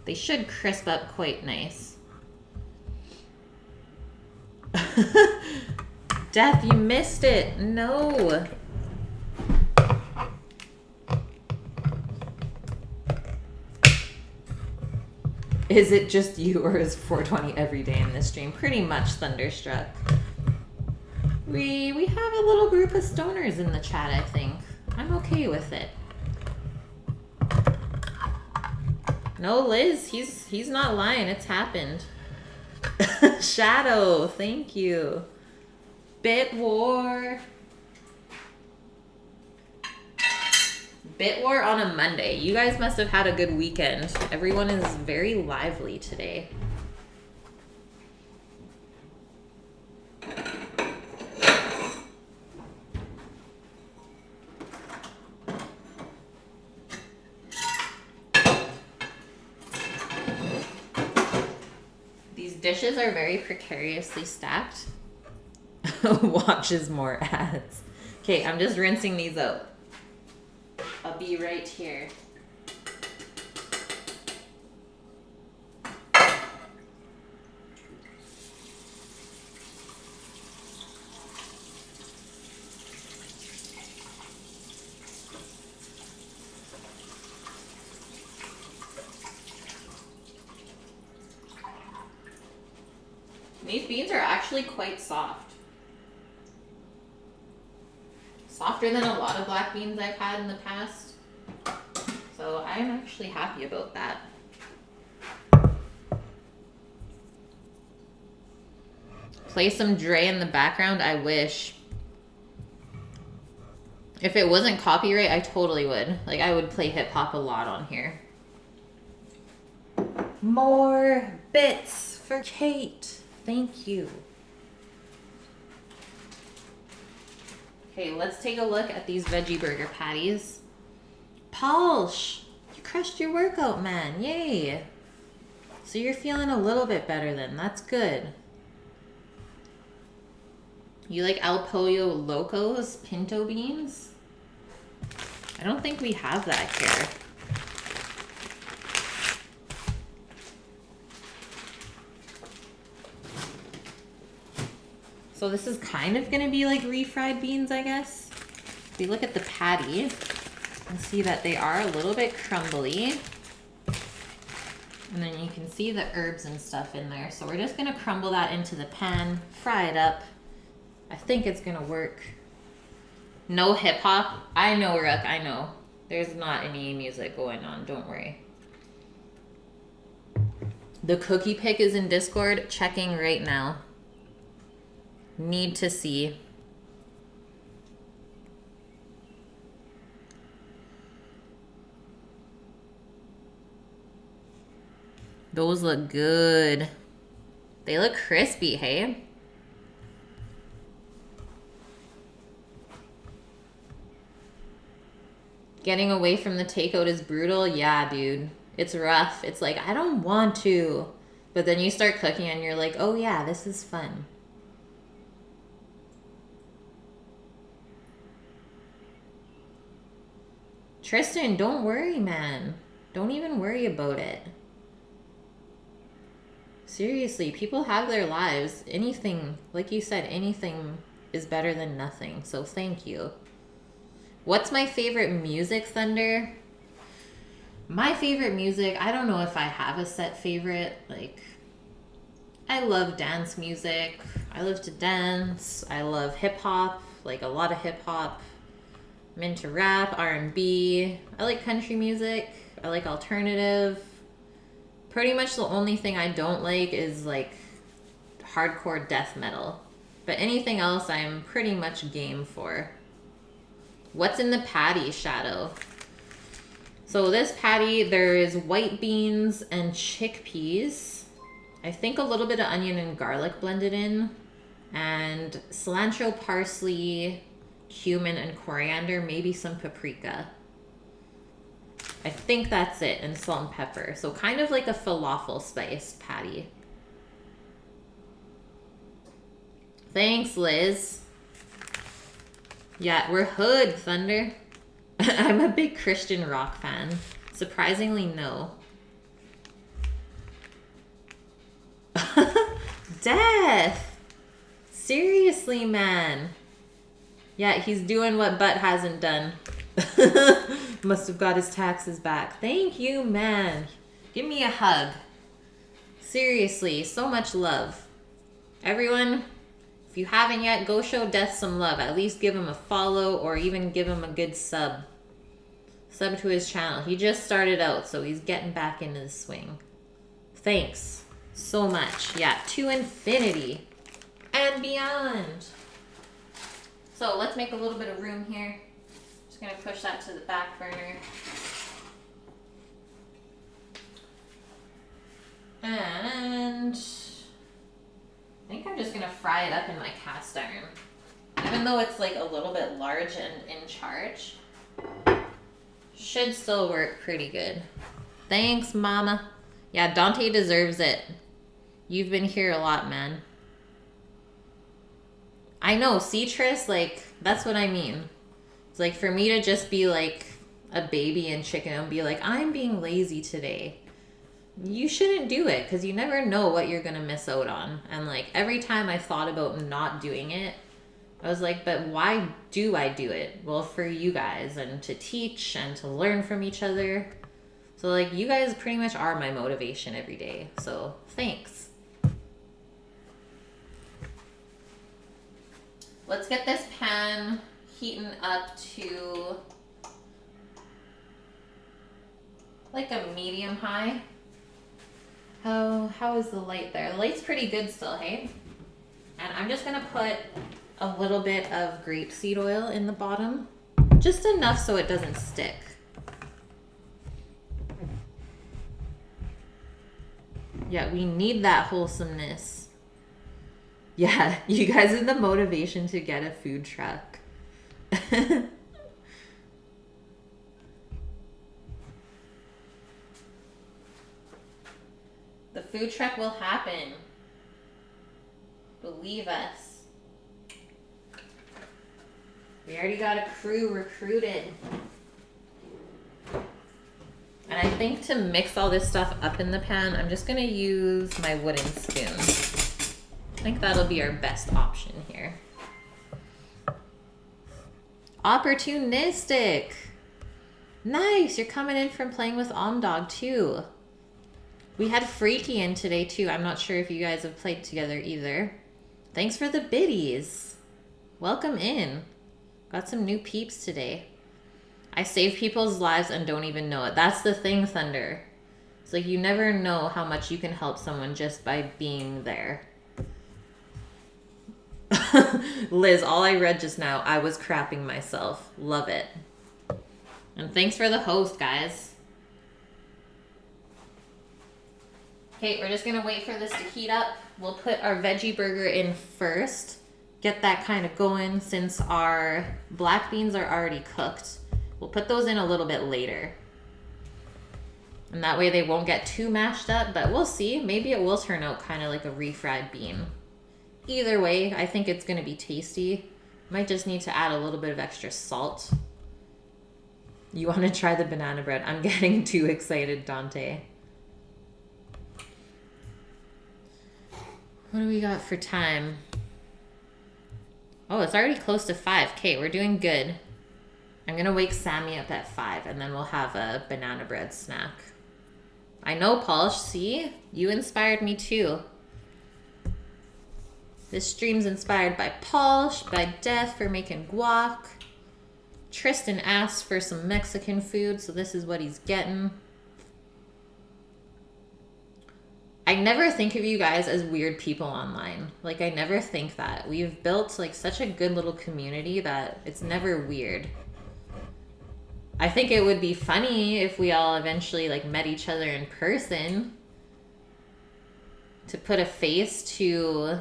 they should crisp up quite nice. Death, you missed it. No. Is it just you or is 420 every day in this stream? Pretty much, Thunderstruck. We have a little group of stoners in the chat, I think. I'm okay with it. No, Liz, he's not lying. It's happened. Shadow, thank you. Bit War. Bit War on a Monday. You guys must have had a good weekend. Everyone is very lively today. These Dishes are very precariously stacked. Watches more ads. Okay, I'm just rinsing these out. I'll be right here. These beans are actually quite soft. Softer than a lot of black beans I've had in the past. So I'm actually happy about that. Play some Dre in the background, I wish. If it wasn't copyright, I totally would. Like, I would play hip hop a lot on here. More bits for Kate. Thank you. Okay, let's take a look at these veggie burger patties. Polsh, you crushed your workout, man. Yay. So you're feeling a little bit better then. That's good. You like El Pollo Locos pinto beans? I don't think we have that here. So this is kind of gonna be like refried beans, I guess. If we look at the patty and see that they are a little bit crumbly. And then you can see the herbs and stuff in there. So we're just gonna crumble that into the pan, fry it up. I think it's gonna work. No hip hop. I know, Rook, I know. There's not any music going on, don't worry. The cookie pick is in Discord, checking right now. Need to see. Those look good. They look crispy, hey? Getting away from the takeout is brutal. Yeah, dude. It's rough. It's like, I don't want to. But then you start cooking and you're like, oh yeah, this is fun. Tristan, don't worry, man. Don't even worry about it. Seriously, people have their lives. Anything, like you said, anything is better than nothing. So thank you. What's my favorite music, Thunder? My favorite music, I don't know if I have a set favorite. Like, I love dance music. I love to dance. I love hip hop, like a lot of hip hop. I'm into rap, R&B. I like country music. I like alternative. Pretty much the only thing I don't like is like hardcore death metal. But anything else I'm pretty much game for. What's in the patty, Shadow? So this patty, there is white beans and chickpeas. I think a little bit of onion and garlic blended in. And cilantro, parsley, cumin, and coriander, maybe some paprika. I think that's it, and salt and pepper. So kind of like a falafel spice patty. Thanks, Liz. Yeah, we're hood, Thunder. I'm a big Christian rock fan. Surprisingly, no. Death! Seriously, man. Yeah, he's doing what Butt hasn't done. Must have got his taxes back. Thank you, man. Give me a hug. Seriously, so much love. Everyone, if you haven't yet, go show Death some love. At least give him a follow or even give him a good sub. Sub to his channel. He just started out, so he's getting back into the swing. Thanks so much. Yeah, to infinity and beyond. So let's make a little bit of room here. Just gonna push that to the back burner. And I think I'm just gonna fry it up in my cast iron. Even though it's like a little bit large and in charge, should still work pretty good. Thanks, Mama. Yeah, Dante deserves it. You've been here a lot, man. I know, Tris, like, that's what I mean. It's like for me to just be like a baby and chicken and be like, I'm being lazy today. You shouldn't do it because you never know what you're going to miss out on. And like every time I thought about not doing it, I was like, but why do I do it? Well, for you guys and to teach and to learn from each other. So like you guys pretty much are my motivation every day. So thanks. Let's get this pan heating up to like a medium high. How is the light there? The light's pretty good still, hey? And I'm just gonna put a little bit of grapeseed oil in the bottom. Just enough so it doesn't stick. Yeah, we need that wholesomeness. Yeah, you guys are the motivation to get a food truck. The food truck will happen. Believe us. We already got a crew recruited. And I think to mix all this stuff up in the pan, I'm just gonna use my wooden spoon. I think that'll be our best option here. Opportunistic. Nice, you're coming in from playing with Omdog too. We had Freaky in today too. I'm not sure if you guys have played together either. Thanks for the biddies. Welcome in. Got some new peeps today. I save people's lives and don't even know it. That's the thing, Thunder. It's like you never know how much you can help someone just by being there. Liz, all I read just now, I was crapping myself. Love it. And thanks for the host, guys. Okay, we're just gonna wait for this to heat up. We'll put our veggie burger in first. Get that kind of going since our black beans are already cooked. We'll put those in a little bit later. And that way they won't get too mashed up, but we'll see. Maybe it will turn out kind of like a refried bean. Either way, I think it's gonna be tasty. Might just need to add a little bit of extra salt. You wanna try the banana bread? I'm getting too excited, Dante. What do we got for time? Oh, it's already close to 5. Okay, we're doing good. I'm gonna wake Sammy up at 5 and then we'll have a banana bread snack. I know, Polish, see? You inspired me too. This stream's inspired by Polish, by Death for making guac. Tristan asked for some Mexican food, so this is what he's getting. I never think of you guys as weird people online. Like, I never think that. We've built, like, such a good little community that it's never weird. I think it would be funny if we all eventually, like, met each other in person. To put a face to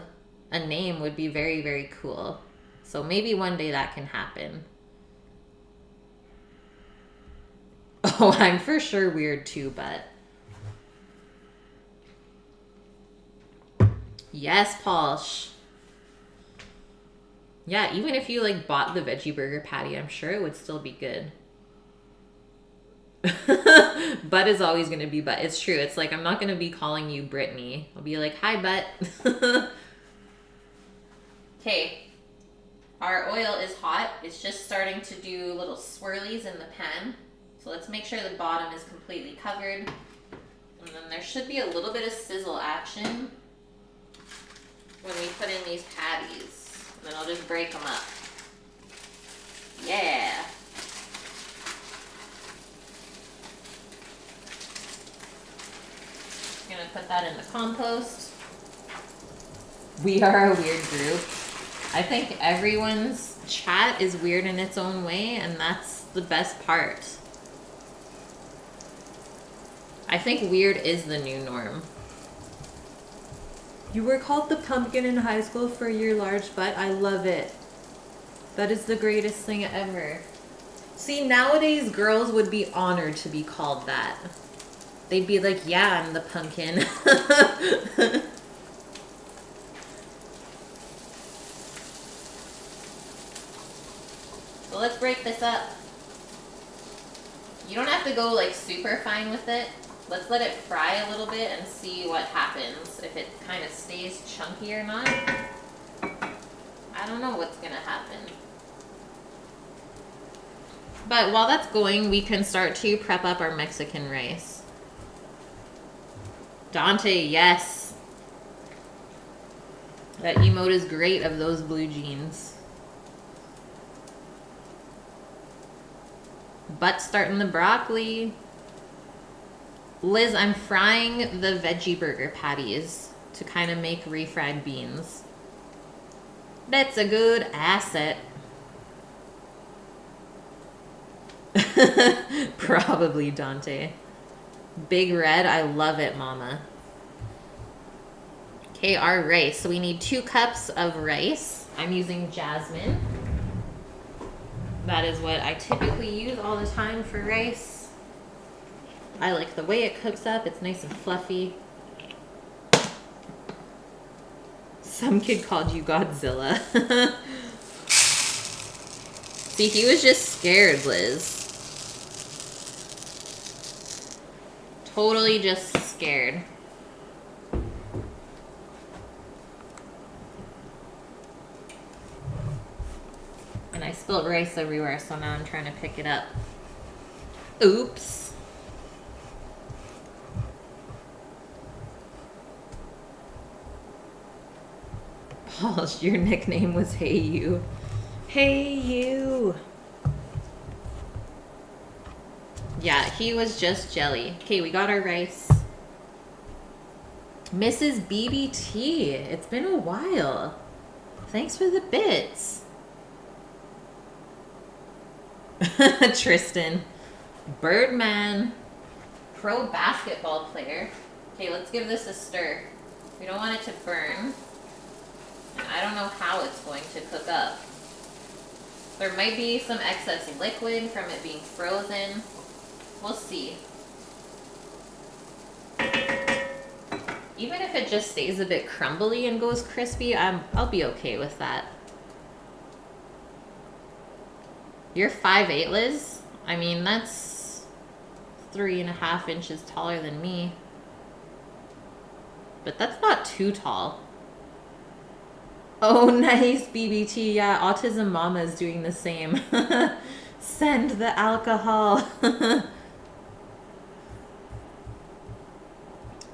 a name would be very, very cool. So maybe one day that can happen. Oh, I'm for sure weird too, but... Yes, Polsh. Yeah, even if you like bought the veggie burger patty, I'm sure it would still be good. Butt is always going to be butt. It's true. It's like, I'm not going to be calling you Brittany. I'll be like, hi, butt. Okay. Our oil is hot. It's just starting to do little swirlies in the pan. So let's make sure the bottom is completely covered. And then there should be a little bit of sizzle action when we put in these patties. And then I'll just break them up. Yeah. I'm gonna put that in the compost. We are a weird group. I think everyone's chat is weird in its own way, and that's the best part. I think weird is the new norm. You were called the pumpkin in high school for your large butt. I love it. That is the greatest thing ever. See, nowadays girls would be honored to be called that. They'd be like, yeah, I'm the pumpkin. So let's break this up. You don't have to go like super fine with it. Let's let it fry a little bit and see what happens. If it kind of stays chunky or not. I don't know what's gonna happen. But while that's going, we can start to prep up our Mexican rice. Dante, yes. That emote is great of those blue jeans. Butt starting the broccoli. Liz, I'm frying the veggie burger patties to kind of make refried beans. That's a good asset. Probably, Dante. Big red, I love it, mama. Okay, our rice. So we need 2 cups of rice. I'm using jasmine. That is what I typically use all the time for rice. I like the way it cooks up. It's nice and fluffy. Some kid called you Godzilla. See, he was just scared, Liz. Totally just scared. And I spilled rice everywhere, so now I'm trying to pick it up. Oops. Paul, your nickname was Hey You. Hey You. Yeah, he was just jelly. Okay, we got our rice. Mrs. BBT, it's been a while. Thanks for the bits. Tristan. Birdman. Pro basketball player. Okay, let's give this a stir. We don't want it to burn. And I don't know how it's going to cook up. There might be some excess liquid from it being frozen. We'll see. Even if it just stays a bit crumbly and goes crispy, I'll be okay with that. You're 5'8", Liz? I mean, that's 3.5 inches taller than me. But that's not too tall. Oh, nice, BBT. Yeah, Autism Mama is doing the same. Send the alcohol.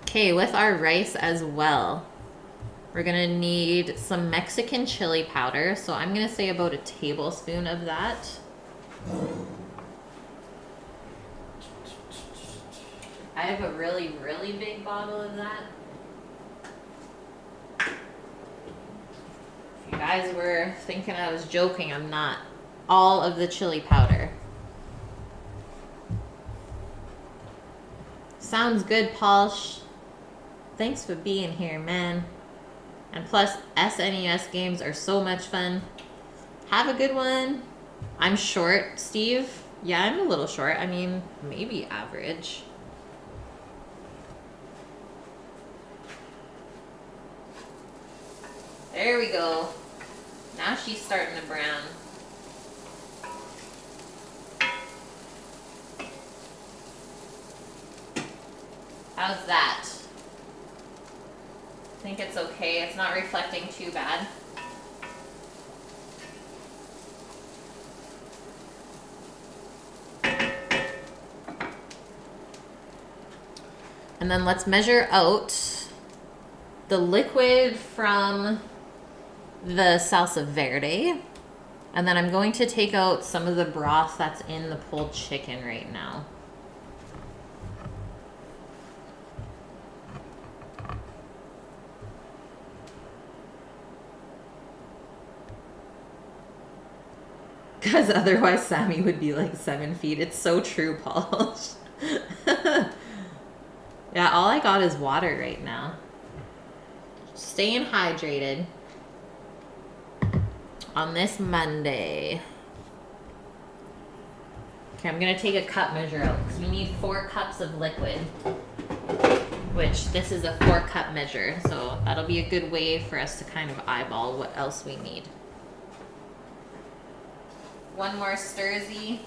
Okay, with our rice as well, we're gonna need some Mexican chili powder. So I'm gonna say about a tablespoon of that. I have a really, really big bottle of that. If you guys were thinking I was joking, I'm not. All of the chili powder. Sounds good, Paul. Thanks for being here, man. And plus, SNES games are so much fun. Have a good one. I'm short, Steve. Yeah, I'm a little short. I mean, maybe average. There we go. Now she's starting to brown. How's that? I think it's okay. It's not reflecting too bad. And then let's measure out the liquid from the salsa verde. And then I'm going to take out some of the broth that's in the pulled chicken right now. Because otherwise Sammy would be like 7 feet. It's so true, Paul. Yeah, all I got is water right now. Staying hydrated on this Monday. Okay, I'm going to take a cup measure out because we need 4 cups of liquid, which this is a 4-cup measure. So that'll be a good way for us to kind of eyeball what else we need. One more stir-zy.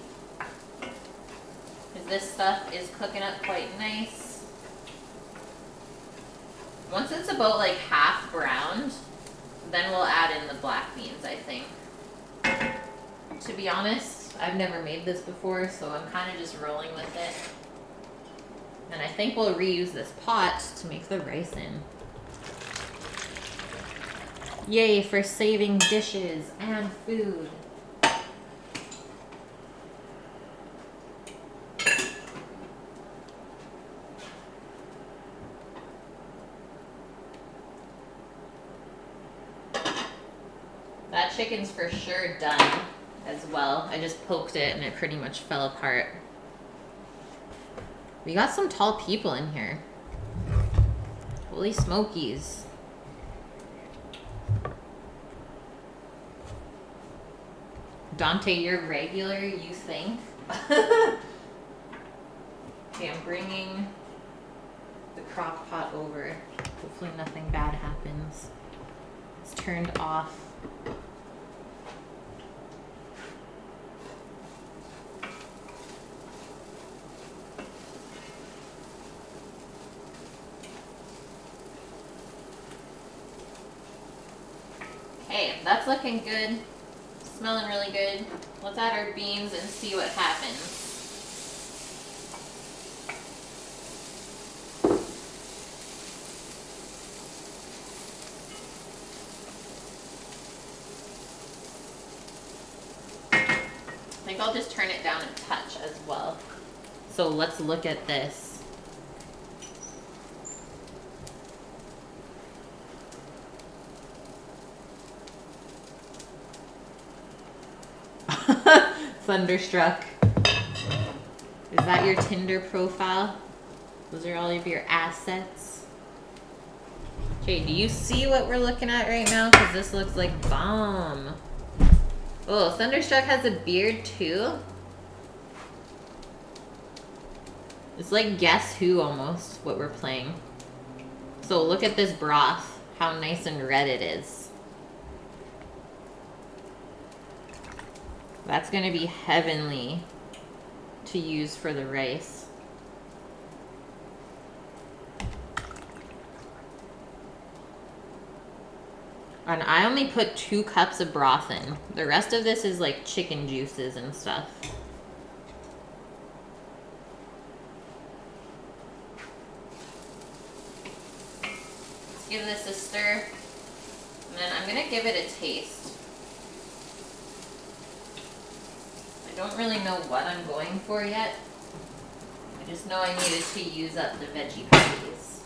Because this stuff is cooking up quite nice. Once it's about like half browned, then we'll add in the black beans, I think. To be honest, I've never made this before, so I'm kind of just rolling with it. And I think we'll reuse this pot to make the rice in. Yay for saving dishes and food. That chicken's for sure done as well. I just poked it and it pretty much fell apart. We got some tall people in here. Holy smokies. Dante, you're regular, you think? Okay, I'm bringing the crock pot over. Hopefully nothing bad happens. It's turned off. Okay, that's looking good. Smelling really good. Let's add our beans and see what happens. I think I'll just turn it down a touch as well. So let's look at this. Thunderstruck. Is that your Tinder profile? Those are all of your assets. Okay, do you see what we're looking at right now? Because this looks like bomb. Oh, Thunderstruck has a beard too. It's like Guess Who almost, what we're playing. So look at this broth, how nice and red it is. That's gonna be heavenly to use for the rice. And I only put 2 cups of broth in. The rest of this is like chicken juices and stuff. Let's give this a stir. And then I'm gonna give it a taste. I don't really know what I'm going for yet. I just know I needed to use up the veggie patties.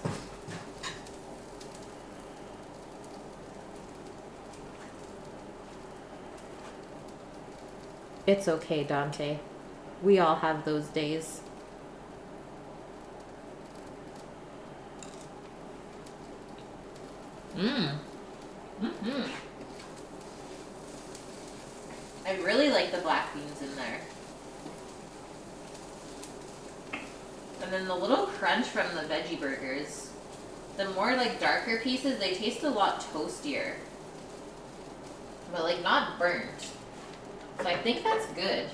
It's okay, Dante. We all have those days. I really like the black beans in there. And then the little crunch from the veggie burgers. The more like darker pieces, they taste a lot toastier. But like not burnt. So I think that's good.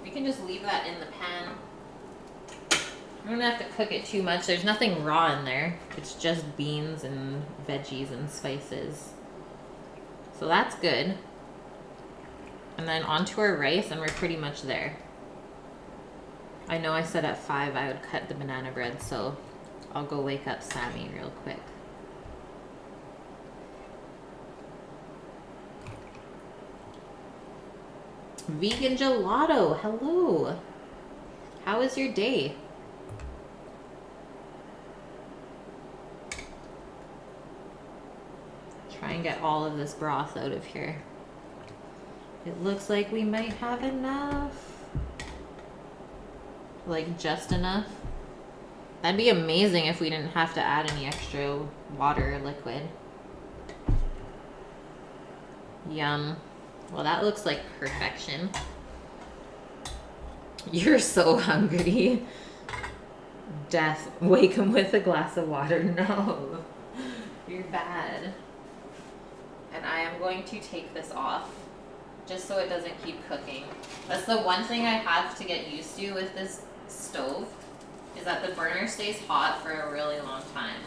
We can just leave that in the pan. I'm gonna have to cook it too much. There's nothing raw in there. It's just beans and veggies and spices. So that's good. And then onto our rice, and we're pretty much there. I know I said at 5 I would cut the banana bread, so I'll go wake up Sammy real quick. Vegan gelato, hello. How was your day? Try and get all of this broth out of here. It looks like we might have enough. Like just enough. That'd be amazing if we didn't have to add any extra water or liquid. Yum. Well, that looks like perfection. You're so hungry. Death. Wake him with a glass of water. No. You're bad. And I am going to take this off. just so it doesn't keep cooking. That's the one thing I have to get used to with this stove, is that the burner stays hot for a really long time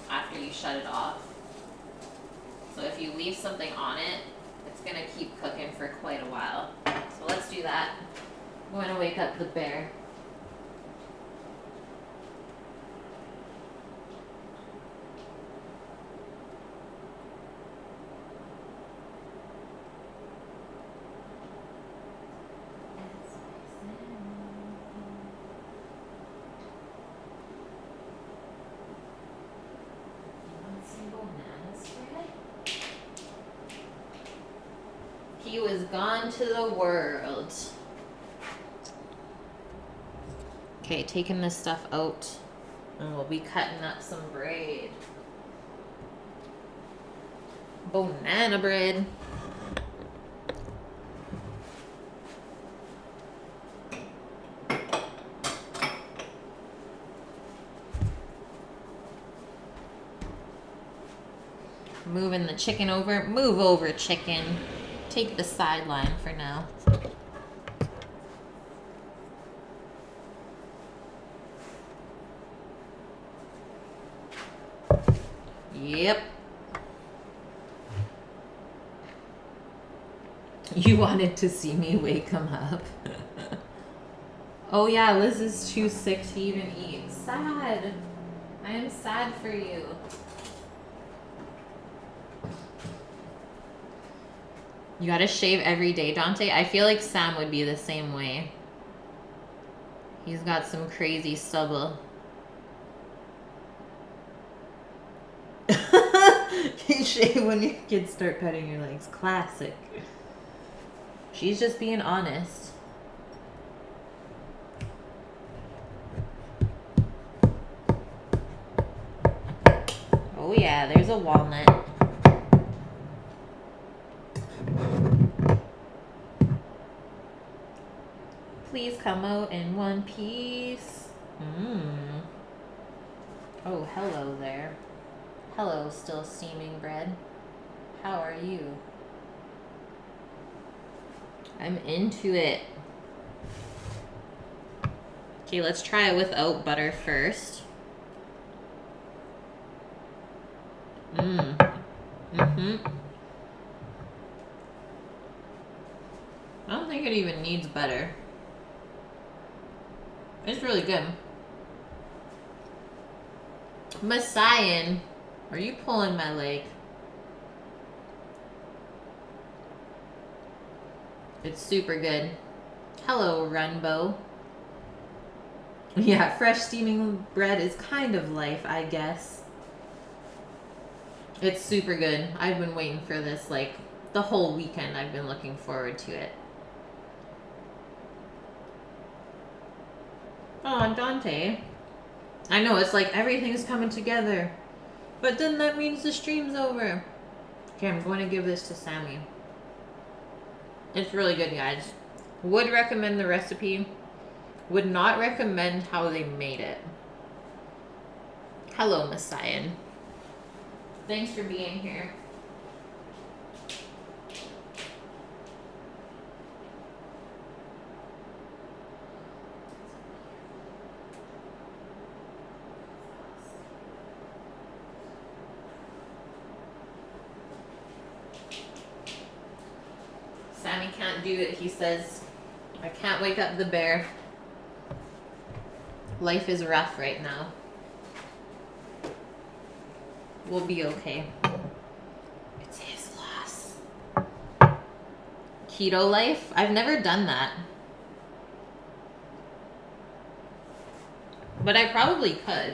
after you shut it off. So if you leave something on it, it's gonna keep cooking for quite a while. So let's do that. I'm going to wake up the bear. He was gone to the world. Okay, taking this stuff out, and we'll be cutting up some bread. Banana bread. Moving the chicken over. Move over, chicken. Take the sideline for now. Yep. You wanted to see me wake him up. Oh yeah, Liz is too sick to even eat. Sad. I am sad for you. You gotta shave every day, Dante. I feel like Sam would be the same way. He's got some crazy stubble. You shave when your kids start cutting your legs. Classic. She's just being honest. Oh yeah, there's a walnut. Please come out in one piece. Oh, hello there. Hello, still steaming bread. How are you? I'm into it. Okay, let's try it without butter first. I don't think it even needs butter. It's really good. Messiah, are you pulling my leg? It's super good. Hello, Runbo. Yeah, fresh steaming bread is kind of life, I guess. It's super good. I've been waiting for this like the whole weekend. I've been looking forward to it. Oh, Dante. I know, it's like everything's coming together. But then that means the stream's over. Okay, I'm going to give this to Sammy. It's really good, guys. Would recommend the recipe. Would not recommend how they made it. Hello, Messiah. Thanks for being here. Sammy can't do it, he says. I can't wake up the bear. Life is rough right now. We'll be okay. It's his loss. Keto life? I've never done that. But I probably could.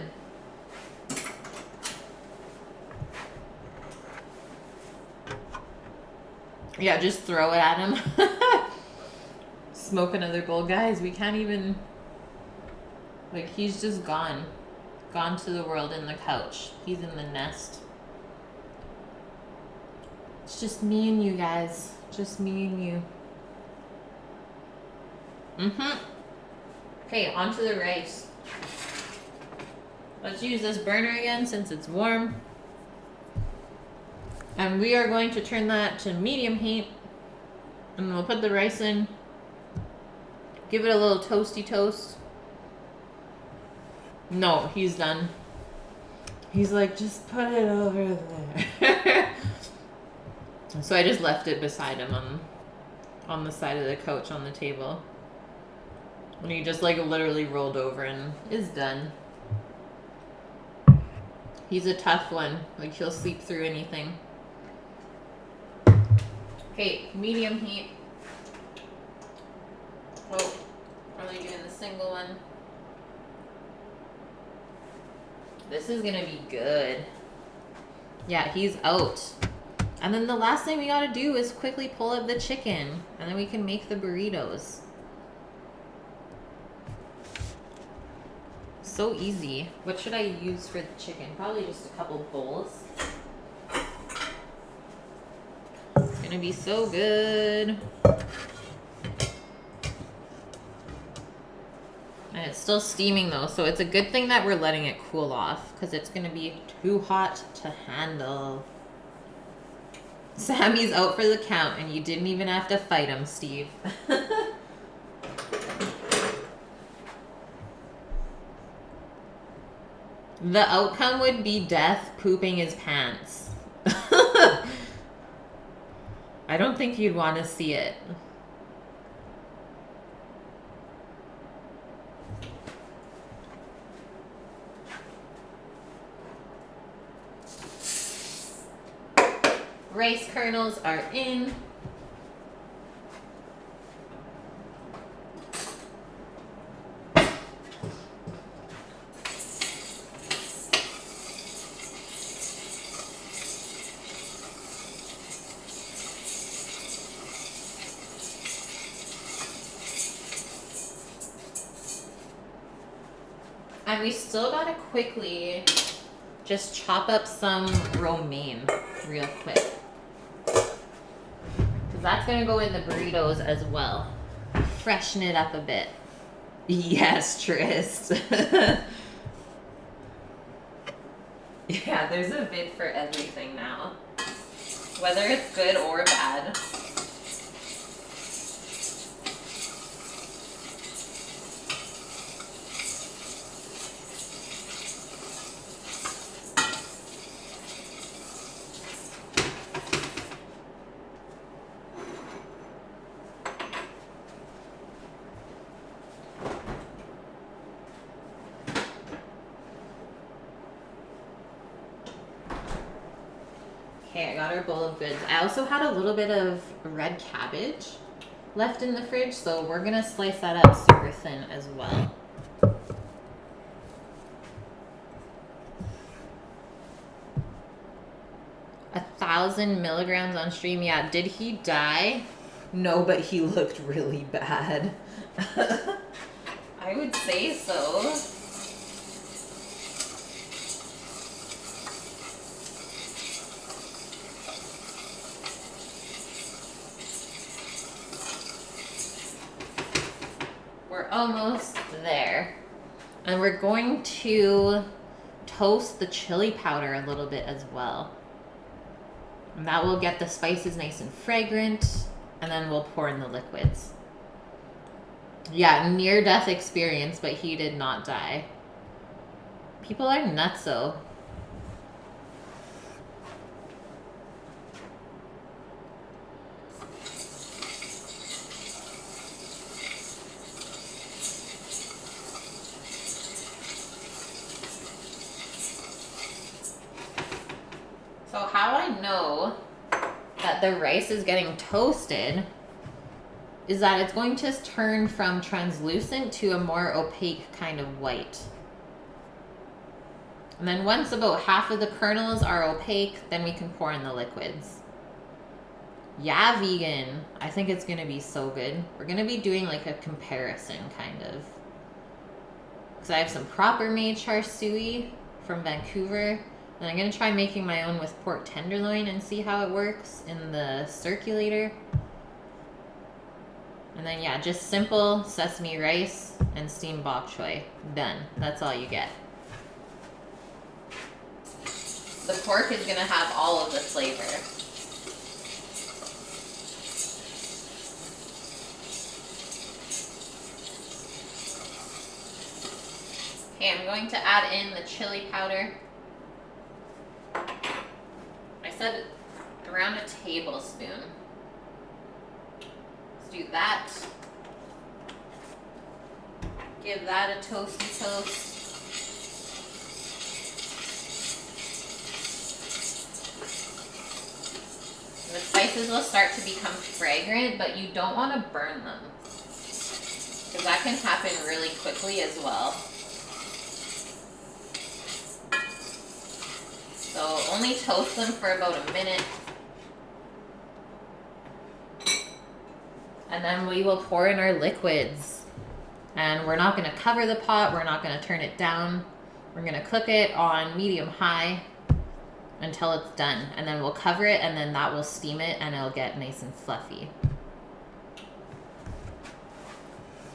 Yeah, just throw it at him. Smoke another bowl. Guys, we can't even... Like, he's just gone. Gone to the world in the couch. He's in the nest. It's just me and you guys. Just me and you. Okay, on to the rice. Let's use this burner again since it's warm. And we are going to turn that to medium heat. And we'll put the rice in. Give it a little toasty toast. No, he's done. He's like, just put it over there. So I just left it beside him on the side of the couch on the table. And he just like literally rolled over and is done. He's a tough one. Like he'll sleep through anything. Okay, medium heat. Oh, are they doing the single one? This is gonna be good. Yeah, he's out. And then the last thing we gotta do is quickly pull up the chicken, and then we can make the burritos. So easy. What should I use for the chicken? Probably just a couple bowls. It's gonna be so good. And it's still steaming though, so it's a good thing that we're letting it cool off, because it's gonna be too hot to handle. Sammy's out for the count, and you didn't even have to fight him, Steve. The outcome would be Death pooping his pants. I don't think you'd want to see it. Rice kernels are in. And we still gotta quickly just chop up some romaine real quick. That's gonna go in the burritos as well. Freshen it up a bit. Yes, Trist. Yeah, there's a vid for everything now. Whether it's good or bad. Okay, I got our bowl of goods. I also had a little bit of red cabbage left in the fridge, so we're gonna slice that up super thin as well. A 1,000 milligrams on stream. Yeah, did he die? No, but he looked really bad. I would say so. Almost there. And we're going to toast the chili powder a little bit as well. And that will get the spices nice and fragrant, and then we'll pour in the liquids. Yeah, near-death experience, but he did not die. People are nuts though. So how I know that the rice is getting toasted is that it's going to turn from translucent to a more opaque kind of white. And then once about half of the kernels are opaque, then we can pour in the liquids. Yeah, vegan. I think it's going to be so good. We're going to be doing like a comparison kind of. Because I have some proper made char siu from Vancouver. And I'm going to try making my own with pork tenderloin and see how it works in the circulator. And then yeah, just simple sesame rice and steamed bok choy. Done. That's all you get. The pork is going to have all of the flavor. Okay, I'm going to add in the chili powder. I said around a tablespoon. Let's do that. Give that a toasty toast. The spices will start to become fragrant, but you don't want to burn them, because that can happen really quickly as well. So only toast them for about a minute. And then we will pour in our liquids. And we're not going to cover the pot. We're not going to turn it down. We're going to cook it on medium-high until it's done. And then we'll cover it, and then that will steam it, and it'll get nice and fluffy.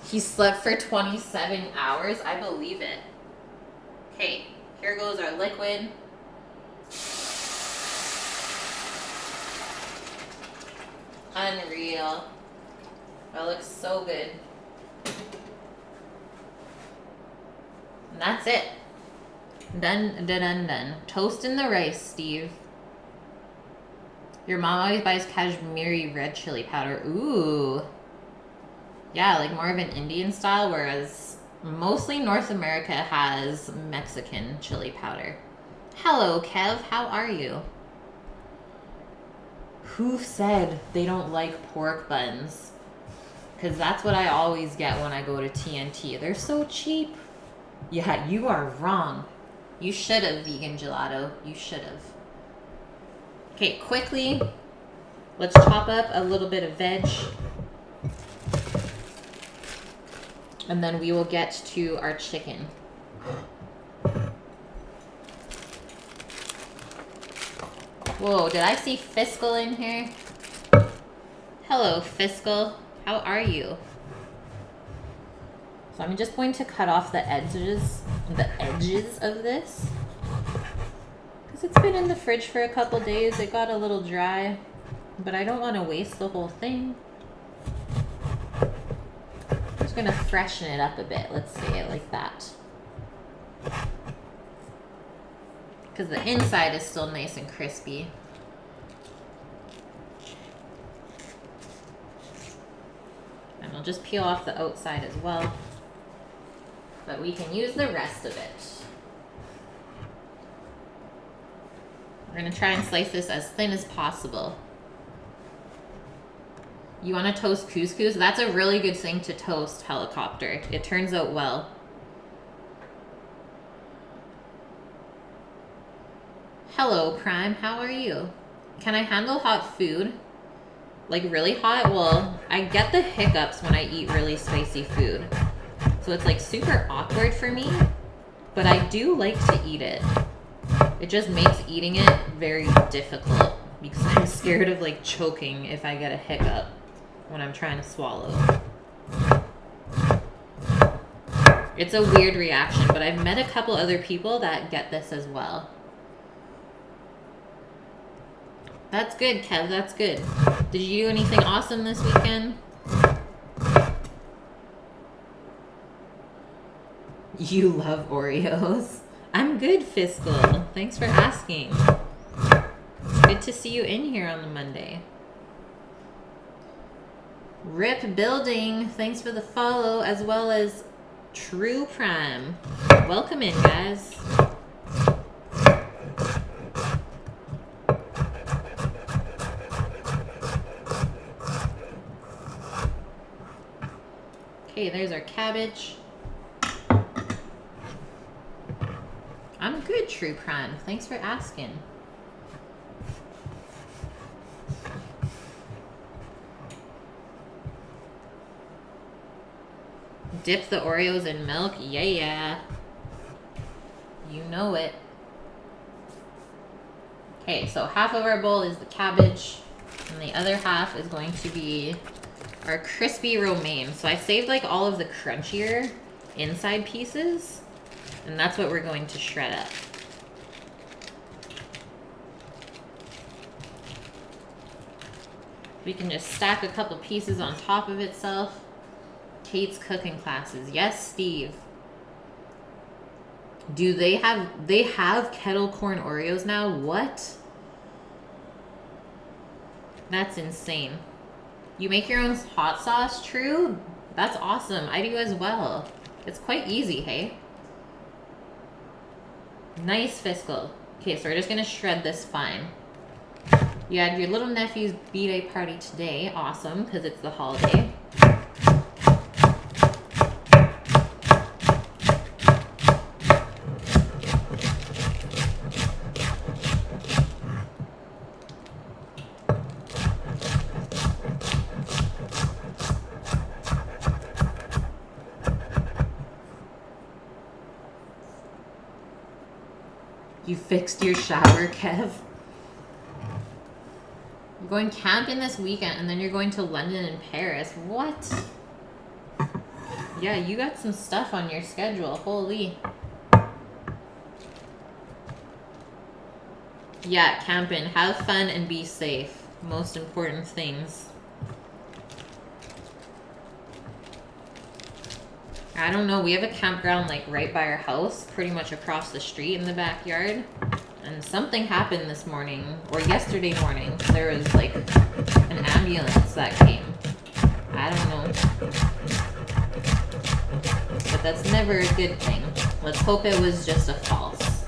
He slept for 27 hours. I believe it. Okay, here goes our liquid. Unreal. That looks so good. And that's it. Done. Toasting the rice, Steve. Your mom always buys Kashmiri red chili powder. Ooh. Yeah, like more of an Indian style, whereas mostly North America has Mexican chili powder. Hello, Kev. How are you? Who said they don't like pork buns? Because that's what I always get when I go to TNT. They're so cheap. Yeah, you are wrong. You should have, vegan gelato. You should have. Okay, quickly, let's chop up a little bit of veg. And then we will get to our chicken. Whoa, did I see Fiscal in here? Hello, Fiscal. How are you? So I'm just going to cut off the edges of this. Because it's been in the fridge for a couple days. It got a little dry. But I don't want to waste the whole thing. I'm just going to freshen it up a bit. Let's say it like that. Because the inside is still nice and crispy. And we'll just peel off the outside as well. But we can use the rest of it. We're going to try and slice this as thin as possible. You want to toast couscous? That's a really good thing to toast, Helicopter. It turns out well. Hello, Prime. How are you? Can I handle hot food? Like really hot? Well, I get the hiccups when I eat really spicy food. So it's like super awkward for me, but I do like to eat it. It just makes eating it very difficult because I'm scared of like choking if I get a hiccup when I'm trying to swallow. It's a weird reaction, but I've met a couple other people that get this as well. That's good, Kev. That's good. Did you do anything awesome this weekend? You love Oreos. I'm good, Fiscal. Thanks for asking. It's good to see you in here on the Monday. Rip Building. Thanks for the follow, as well as True Prime. Welcome in, guys. Okay, there's our cabbage. I'm good, True Prime. Thanks for asking. Dip the Oreos in milk? Yeah. You know it. Okay, so half of our bowl is the cabbage, and the other half is going to be our crispy romaine. So I saved like all of the crunchier inside pieces, and that's what we're going to shred up. We can just stack a couple pieces on top of itself. Kate's cooking classes. Yes, Steve. Do they have kettle corn Oreos now? What? That's insane. You make your own hot sauce, true? That's awesome. I do as well. It's quite easy, hey? Nice, Fiscal. Okay, so we're just gonna shred this fine. You had your little nephew's B-Day party today. Awesome, because it's the holiday. You fixed your shower, Kev? You're going camping this weekend and then you're going to London and Paris. What? Yeah, you got some stuff on your schedule. Holy. Yeah, camping. Have fun and be safe. Most important things. I don't know, we have a campground like right by our house, pretty much across the street in the backyard. And something happened this morning, or yesterday morning. There was like an ambulance that came. I don't know. But that's never a good thing. Let's hope it was just a false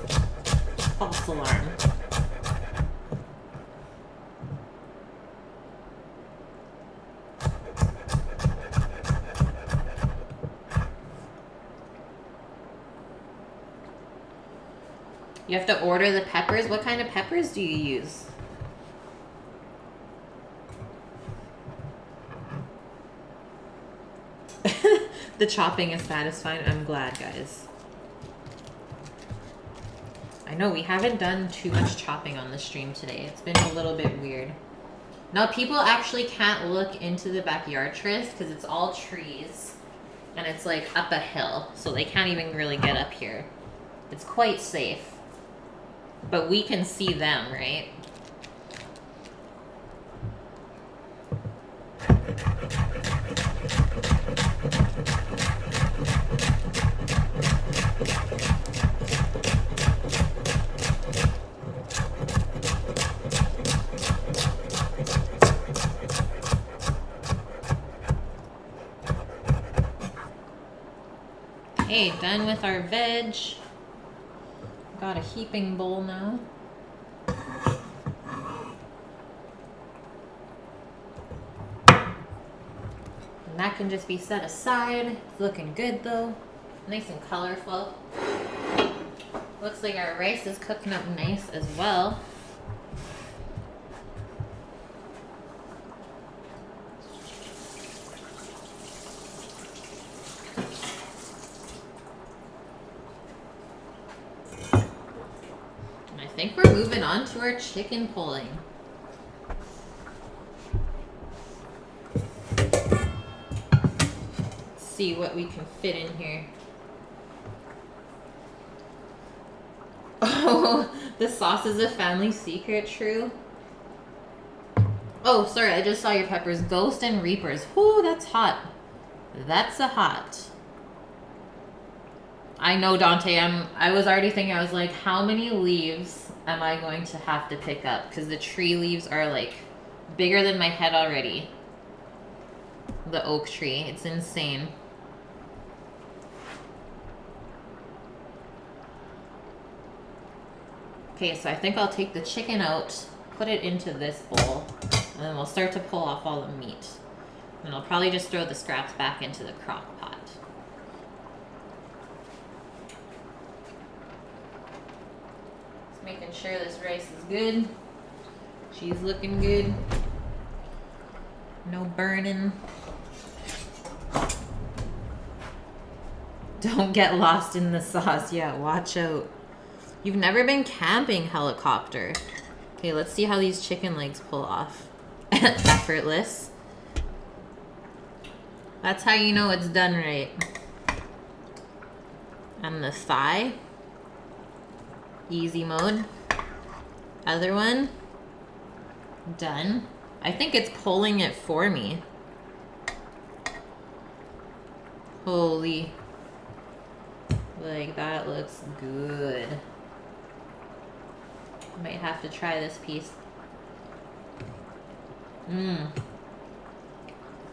alarm. You have to order the peppers. What kind of peppers do you use? The chopping is satisfying. I'm glad, guys. I know we haven't done too much chopping on the stream today. It's been a little bit weird. Now, people actually can't look into the backyard, Tris, because it's all trees. And it's like up a hill. So they can't even really get up here. It's quite safe. But we can see them, right? Okay, done with our veg. Got a heaping bowl now. And that can just be set aside. It's looking good though. Nice and colorful. Looks like our rice is cooking up nice as well. I think we're moving on to our chicken pulling. Let's see what we can fit in here. Oh, the sauce is a family secret, true? Oh, sorry, I just saw your peppers. Ghost and Reapers. Whoo, that's hot. That's a hot. I know, Dante. I was already thinking, I was like, how many leaves am I going to have to pick up? Because the tree leaves are like bigger than my head already. The oak tree. It's insane. Okay, so I think I'll take the chicken out, put it into this bowl, and then we'll start to pull off all the meat. And I'll probably just throw the scraps back into the crock pot. Making sure this rice is good. She's looking good. No burning. Don't get lost in the sauce. Yeah, watch out. You've never been camping, helicopter. Okay, let's see how these chicken legs pull off. Effortless. That's how you know it's done right. And the thigh. Easy mode. Other one. Done. I think it's pulling it for me. Holy. Like, that looks good. Might have to try this piece. Mmm.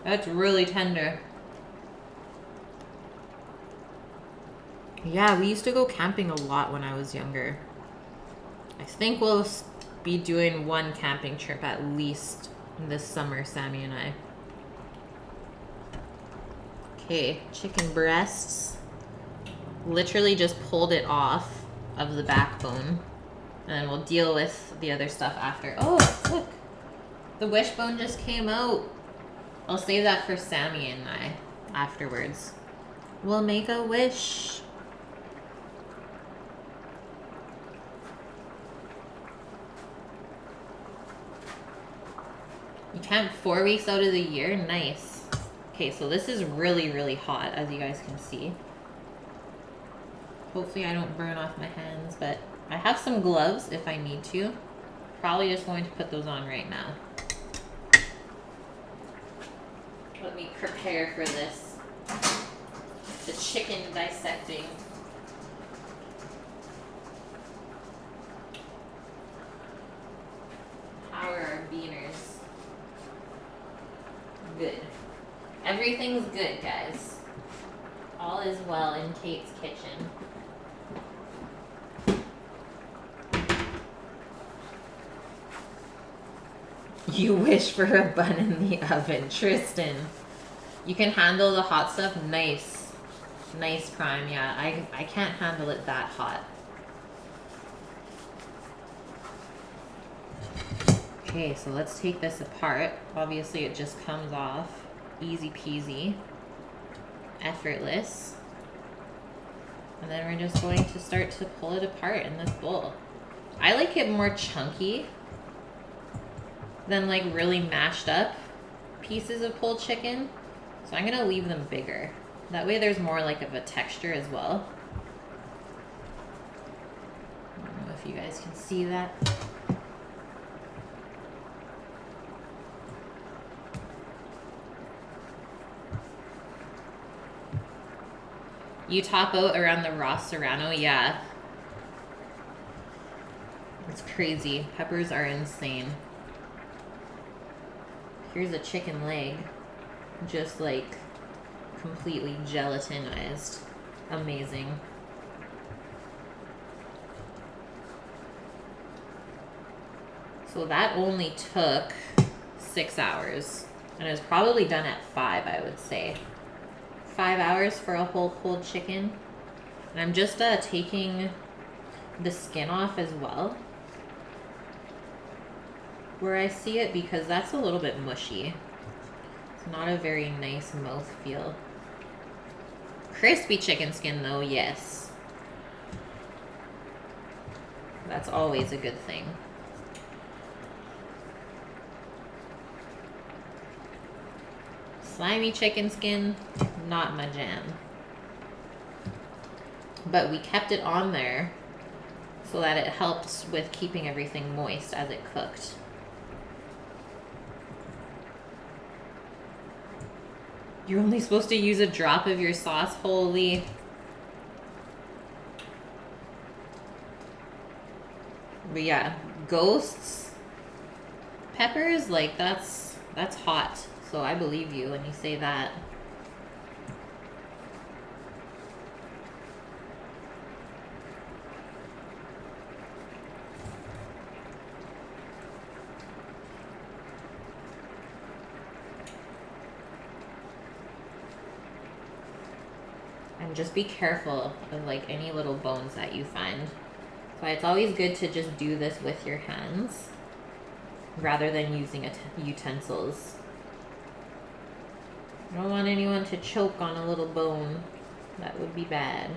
That's really tender. Yeah, we used to go camping a lot when I was younger. I think we'll be doing one camping trip at least this summer, Sammy and I. Okay, chicken breasts. Literally just pulled it off of the backbone. And then we'll deal with the other stuff after. Oh, look. The wishbone just came out. I'll save that for Sammy and I afterwards. We'll make a wish. You camp 4 weeks out of the year? Nice. Okay, so this is really, really hot, as you guys can see. Hopefully I don't burn off my hands, but I have some gloves if I need to. Probably just going to put those on right now. Let me prepare for this. The chicken dissecting. How are our beaners? Good. Everything's good, guys. All is well in Kate's kitchen. You wish for a bun in the oven, Tristan. You can handle the hot stuff? Nice. Nice, Prime. Yeah, I can't handle it that hot. Okay, so let's take this apart. Obviously, it just comes off. Easy peasy. Effortless. And then we're just going to start to pull it apart in this bowl. I like it more chunky than like really mashed up pieces of pulled chicken. So I'm gonna leave them bigger. That way there's more like of a texture as well. I don't know if you guys can see that. You top out around the raw serrano? Yeah. It's crazy. Peppers are insane. Here's a chicken leg. Just like completely gelatinized. Amazing. So that only took 6 hours. And it was probably done at 5, I would say. 5 hours for a whole pulled chicken. And I'm just taking the skin off as well, where I see it, because that's a little bit mushy. It's not a very nice mouthfeel. Crispy chicken skin though, yes. That's always a good thing. Slimy chicken skin, not my jam. But we kept it on there so that it helped with keeping everything moist as it cooked. You're only supposed to use a drop of your sauce, holy. But yeah, ghosts, peppers, like that's hot. So I believe you when you say that. And just be careful of like any little bones that you find. So it's always good to just do this with your hands rather than using utensils. I don't want anyone to choke on a little bone. That would be bad.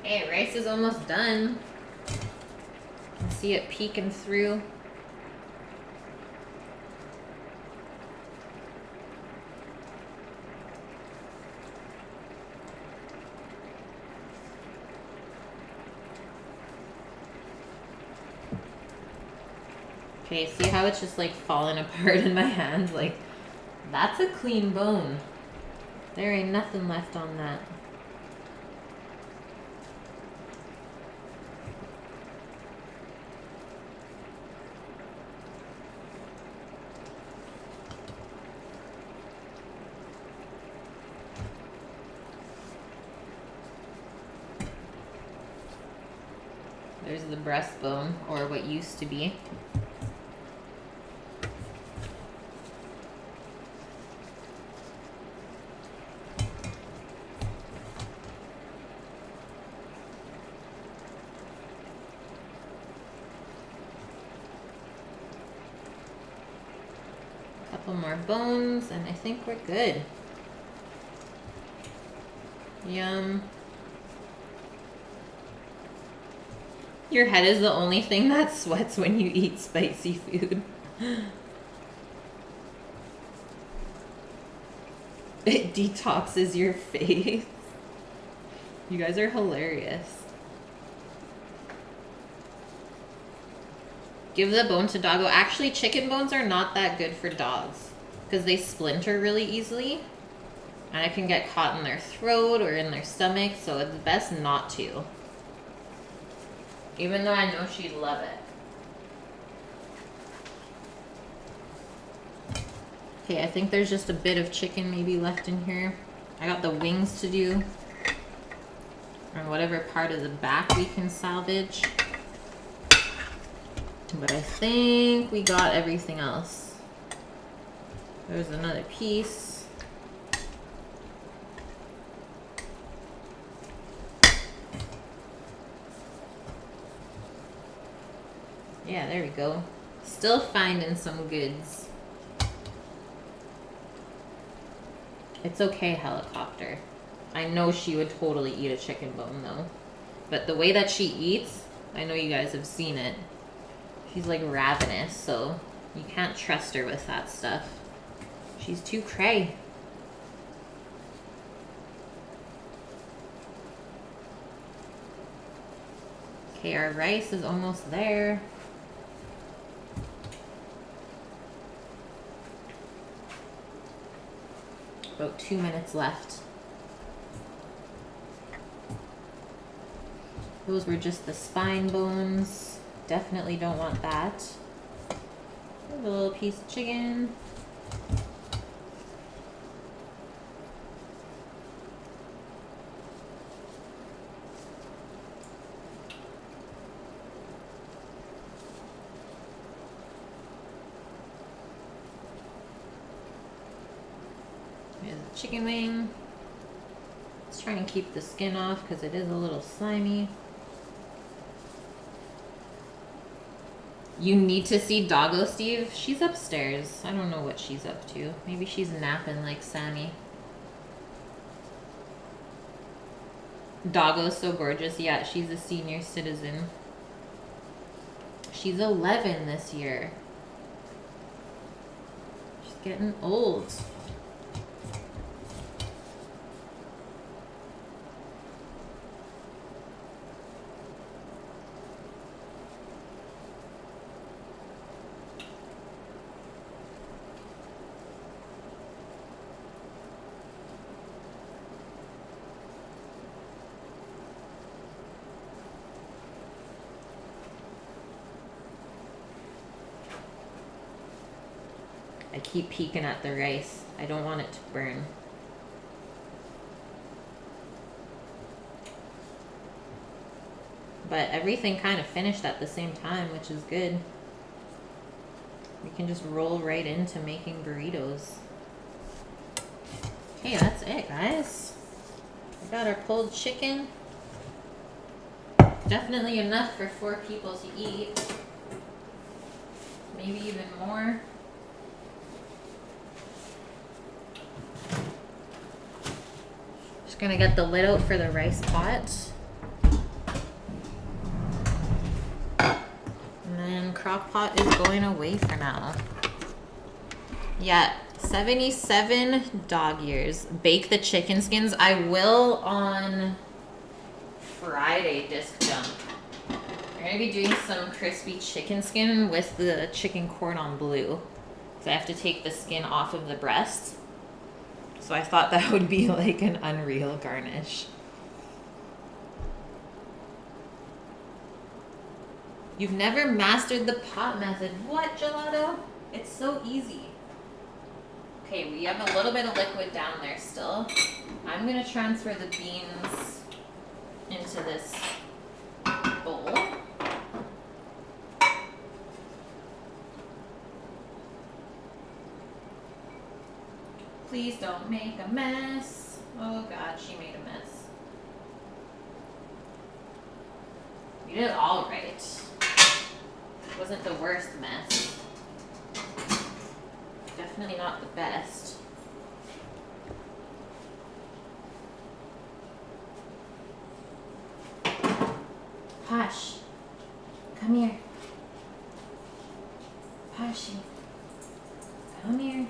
Okay, rice is almost done. I see it peeking through. Okay, see how it's just like falling apart in my hands? Like, That's a clean bone. There ain't nothing left on that. There's the breastbone, or what used to be. Couple more bones, and I think we're good. Yum. Your head is the only thing that sweats when you eat spicy food. It detoxes your face. You guys are hilarious. Give the bone to doggo. Actually, chicken bones are not that good for dogs because they splinter really easily. And it can get caught in their throat or in their stomach, so it's best not to. Even though I know she'd love it. Okay, I think there's just a bit of chicken maybe left in here. I got the wings to do. And whatever part of the back we can salvage. But I think we got everything else. There's another piece. Yeah, there we go. Still finding some goods. It's okay, helicopter. I know she would totally eat a chicken bone though. But the way that she eats, I know you guys have seen it. She's like ravenous, so you can't trust her with that stuff. She's too cray. Okay, our rice is almost there. About 2 minutes left. Those were just the spine bones. Definitely don't want that. There's a little piece of chicken. There's a chicken wing. Just trying to keep the skin off because it is a little slimy. You need to see Doggo, Steve. She's upstairs. I don't know what she's up to. Maybe she's napping like Sammy. Doggo's so gorgeous. Yeah, she's a senior citizen. She's 11 this year. She's getting old. I keep peeking at the rice. I don't want it to burn. But everything kind of finished at the same time, which is good. We can just roll right into making burritos. Okay, that's it, guys. We got our pulled chicken. Definitely enough for 4 people to eat. Maybe even more. Just gonna get the lid out for the rice pot. And then crock pot is going away for now. Yeah, 77 dog years. Bake the chicken skins. I will on Friday, disc dump. We're gonna be doing some crispy chicken skin with the chicken cordon bleu. So I have to take the skin off of the breast. So I thought that would be like an unreal garnish. You've never mastered the pot method. What, Gelato? It's so easy. Okay, we have a little bit of liquid down there still. I'm gonna transfer the beans into this bowl. Please don't make a mess. Oh God, she made a mess. You did all right. It wasn't the worst mess. Definitely not the best. Hush. Come here. Hushy. Come here.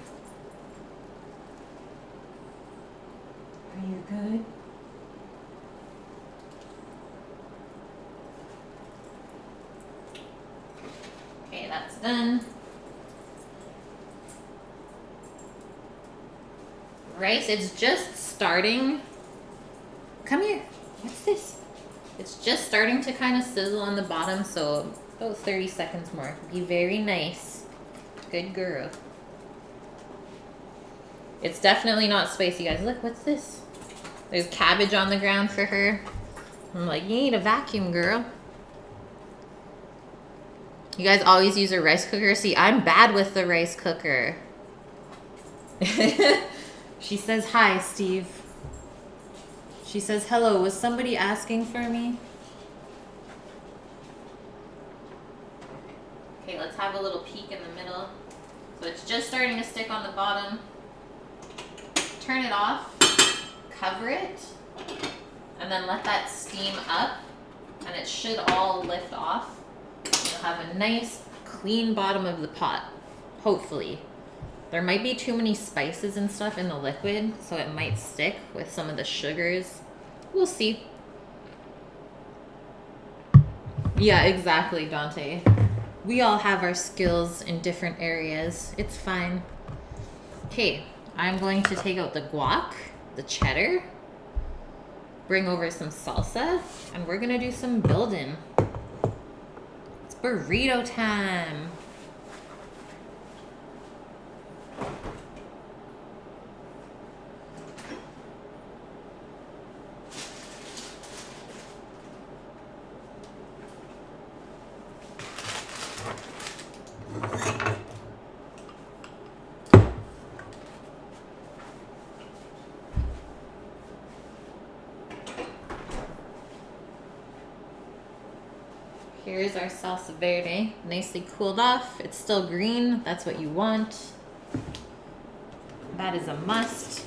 Are you good? Okay, that's done. Rice, it's just starting. Come here. What's this? It's just starting to kind of sizzle on the bottom, so about 30 seconds more. Be very nice. Good girl. It's definitely not spicy, guys. Look, what's this? There's cabbage on the ground for her. I'm like, you need a vacuum, girl. You guys always use a rice cooker? See, I'm bad with the rice cooker. She says hi, Steve. She says hello. Was somebody asking for me? Okay, let's have a little peek in the middle. So it's just starting to stick on the bottom. Turn it off, cover it, and then let that steam up, and it should all lift off. You'll have a nice, clean bottom of the pot, hopefully. There might be too many spices and stuff in the liquid, so it might stick with some of the sugars. We'll see. Yeah, exactly, Dante. We all have our skills in different areas. It's fine. Okay, I'm going to take out the guac, the cheddar, bring over some salsa, and we're gonna do some building. It's burrito time. Here's our salsa verde, nicely cooled off. It's still green, that's what you want. That is a must.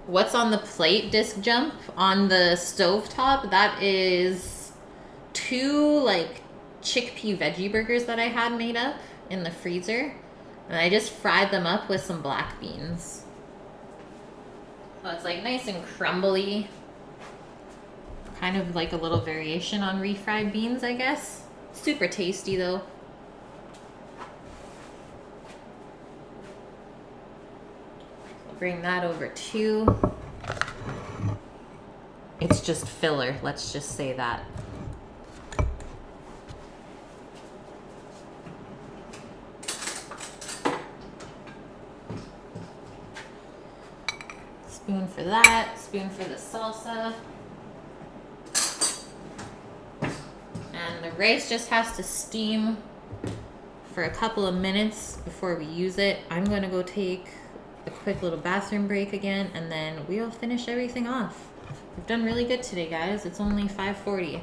What's on the plate, disc jump? On the stovetop, that is 2 like chickpea veggie burgers that I had made up in the freezer. And I just fried them up with some black beans. So it's like nice and crumbly. Kind of like a little variation on refried beans, I guess. Super tasty though. I'll bring that over too. It's just filler, let's just say that. Spoon for that, spoon for the salsa. And the rice just has to steam for a couple of minutes before we use it. I'm gonna go take a quick little bathroom break again, and then we'll finish everything off. We've done really good today, guys. It's only 5:40.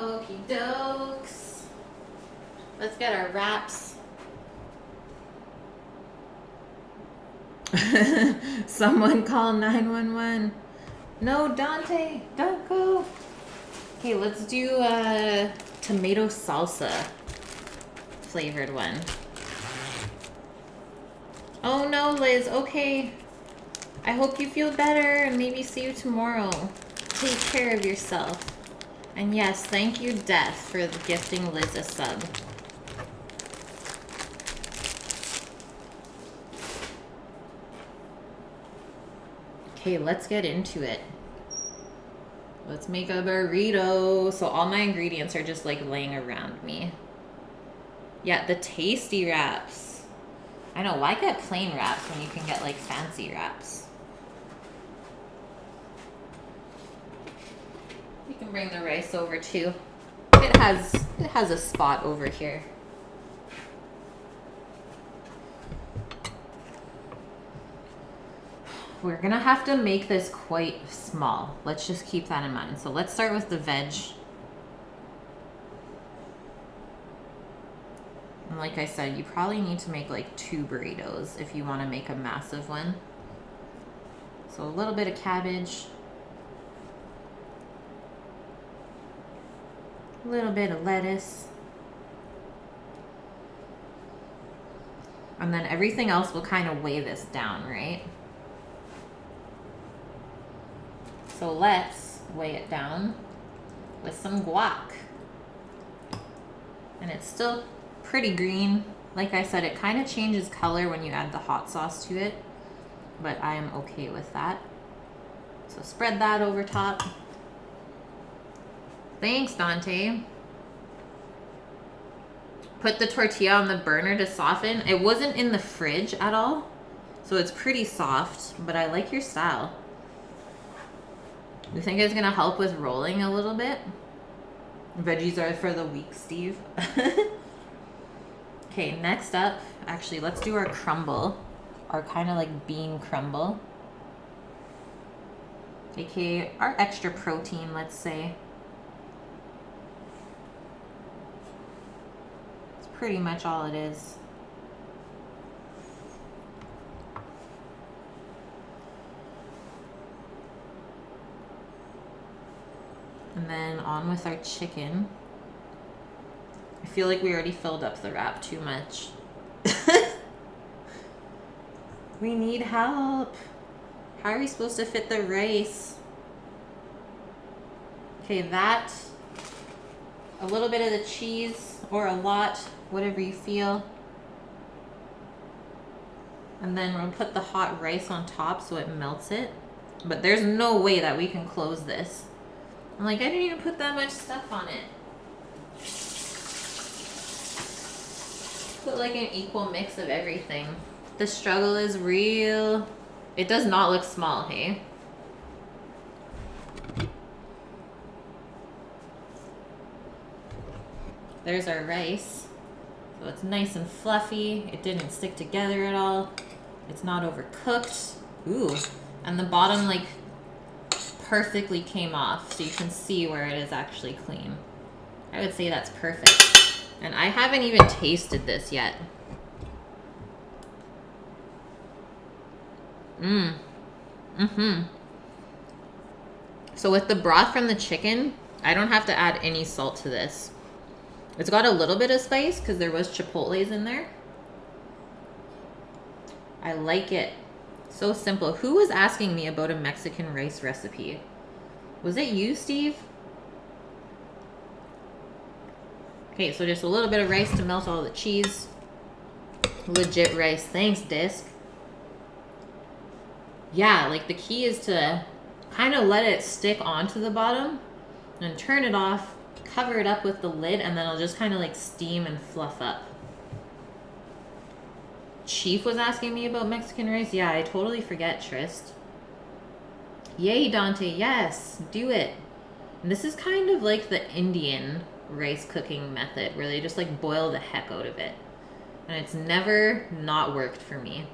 Okie dokes. Let's get our wraps. Someone call 911. No, Dante, don't go. Okay, let's do a tomato salsa flavored one. Oh no, Liz, okay. I hope you feel better and maybe see you tomorrow. Take care of yourself. And yes, thank you, Death, for gifting Liz a sub. Okay, let's get into it. Let's make a burrito. So all my ingredients are just like laying around me. Yeah, the tasty wraps. I know, why get plain wraps when you can get like fancy wraps? You can bring the rice over too. It has a spot over here. We're gonna have to make this quite small. Let's just keep that in mind. So let's start with the veg. And like I said, you probably need to make like 2 burritos if you want to make a massive one. So a little bit of cabbage. A little bit of lettuce. And then everything else will kind of weigh this down, right? So let's weigh it down with some guac. And it's still pretty green. Like I said, it kind of changes color when you add the hot sauce to it, but I am okay with that. So spread that over top. Thanks, Dante. Put the tortilla on the burner to soften. It wasn't in the fridge at all, so it's pretty soft, but I like your style. You think it's gonna help with rolling a little bit? Veggies are for the weak, Steve. Okay, next up, actually, let's do our crumble. Our kind of like bean crumble. AKA our extra protein, let's say. It's pretty much all it is. And then on with our chicken. I feel like we already filled up the wrap too much. We need help. How are we supposed to fit the rice? Okay, that. A little bit of the cheese, or a lot, whatever you feel. And then we're gonna put the hot rice on top so it melts it. But there's no way that we can close this. I'm like, I didn't even put that much stuff on it. Put like an equal mix of everything. The struggle is real. It does not look small, hey? There's our rice. So it's nice and fluffy. It didn't stick together at all. It's not overcooked. Ooh. And the bottom like perfectly came off, so you can see where it is actually clean. I would say that's perfect. And I haven't even tasted this yet. So with the broth from the chicken, I don't have to add any salt to this. It's got a little bit of spice because there was chipotles in there. I like it. So simple. Who was asking me about a Mexican rice recipe? Was it you, Steve? Okay, so just a little bit of rice to melt all the cheese. Legit rice. Thanks, Disc. Yeah, like the key is to kind of let it stick onto the bottom and turn it off, cover it up with the lid, and then it'll just kind of like steam and fluff up. Chief was asking me about Mexican rice. Yeah, I totally forget, Trist. Yay, Dante. Yes, do it. And this is kind of like the Indian rice cooking method where they just like boil the heck out of it. And it's never not worked for me.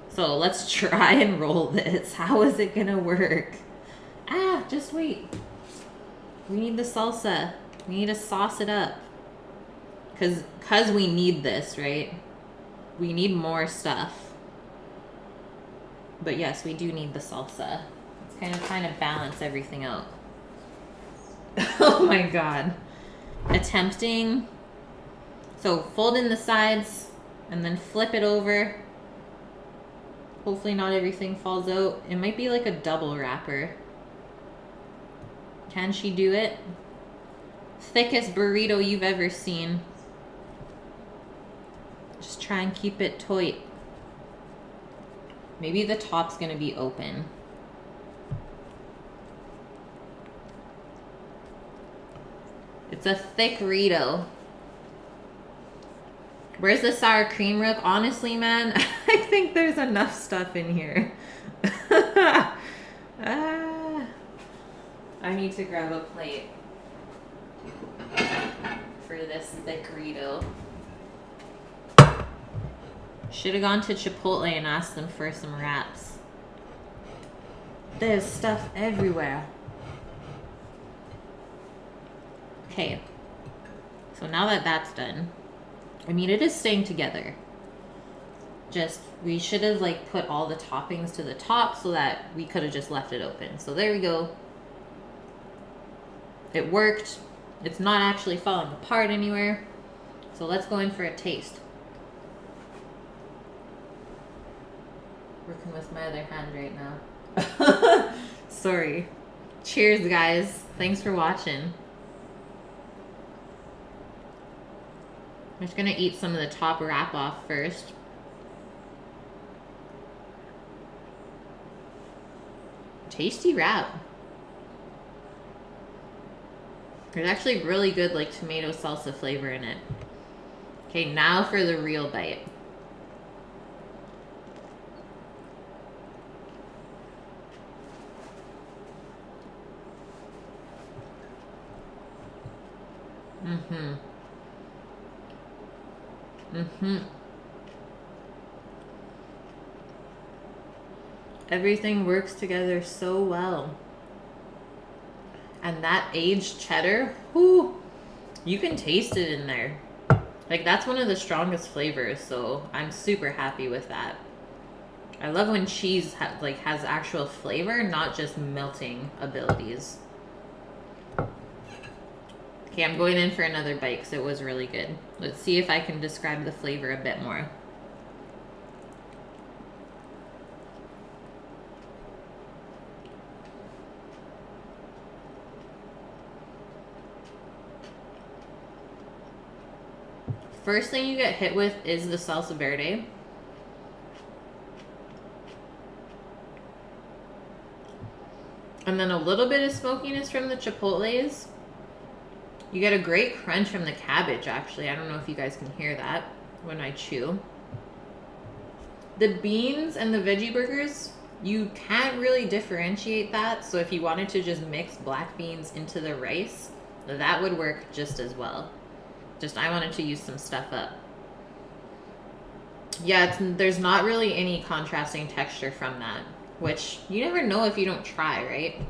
So let's try and roll this. How is it gonna work? Ah, just wait. We need the salsa. We need to sauce it up. Cause we need this, right? We need more stuff. But yes, we do need the salsa. It's kind of balance everything out. Oh my god. Attempting. So fold in the sides and then flip it over. Hopefully not everything falls out. It might be like a double wrapper. Can she do it? Thickest burrito you've ever seen. Just try and keep it tight. Maybe the top's gonna be open. It's a thick burrito. Where's the sour cream, Rook? Honestly, man, I think there's enough stuff in here. I need to grab a plate for this thick burrito. Should have gone to Chipotle and asked them for some wraps. There's stuff everywhere. Okay. So now that that's done, I mean, it is staying together. Just, we should have like put all the toppings to the top so that we could have just left it open. So there we go. It worked. It's not actually falling apart anywhere. So let's go in for a taste. Working with my other hand right now. Sorry. Cheers, guys. Thanks for watching. I'm just gonna eat some of the top wrap off first. Tasty wrap. There's actually really good like tomato salsa flavor in it. Okay, now for the real bite. Everything works together so well. And that aged cheddar, whoo, you can taste it in there. Like, that's one of the strongest flavors, so I'm super happy with that. I love when cheese has actual flavor, not just melting abilities. Okay, I'm going in for another bite because it was really good. Let's see if I can describe the flavor a bit more. First thing you get hit with is the salsa verde. And then a little bit of smokiness from the chipotles. You get a great crunch from the cabbage, actually. I don't know if you guys can hear that when I chew. The beans and the veggie burgers, you can't really differentiate that. So if you wanted to just mix black beans into the rice, that would work just as well. Just, I wanted to use some stuff up. Yeah, there's not really any contrasting texture from that, which you never know if you don't try, right?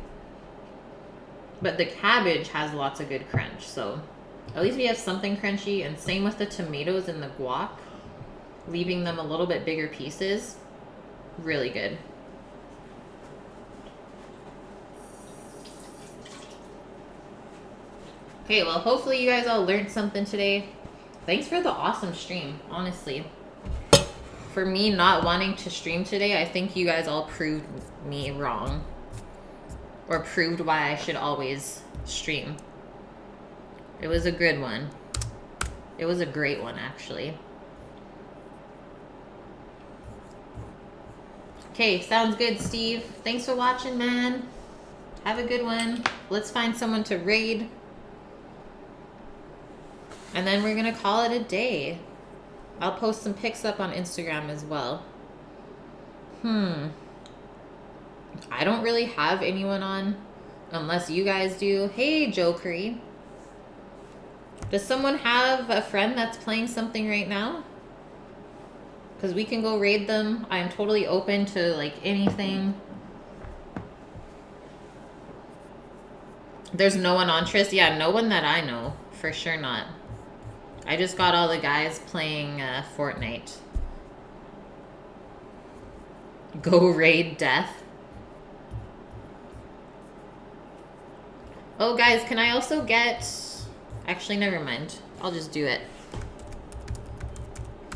But the cabbage has lots of good crunch, so at least we have something crunchy. And same with the tomatoes and the guac, leaving them a little bit bigger pieces. Really good. Okay, well, hopefully you guys all learned something today. Thanks for the awesome stream, honestly. For me not wanting to stream today, I think you guys all proved me wrong. Or proved why I should always stream. It was a good one. It was a great one, actually. Okay, sounds good, Steve. Thanks for watching, man. Have a good one. Let's find someone to raid. And then we're gonna call it a day. I'll post some pics up on Instagram as well. I don't really have anyone on, unless you guys do. Hey, Joe Curry. Does someone have a friend that's playing something right now? Because we can go raid them. I'm totally open to like anything. There's no one on Tris? Yeah, no one that I know. For sure not. I just got all the guys playing Fortnite. Go raid death. Oh, guys, can I also get... Actually, never mind. I'll just do it.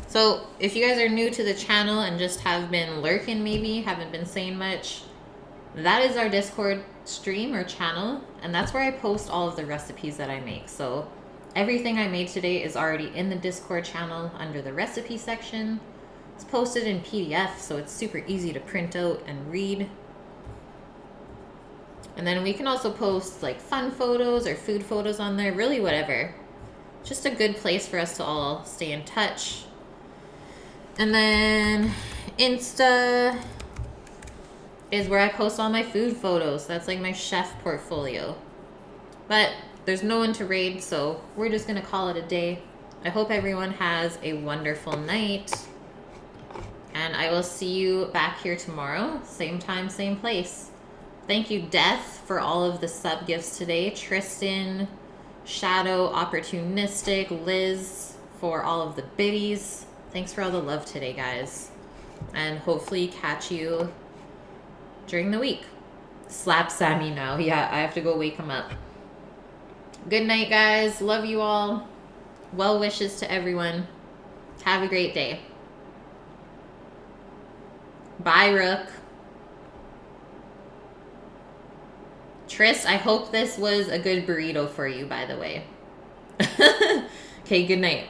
So, if you guys are new to the channel and just have been lurking maybe, haven't been saying much, that is our Discord stream or channel, and that's where I post all of the recipes that I make. So, everything I made today is already in the Discord channel under the recipe section. It's posted in PDF, so it's super easy to print out and read. And then we can also post like fun photos or food photos on there, really whatever. Just a good place for us to all stay in touch. And then Insta is where I post all my food photos. That's like my chef portfolio. But there's no one to raid, so we're just gonna call it a day. I hope everyone has a wonderful night. And I will see you back here tomorrow. Same time, same place. Thank you, Death, for all of the sub gifts today. Tristan, Shadow, Opportunistic, Liz, for all of the biddies. Thanks for all the love today, guys. And hopefully catch you during the week. Slap Sammy now. Yeah, I have to go wake him up. Good night, guys. Love you all. Well wishes to everyone. Have a great day. Bye, Rook. Tris, I hope this was a good burrito for you, by the way. Okay, good night.